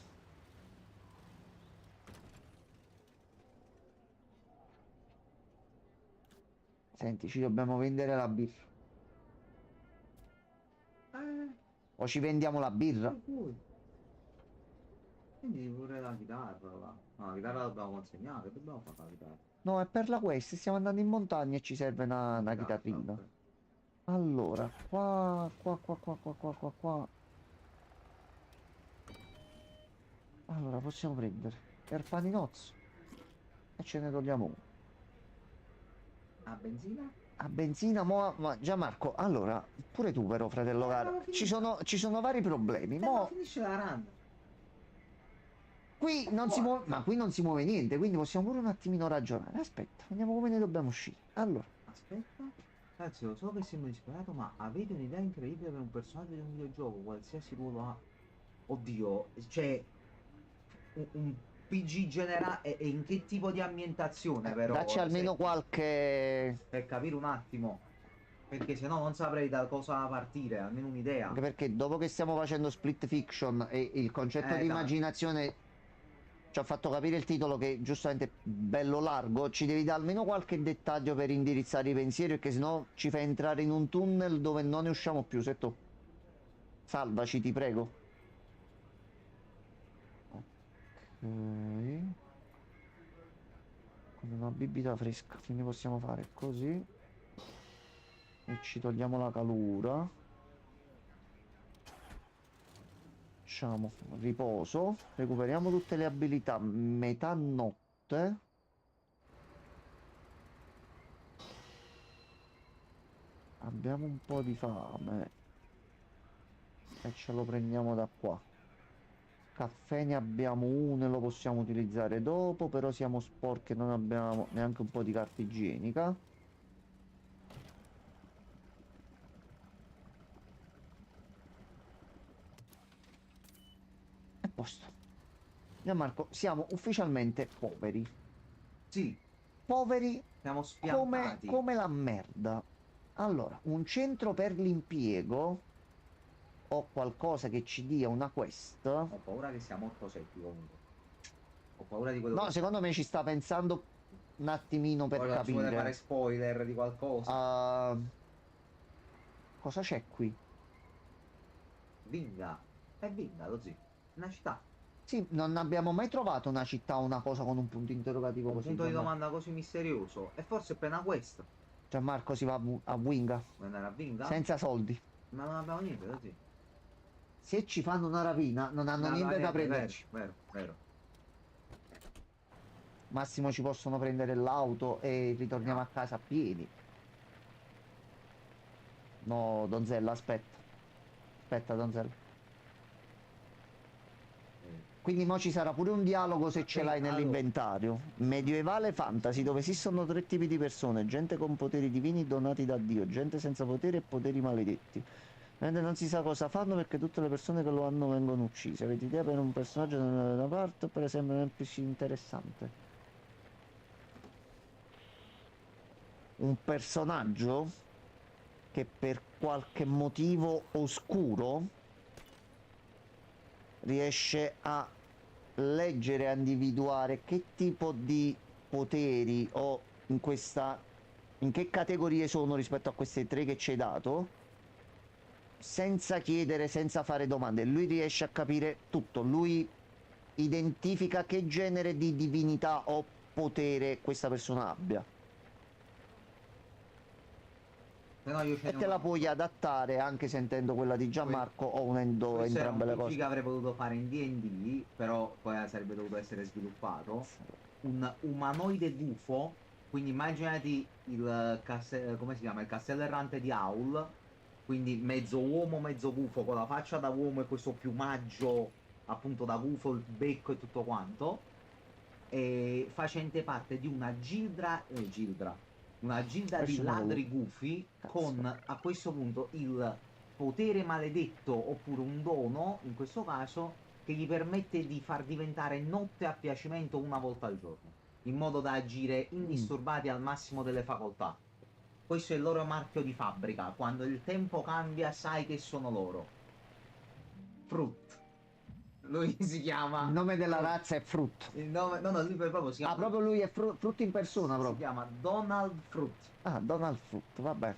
Senti, ci dobbiamo vendere la birra. O ci vendiamo la birra? Quindi pure la chitarra là. No, la chitarra la dobbiamo consegnare, dobbiamo fare la chitarra. No, è per la quest. Stiamo andando in montagna e ci serve una chitarrina. Ok. Allora, qua. Allora, possiamo prendere per paninozzo e ce ne togliamo uno. Ah, benzina? A benzina, ma Gianmarco, allora, pure tu però, fratello caro, ci sono vari problemi. Ma Mo, finisce la run. qui non si muove, ma qui non si muove niente, quindi possiamo pure un attimino ragionare. Aspetta, vediamo come ne dobbiamo uscire. Allora, Aspetta. Ragazzi, lo so che sembra disperato, ma avete un'idea incredibile per un personaggio di un videogioco, qualsiasi ruolo ha. Oddio, cioè, un PG generale e in che tipo di ambientazione però? dacci almeno qualche... Per capire un attimo, perché se no non saprei da cosa partire, almeno un'idea. Anche perché dopo che stiamo facendo Split Fiction e il concetto di Esatto. immaginazione ci ha fatto capire il titolo che giustamente è bello largo, ci devi dare almeno qualche dettaglio per indirizzare i pensieri, perché sennò ci fa entrare in un tunnel dove non ne usciamo più, se tu. Salvaci, ti prego. Ok. Con una bibita fresca, quindi possiamo fare così. E ci togliamo la calura. Facciamo riposo, recuperiamo tutte le abilità, metà notte. Abbiamo un po' di fame e ce lo prendiamo da qua. Caffè ne abbiamo uno e lo possiamo utilizzare dopo, però siamo sporchi e non abbiamo neanche un po' di carta igienica. A posto. Gianmarco, siamo ufficialmente poveri. Sì, Poveri siamo come, spiantati. come la merda. Allora, un centro per l'impiego o qualcosa che ci dia una quest. Ho paura che sia molto secchi comunque. Ho paura di quello No, che... secondo me ci sta pensando un attimino per Poi ci vuole fare capire. spoiler di qualcosa. Cosa c'è qui? Vinga. È Vinga, lo zio. Una città. Sì, non abbiamo mai trovato una città o una cosa con un punto interrogativo Un così. punto di Gianmarco. domanda così misterioso. E forse appena questo. Gianmarco si va a Winga, Vuoi andare a Vinga? senza soldi. Ma non abbiamo niente, lo zio. Se ci fanno una rapina, non hanno No, niente da vero, prenderci. vero, vero. Massimo ci possono prendere l'auto e ritorniamo a casa a piedi. No, Donzella, aspetta. Aspetta, Donzella. Quindi mo ci sarà pure un dialogo se ce l'hai Allora. nell'inventario. Medievale fantasy, dove esistono tre tipi di persone: gente con poteri divini donati da Dio, gente senza poteri e poteri maledetti. Mentre non si sa cosa fanno perché tutte le persone che lo hanno vengono uccise. Avete idea per un personaggio da una parte o per esempio un NPC interessante? Un personaggio che per qualche motivo oscuro riesce a leggere e a individuare che tipo di poteri o in che categorie sono rispetto a queste tre che ci hai dato, senza chiedere, senza fare domande. Lui riesce a capire tutto, lui identifica che genere di divinità o potere questa persona abbia. Se no io ce E ne te ho la una. puoi adattare anche sentendo quella di Gianmarco o unendo Questo era entrambe le un PG cose. che avrei potuto fare in D&D, però poi sarebbe dovuto essere sviluppato. Un umanoide gufo, quindi immaginati il castello, come si chiama? Il castello errante di Howl, quindi mezzo uomo, mezzo gufo, con la faccia da uomo e questo piumaggio appunto da gufo, il becco e tutto quanto, e facente parte di una una gilda di Questo non lo- ladri gufi Cazzo. con a questo punto il potere maledetto oppure un dono, in questo caso, che gli permette di far diventare notte a piacimento una volta al giorno, in modo da agire indisturbati al massimo delle facoltà. Questo è il loro marchio di fabbrica, quando il tempo cambia sai che sono loro. Fruit. Lui si chiama... Il nome della razza è Fruit. Il nome... No, lui proprio si chiama... Ah, proprio lui è Fruit in persona Si proprio. chiama Donald Fruit. Ah, Donald Fruit, va bene.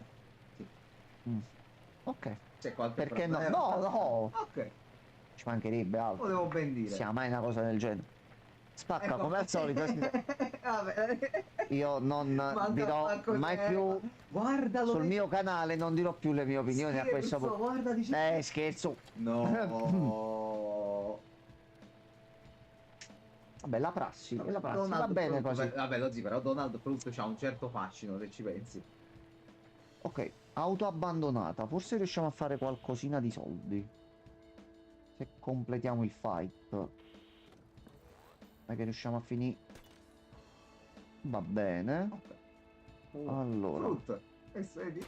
Sì. Ok. C'è qualche Perché no? problema? No, no. Ok, Ci mancherebbe altro. volevo ben dire. Sia mai una cosa del genere. Spacca Ecco. come al solito. Vabbè. Io non Manca dirò Marco mai Serra. più Guardalo. sul mio canale, non dirò più le mie opinioni a questo Scherzo, punto. guarda, dice... Scherzo. No. Vabbè, la prassi, va Donald bene Fruit, così. vabbè, lo zio, però Donald Fruit c'ha un certo fascino, se ci pensi. Ok, auto abbandonata. Forse riusciamo a fare qualcosina di soldi. Se completiamo il fight. Non è che riusciamo a finire. Va bene. Ok. Allora, Frutto. E vedi?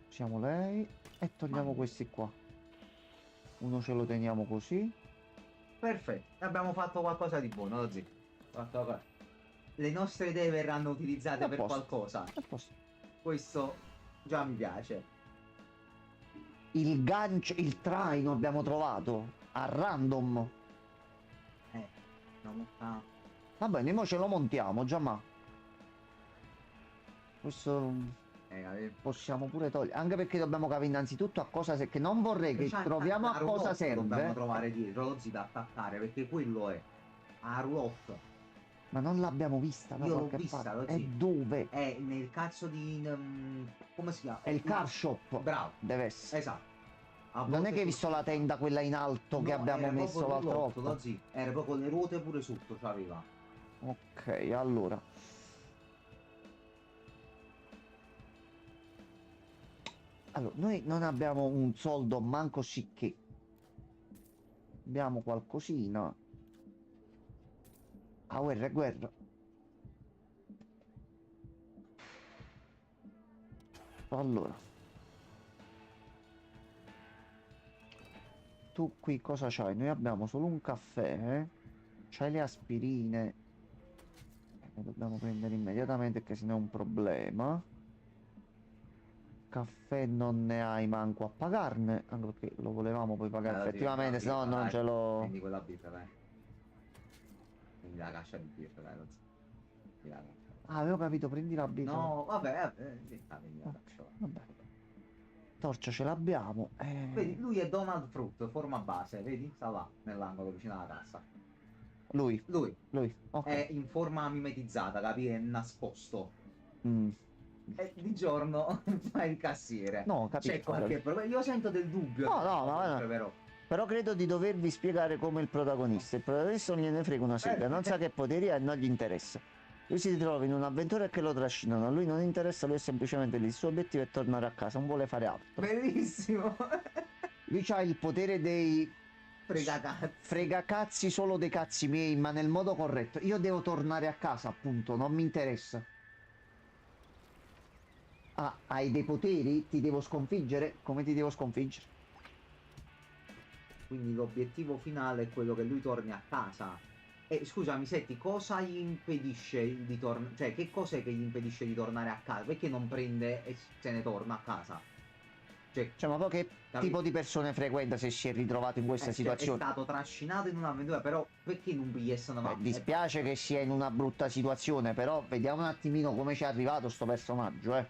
siamo lei. E togliamo Mamma. questi qua. Uno ce lo teniamo così. Perfetto. Abbiamo fatto qualcosa di buono, Ozzy. Le nostre idee verranno utilizzate A per posto. qualcosa. A posto. Questo già mi piace. Il gancio, il traino abbiamo trovato. A random. Una mucca. Va bene, mo ce lo montiamo, già ma. Questo possiamo pure togliere. Anche perché dobbiamo capire innanzitutto a cosa serve. Che non vorrei che C'è troviamo a anche cosa roulotte dobbiamo serve. trovare dietro, lo da attaccare, perché quello è a roulotte. Ma non l'abbiamo vista da Io l'ho qualche vista, parte. lo E sì. dove? È nel cazzo di come si chiama? È il car shop. Bravo, Deve essere. esatto. A Non è volte che hai visto la tenda quella in alto che no, abbiamo era messo proprio l'altra roulotte, volta? lo sì. Era proprio le ruote pure sotto c'aveva. Ok, allora. Allora, noi non abbiamo un soldo manco sicché. Abbiamo qualcosina. Ah, guerra è guerra. Allora. Tu qui cosa c'hai? Noi abbiamo solo un caffè. C'hai le aspirine. Le dobbiamo prendere immediatamente perché sennò è un problema. Caffè non ne hai manco a pagarne, anche perché lo volevamo poi pagare Allora, effettivamente, sì, se no non dai, ce lo... prendi quella birra, dai. Prendi la caccia di birra, dai, lo so. Prendi la caccia. Ah, avevo capito, prendi la birra. No, vabbè, sì, prendi la Ok, caccia. vabbè. Torcia ce l'abbiamo. Vedi, lui è Donald Fruit, forma base, vedi? Sta là, nell'angolo vicino alla cassa. Lui, Lui ok. è in forma mimetizzata, capi? È nascosto. Mm. E di giorno fa il cassiere. No, capisco, C'è qualche capisco. problema. Io sento del dubbio. No, no, ma sempre, però. Però credo di dovervi spiegare come il protagonista. Il protagonista non gliene frega una sega, non sa che poteri ha e non gli interessa. Lui si ritrova in un'avventura che lo trascinano, a lui non interessa, lui è semplicemente lì. Il suo obiettivo è tornare a casa, non vuole fare altro. Bellissimo. Lui ha il potere dei Fregacazzi. fregacazzi solo dei cazzi miei, ma nel modo corretto. Io devo tornare a casa, appunto, non mi interessa. Ah, hai dei poteri? Ti devo sconfiggere? Come ti devo sconfiggere? Quindi l'obiettivo finale è quello che lui torni a casa. E scusami, senti, cosa gli impedisce di tornare? Cioè, che cos'è che gli impedisce di tornare a casa? Perché non prende e se ne torna a casa? Cioè, ma poi che tipo di persone frequenta se si è ritrovato in questa situazione? È stato trascinato in un'avventura, però perché non gli se ne va? Dispiace che sia in una brutta situazione, però vediamo un attimino come ci è arrivato sto personaggio,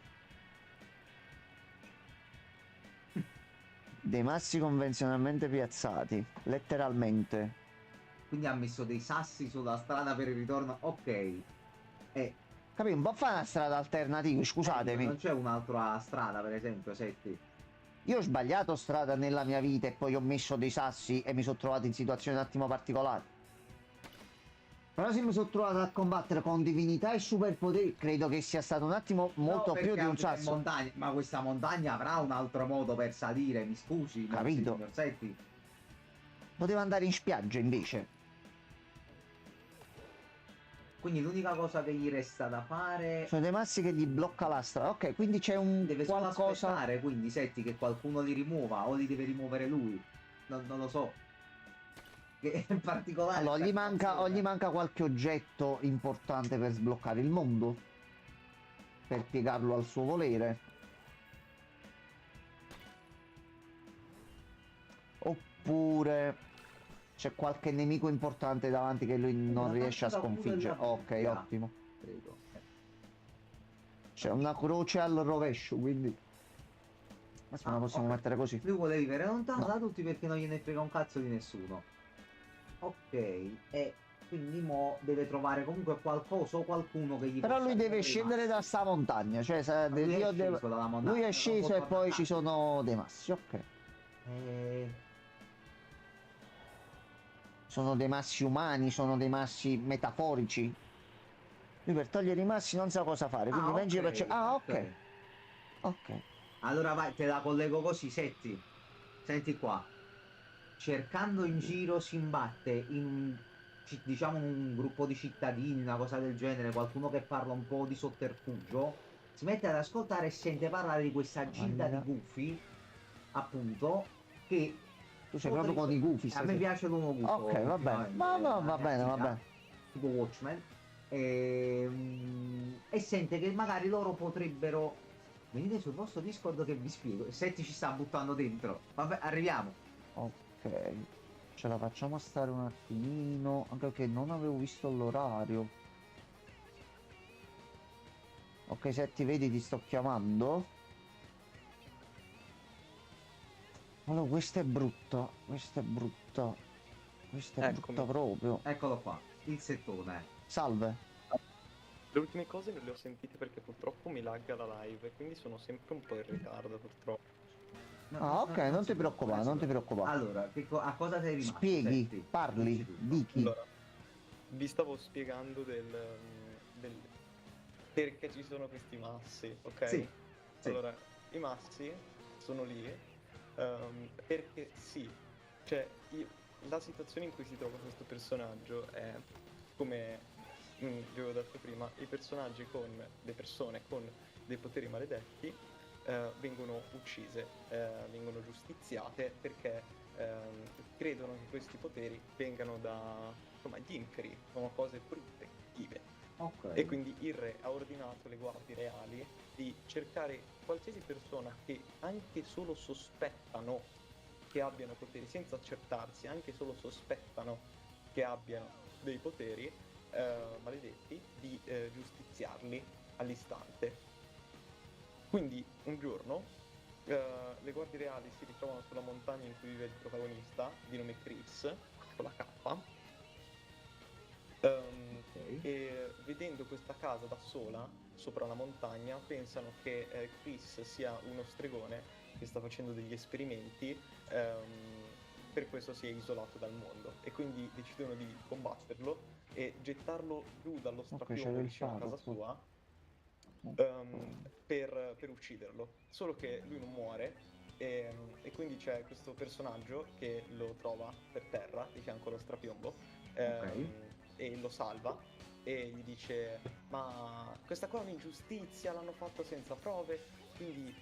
Dei massi convenzionalmente piazzati, letteralmente. Quindi ha messo dei sassi sulla strada per il ritorno. Ok. Capì? Un po' fa una strada alternativa, scusatemi. Non c'è un'altra strada, per esempio, Setti. Io ho sbagliato strada nella mia vita e poi ho messo dei sassi e mi sono trovato in situazioni un attimo particolari. Però se mi sono trovato a combattere con divinità e superpoteri, credo che sia stato un attimo molto più di un sasso. Montagna, ma questa montagna avrà un altro modo per salire, mi scusi, Capito. signor Setti. Poteva andare in spiaggia invece. Quindi l'unica cosa che gli resta da fare... Sono dei massi che gli blocca la strada. Ok, quindi c'è un Deve solo qualcosa... aspettare, quindi Setti, che qualcuno li rimuova o li deve rimuovere lui. Non lo so. Che è particolare. Allora, gli manca qualche oggetto importante per sbloccare il mondo. Per piegarlo al suo volere. Oppure c'è qualche nemico importante davanti che lui non riesce a sconfiggere. Ok, ottimo. Credo. C'è una croce al rovescio, quindi... Adesso la possiamo ok. mettere così. Lui vuole vivere lontano da tutti perché non gliene frega un cazzo di nessuno. Ok, e quindi mo deve trovare comunque qualcosa o qualcuno che gli Però possa lui deve aiutare scendere da sta montagna, cioè lui è sceso e poi ci sono dei massi, ok. Sono dei massi umani, sono dei massi metaforici. Lui per togliere i massi non sa cosa fare, quindi va in giro per... Ah, ok. Ok. Allora vai, te la collego così, senti qua. Cercando in giro si imbatte in diciamo un gruppo di cittadini, una cosa del genere, qualcuno che parla un po' di sotterfugio, si mette ad ascoltare e sente parlare di questa gilda di Allora, gufi, appunto, che tu sei proprio con potrebbe... i gufi A me stasera. piace l'uomo gufo, Ok, va bene. ultimamente, la Va mia bene, va attività, bene. tipo Watchmen, e sente che magari loro potrebbero venire sul vostro Discord che vi spiego. E Setti ci sta buttando dentro. Vabbè, arriviamo. Ok. Ce la facciamo stare un attimino, anche perché non avevo visto l'orario. Ok, se ti vedi ti sto chiamando. Allora, questa è brutta, questa è brutta, questa è brutta Eccomi. proprio. Eccolo qua, il settone. Salve. Le ultime cose non le ho sentite perché purtroppo mi lagga la live e quindi sono sempre un po' in ritardo purtroppo. Ah, ok, non ti preoccupare, non ti preoccupare. Allora, a cosa sei rimasto? Spieghi, Setti? parli, Dici tutto. dichi. Allora, vi stavo spiegando del perché ci sono questi massi, ok? Sì, sì. Allora, i massi sono lì perché sì, cioè la situazione in cui si trova questo personaggio è come vi avevo detto prima, i personaggi con le persone con dei poteri maledetti vengono uccise, vengono giustiziate perché credono che questi poteri vengano dagli inferi, sono cose brutte, cattive. Ok. E quindi il re ha ordinato alle guardie reali di cercare qualsiasi persona che anche solo sospettano che abbiano poteri, senza accertarsi, anche solo sospettano che abbiano dei poteri maledetti, di giustiziarli all'istante. Quindi un giorno le guardie reali si ritrovano sulla montagna in cui vive il protagonista, di nome Chris, con la K, e vedendo questa casa da sola, sopra la montagna, pensano che Chris sia uno stregone che sta facendo degli esperimenti, per questo si è isolato dal mondo, e quindi decidono di combatterlo e gettarlo giù dallo Ok, c'era strapiombo il vicino a faro. casa sua Ok. per ucciderlo. Solo che lui non muore e quindi c'è questo personaggio che lo trova per terra di fianco allo strapiombo e lo salva e gli dice: ma questa qua è un'ingiustizia, l'hanno fatto senza prove, quindi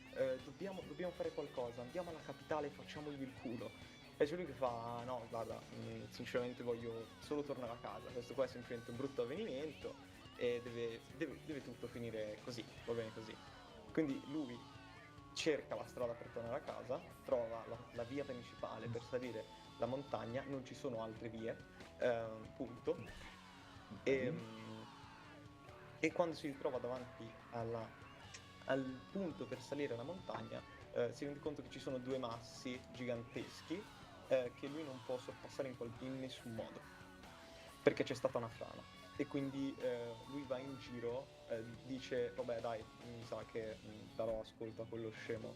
dobbiamo fare qualcosa, andiamo alla capitale e facciamogli il culo. E c'è lui che fa: no, guarda, sinceramente voglio solo tornare a casa, questo qua è semplicemente un brutto avvenimento e deve tutto finire così, va bene così. Quindi lui cerca la strada per tornare a casa, trova la via principale per salire la montagna, non ci sono altre vie, punto. E quando si ritrova davanti al punto per salire la montagna, si rende conto che ci sono due massi giganteschi che lui non può sorpassare in nessun modo, perché c'è stata una frana. E quindi lui va in giro, dice: vabbè dai, mi sa che darò ascolto a quello scemo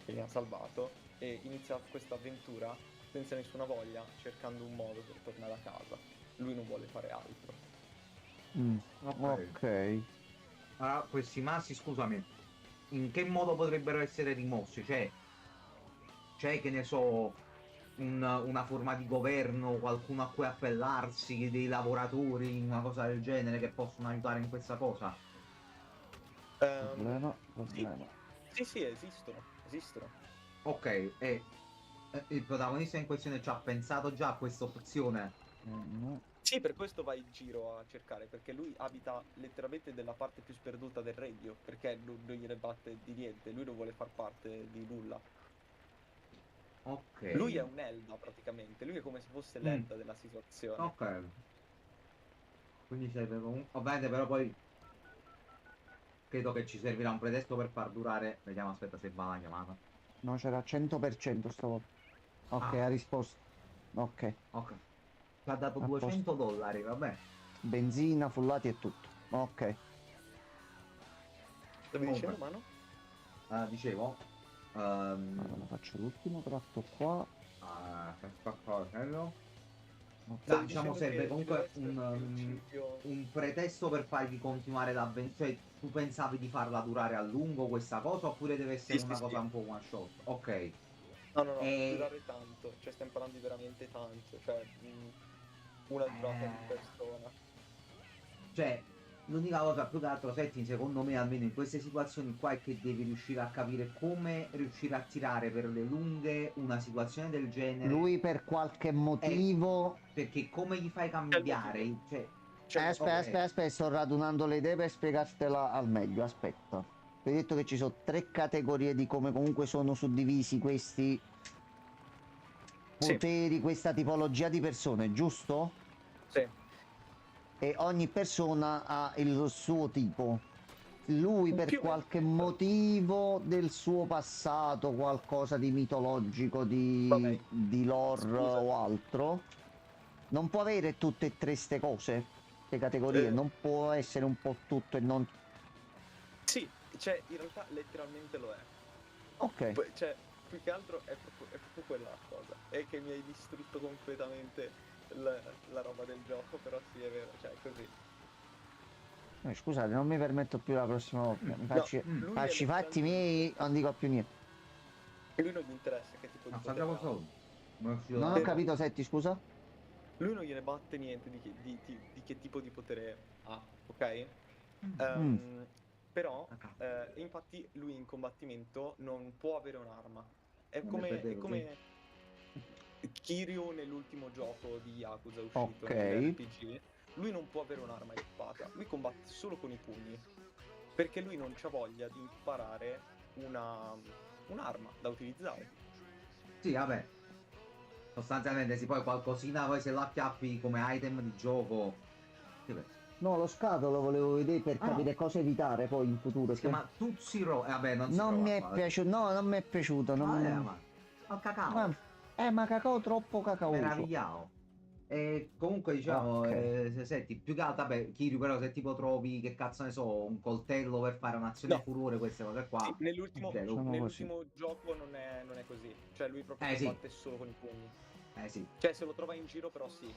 che mi ha salvato, e inizia questa avventura senza nessuna voglia, cercando un modo per tornare a casa. Lui non vuole fare altro. Ok. Allora, questi massi, scusami, in che modo potrebbero essere rimossi? Cioè, c'è, che ne so, una forma di governo, qualcuno a cui appellarsi, dei lavoratori, una cosa del genere che possono aiutare in questa cosa? Problema, Sì, problema. sì, esistono. Ok, e il protagonista in questione ci ha pensato già a questa opzione. No. Sì, per questo vai in giro a cercare, perché lui abita letteralmente nella parte più sperduta del regno, perché non gliene batte di niente, lui non vuole far parte di nulla. Ok. Lui è un Elda praticamente, lui è come se fosse l'Elda della situazione. Ok. Quindi serve comunque... Ovviamente però poi credo che ci servirà un pretesto per far durare... Vediamo, aspetta se va la chiamata. No, c'era 100% stavolta. Ok, ha Ah, risposto. Ok, ok. Ci ha dato a posto. $200, vabbè. Benzina, fullati e tutto. Ok. Stavi Comunque, dicendo, Mano? dicevo... Allora faccio l'ultimo tratto qua. Aspetta, quello. Stavo diciamo dicendo serve che comunque ci deve essere un principio. un pretesto per fargli continuare l'avventura. Cioè, tu pensavi di farla durare a lungo questa cosa oppure deve essere Sì, sì, una cosa sì. un po' one shot? Ok. No, E... durare tanto, cioè stiamo parlando di veramente tanto, cioè una giornata di persona. Cioè, l'unica cosa più che altro, Setting, secondo me, almeno in queste situazioni qua, è che devi riuscire a capire come riuscire a tirare per le lunghe una situazione del genere. Lui per qualche motivo... Perché come gli fai C'è il motivo, cambiare? Cioè, c'è il motivo. Aspetta, sto radunando le idee per spiegartela al meglio, aspetta. Ti ho detto che ci sono 3 categorie di come comunque sono suddivisi questi Sì, poteri, questa tipologia di persone, giusto? sì. E ogni persona ha il suo tipo. Lui per Più o meno. qualche motivo del suo passato, qualcosa di mitologico, Vabbè, di lore scusa. o altro, non può avere tutte e tre ste cose, le categorie, non può essere un po' tutto e non... Sì, cioè in realtà letteralmente lo è. Ok, Cioè, più che altro è proprio quella la cosa. È che mi hai distrutto completamente la roba del gioco, però sì, è vero, cioè è così. scusate, non mi permetto più la prossima volta, Lui è faccio i fatti letteralmente. miei, non dico più niente. E lui non gli interessa che tipo di ma sta potere già ha. cosa? Non è uscito Non ho dalla Però- capito, Setti, scusa? Lui non gliene batte niente di che tipo di potere ha, ok? Mm. Però, Ah, cazzo. infatti, lui in combattimento non può avere un'arma. È Non ne come, è perdevo, come Kiryu nell'ultimo gioco di Yakuza uscito Ok. nell'RPG. Lui non può avere un'arma equipata, lui combatte solo con i pugni. Perché lui non c'ha voglia di imparare un'arma da utilizzare. Sì, vabbè. Sostanzialmente, sì, poi qualcosina, poi se la acchiappi come item di gioco. Che pensi? No, lo scatolo volevo vedere per Ah, no. capire cosa evitare poi in futuro. Si chiama Tutsiro. Vabbè, non si Non trova mi è qua. piaciuto, no, non mi è piaciuto. Ma al cacao. Ma cacao troppo cacaoso. Meravigliao. E comunque diciamo, Ok. senti, più che altro, vabbè, Kiryu, però se tipo trovi, che cazzo ne so, un coltello per fare un'azione a No. furore, queste cose qua. Sì, nell'ultimo, ok, Sono nell'ultimo gioco non è così. Cioè lui proprio sì. combatte solo con i pugni. Sì. Cioè se lo trova in giro però sì,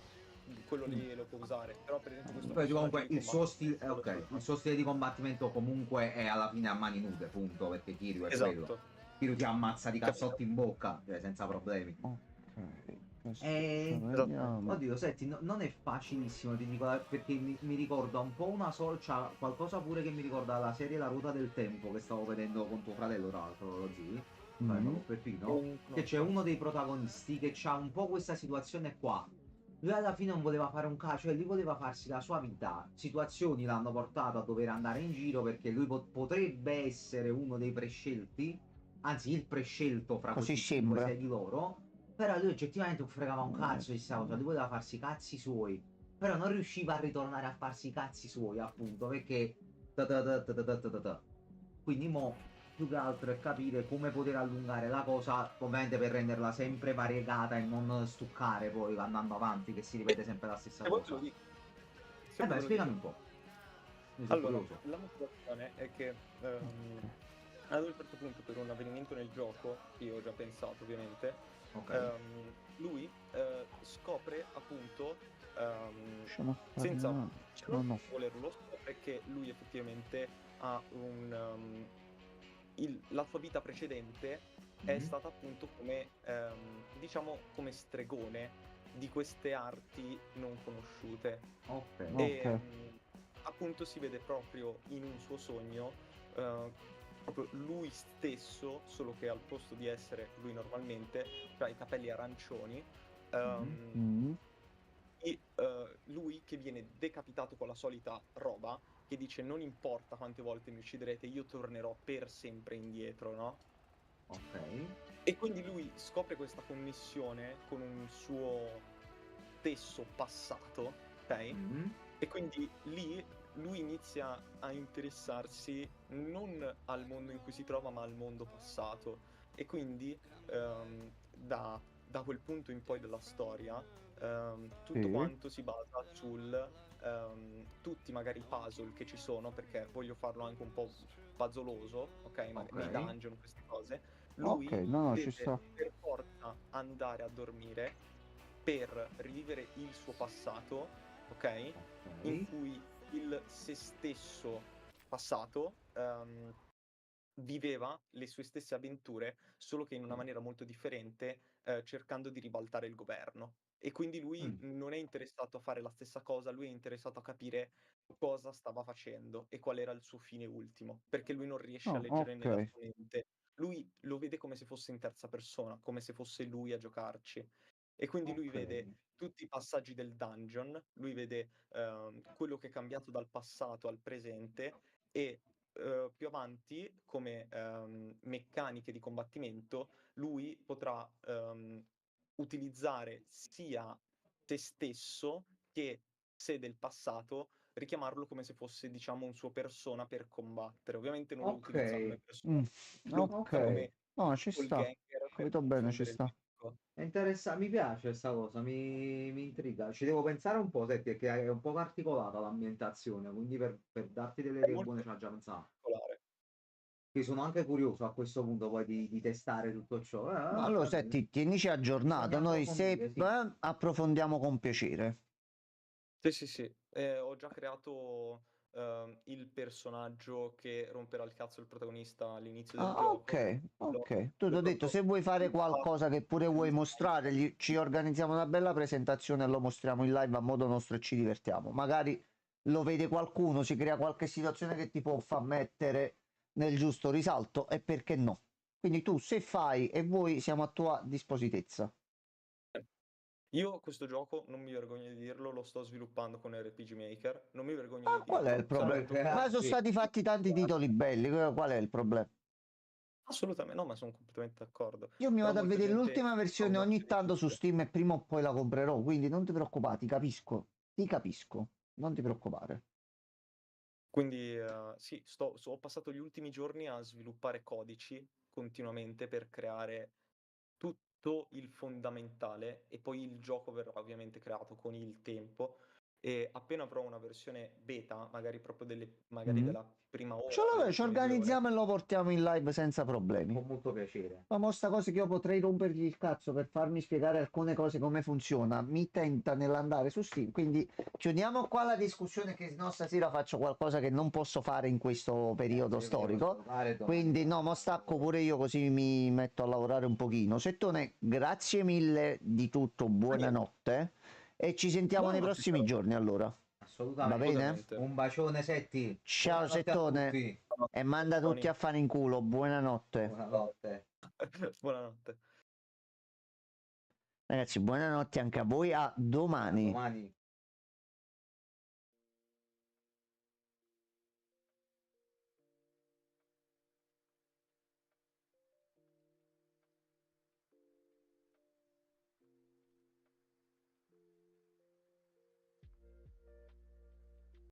quello lì lo può usare. Però per esempio questo Poi personaggio comunque lui il suo combatte stile, solo con i il pugni. suo stile di combattimento comunque è alla fine a mani nude, punto, perché Kiryu è quello. Esatto. Kiryu ti ammazza di Capito. cazzotti in bocca, cioè senza problemi. Ok. Esatto. Oddio, senti, non è facilissimo, ti dico, perché mi ricorda un po' una c'ha qualcosa pure che mi ricorda la serie La Ruota del Tempo che stavo vedendo con tuo fratello, tra l'altro, lo zii, Peppino, che c'è uno dei protagonisti che c'ha un po' questa situazione qua. Lui alla fine non voleva fare un cazzo, cioè lui voleva farsi la sua vita. Situazioni l'hanno portato a dover andare in giro perché lui potrebbe essere uno dei prescelti, anzi il prescelto fra Così questi sembra. 5-6 di loro. Però lui oggettivamente non fregava un cazzo di questa cosa, lui voleva farsi i cazzi suoi. Però non riusciva a ritornare a farsi i cazzi suoi, appunto, perché... Quindi mo, più che altro è capire come poter allungare la cosa, ovviamente per renderla sempre variegata e non stuccare poi andando avanti, che si ripete sempre la stessa Se vuoi te lo cosa. dico. Se vuoi te lo Spiegami dico. un po'. Io sono Allora, curioso. la motivazione è che ad un certo punto per un avvenimento nel gioco, che io ho già pensato ovviamente, Ok. lui scopre appunto, Senza... non volerlo, scopre che lui effettivamente ha la sua vita precedente è stata appunto come, diciamo, come stregone di queste arti non conosciute. Ok. E appunto si vede proprio in un suo sogno proprio lui stesso, solo che al posto di essere lui normalmente, ha i capelli arancioni, e lui che viene decapitato con la solita roba, che dice non importa quante volte mi ucciderete, io tornerò per sempre indietro, no? Ok. E quindi lui scopre questa connessione con un suo stesso passato, ok? E quindi lì lui inizia a interessarsi non al mondo in cui si trova, ma al mondo passato. E quindi da quel punto in poi della storia tutto quanto si basa sul tutti magari i puzzle che ci sono, perché voglio farlo anche un po' puzzoloso, ok? Ma nei dungeon, queste cose. Lui no, ci deve sta. per forza andare a dormire per rivivere il suo passato, ok? In cui il se stesso passato viveva le sue stesse avventure, solo che in una maniera molto differente, cercando di ribaltare il governo. E quindi lui non è interessato a fare la stessa cosa, lui è interessato a capire cosa stava facendo e qual era il suo fine ultimo, perché lui non riesce a Oh, leggere nella ok. sua mente. Lui lo vede come se fosse in terza persona, come se fosse lui a giocarci. E quindi lui vede tutti i passaggi del dungeon, lui vede quello che è cambiato dal passato al presente e più avanti, come meccaniche di combattimento, lui potrà utilizzare sia te stesso che se del passato, richiamarlo come se fosse, diciamo, un suo persona per combattere. Ovviamente non lo utilizza come persona, lo utilizza Ok. come No, ci sta. doppelganger per Capito bene, ci confondere il sta. nemico. È interessante, mi piace questa cosa, mi intriga. Ci devo pensare un po', senti, perché è un po' particolata l'ambientazione, quindi per darti delle È idee buone molto ci ho già pensato. particolare. Che sono anche curioso a questo punto poi di testare tutto ciò. No, allora, Va bene. senti, tienici aggiornato. Bisogna Noi se approfondire, sì. approfondiamo con piacere. Sì, sì, sì. Ho già creato il personaggio che romperà il cazzo il protagonista all'inizio del Ah, gioco. ok, L'ho ok. Tu ti ho detto, proprio se vuoi fare sviluppato qualcosa che pure vuoi mostrare, ci organizziamo una bella presentazione e lo mostriamo in live a modo nostro e ci divertiamo. Magari lo vede qualcuno, si crea qualche situazione che ti può far mettere nel giusto risalto e perché no. Quindi tu se fai e vuoi siamo a tua dispositezza. Io questo gioco, non mi vergogno di dirlo, lo sto sviluppando con RPG Maker, non mi vergogno Ah, di qual è il dirlo, sarà problema? tutto Ma sono Sì. stati fatti tanti titoli belli, qual è il problema? assolutamente no, ma sono completamente d'accordo. Io mi Però vado a molta vedere gente l'ultima ha versione una ogni versione tanto su difficile. Steam e prima o poi la comprerò, quindi non ti preoccupare, ti capisco, non ti preoccupare. Quindi sì, ho passato gli ultimi giorni a sviluppare codici continuamente per creare tutto il fondamentale e poi il gioco verrà ovviamente creato con il tempo e appena avrò una versione beta, magari proprio magari Mm. della prima ora, delle Ci prime 2 ore, organizziamo e lo portiamo in live senza problemi. Con molto piacere. Ma mo sta cosa che io potrei rompergli il cazzo per farmi spiegare alcune cose come funziona, mi tenta nell'andare su Steam, quindi chiudiamo qua la discussione che no stasera faccio qualcosa che non posso fare in questo periodo Se io voglio storico, salutare quindi no, mo domani. stacco pure io così mi metto a lavorare un pochino. Settone, grazie mille di tutto, buonanotte e ci sentiamo nei buonanotte, prossimi ciao. giorni allora. Va Assolutamente. bene? Assolutamente. Un bacione, Setti. Ciao Buonanotte a Settone tutti. e manda tutti a fare in culo, buonanotte. Buonanotte. Buonanotte. Ragazzi, buonanotte anche a voi, a A domani. domani.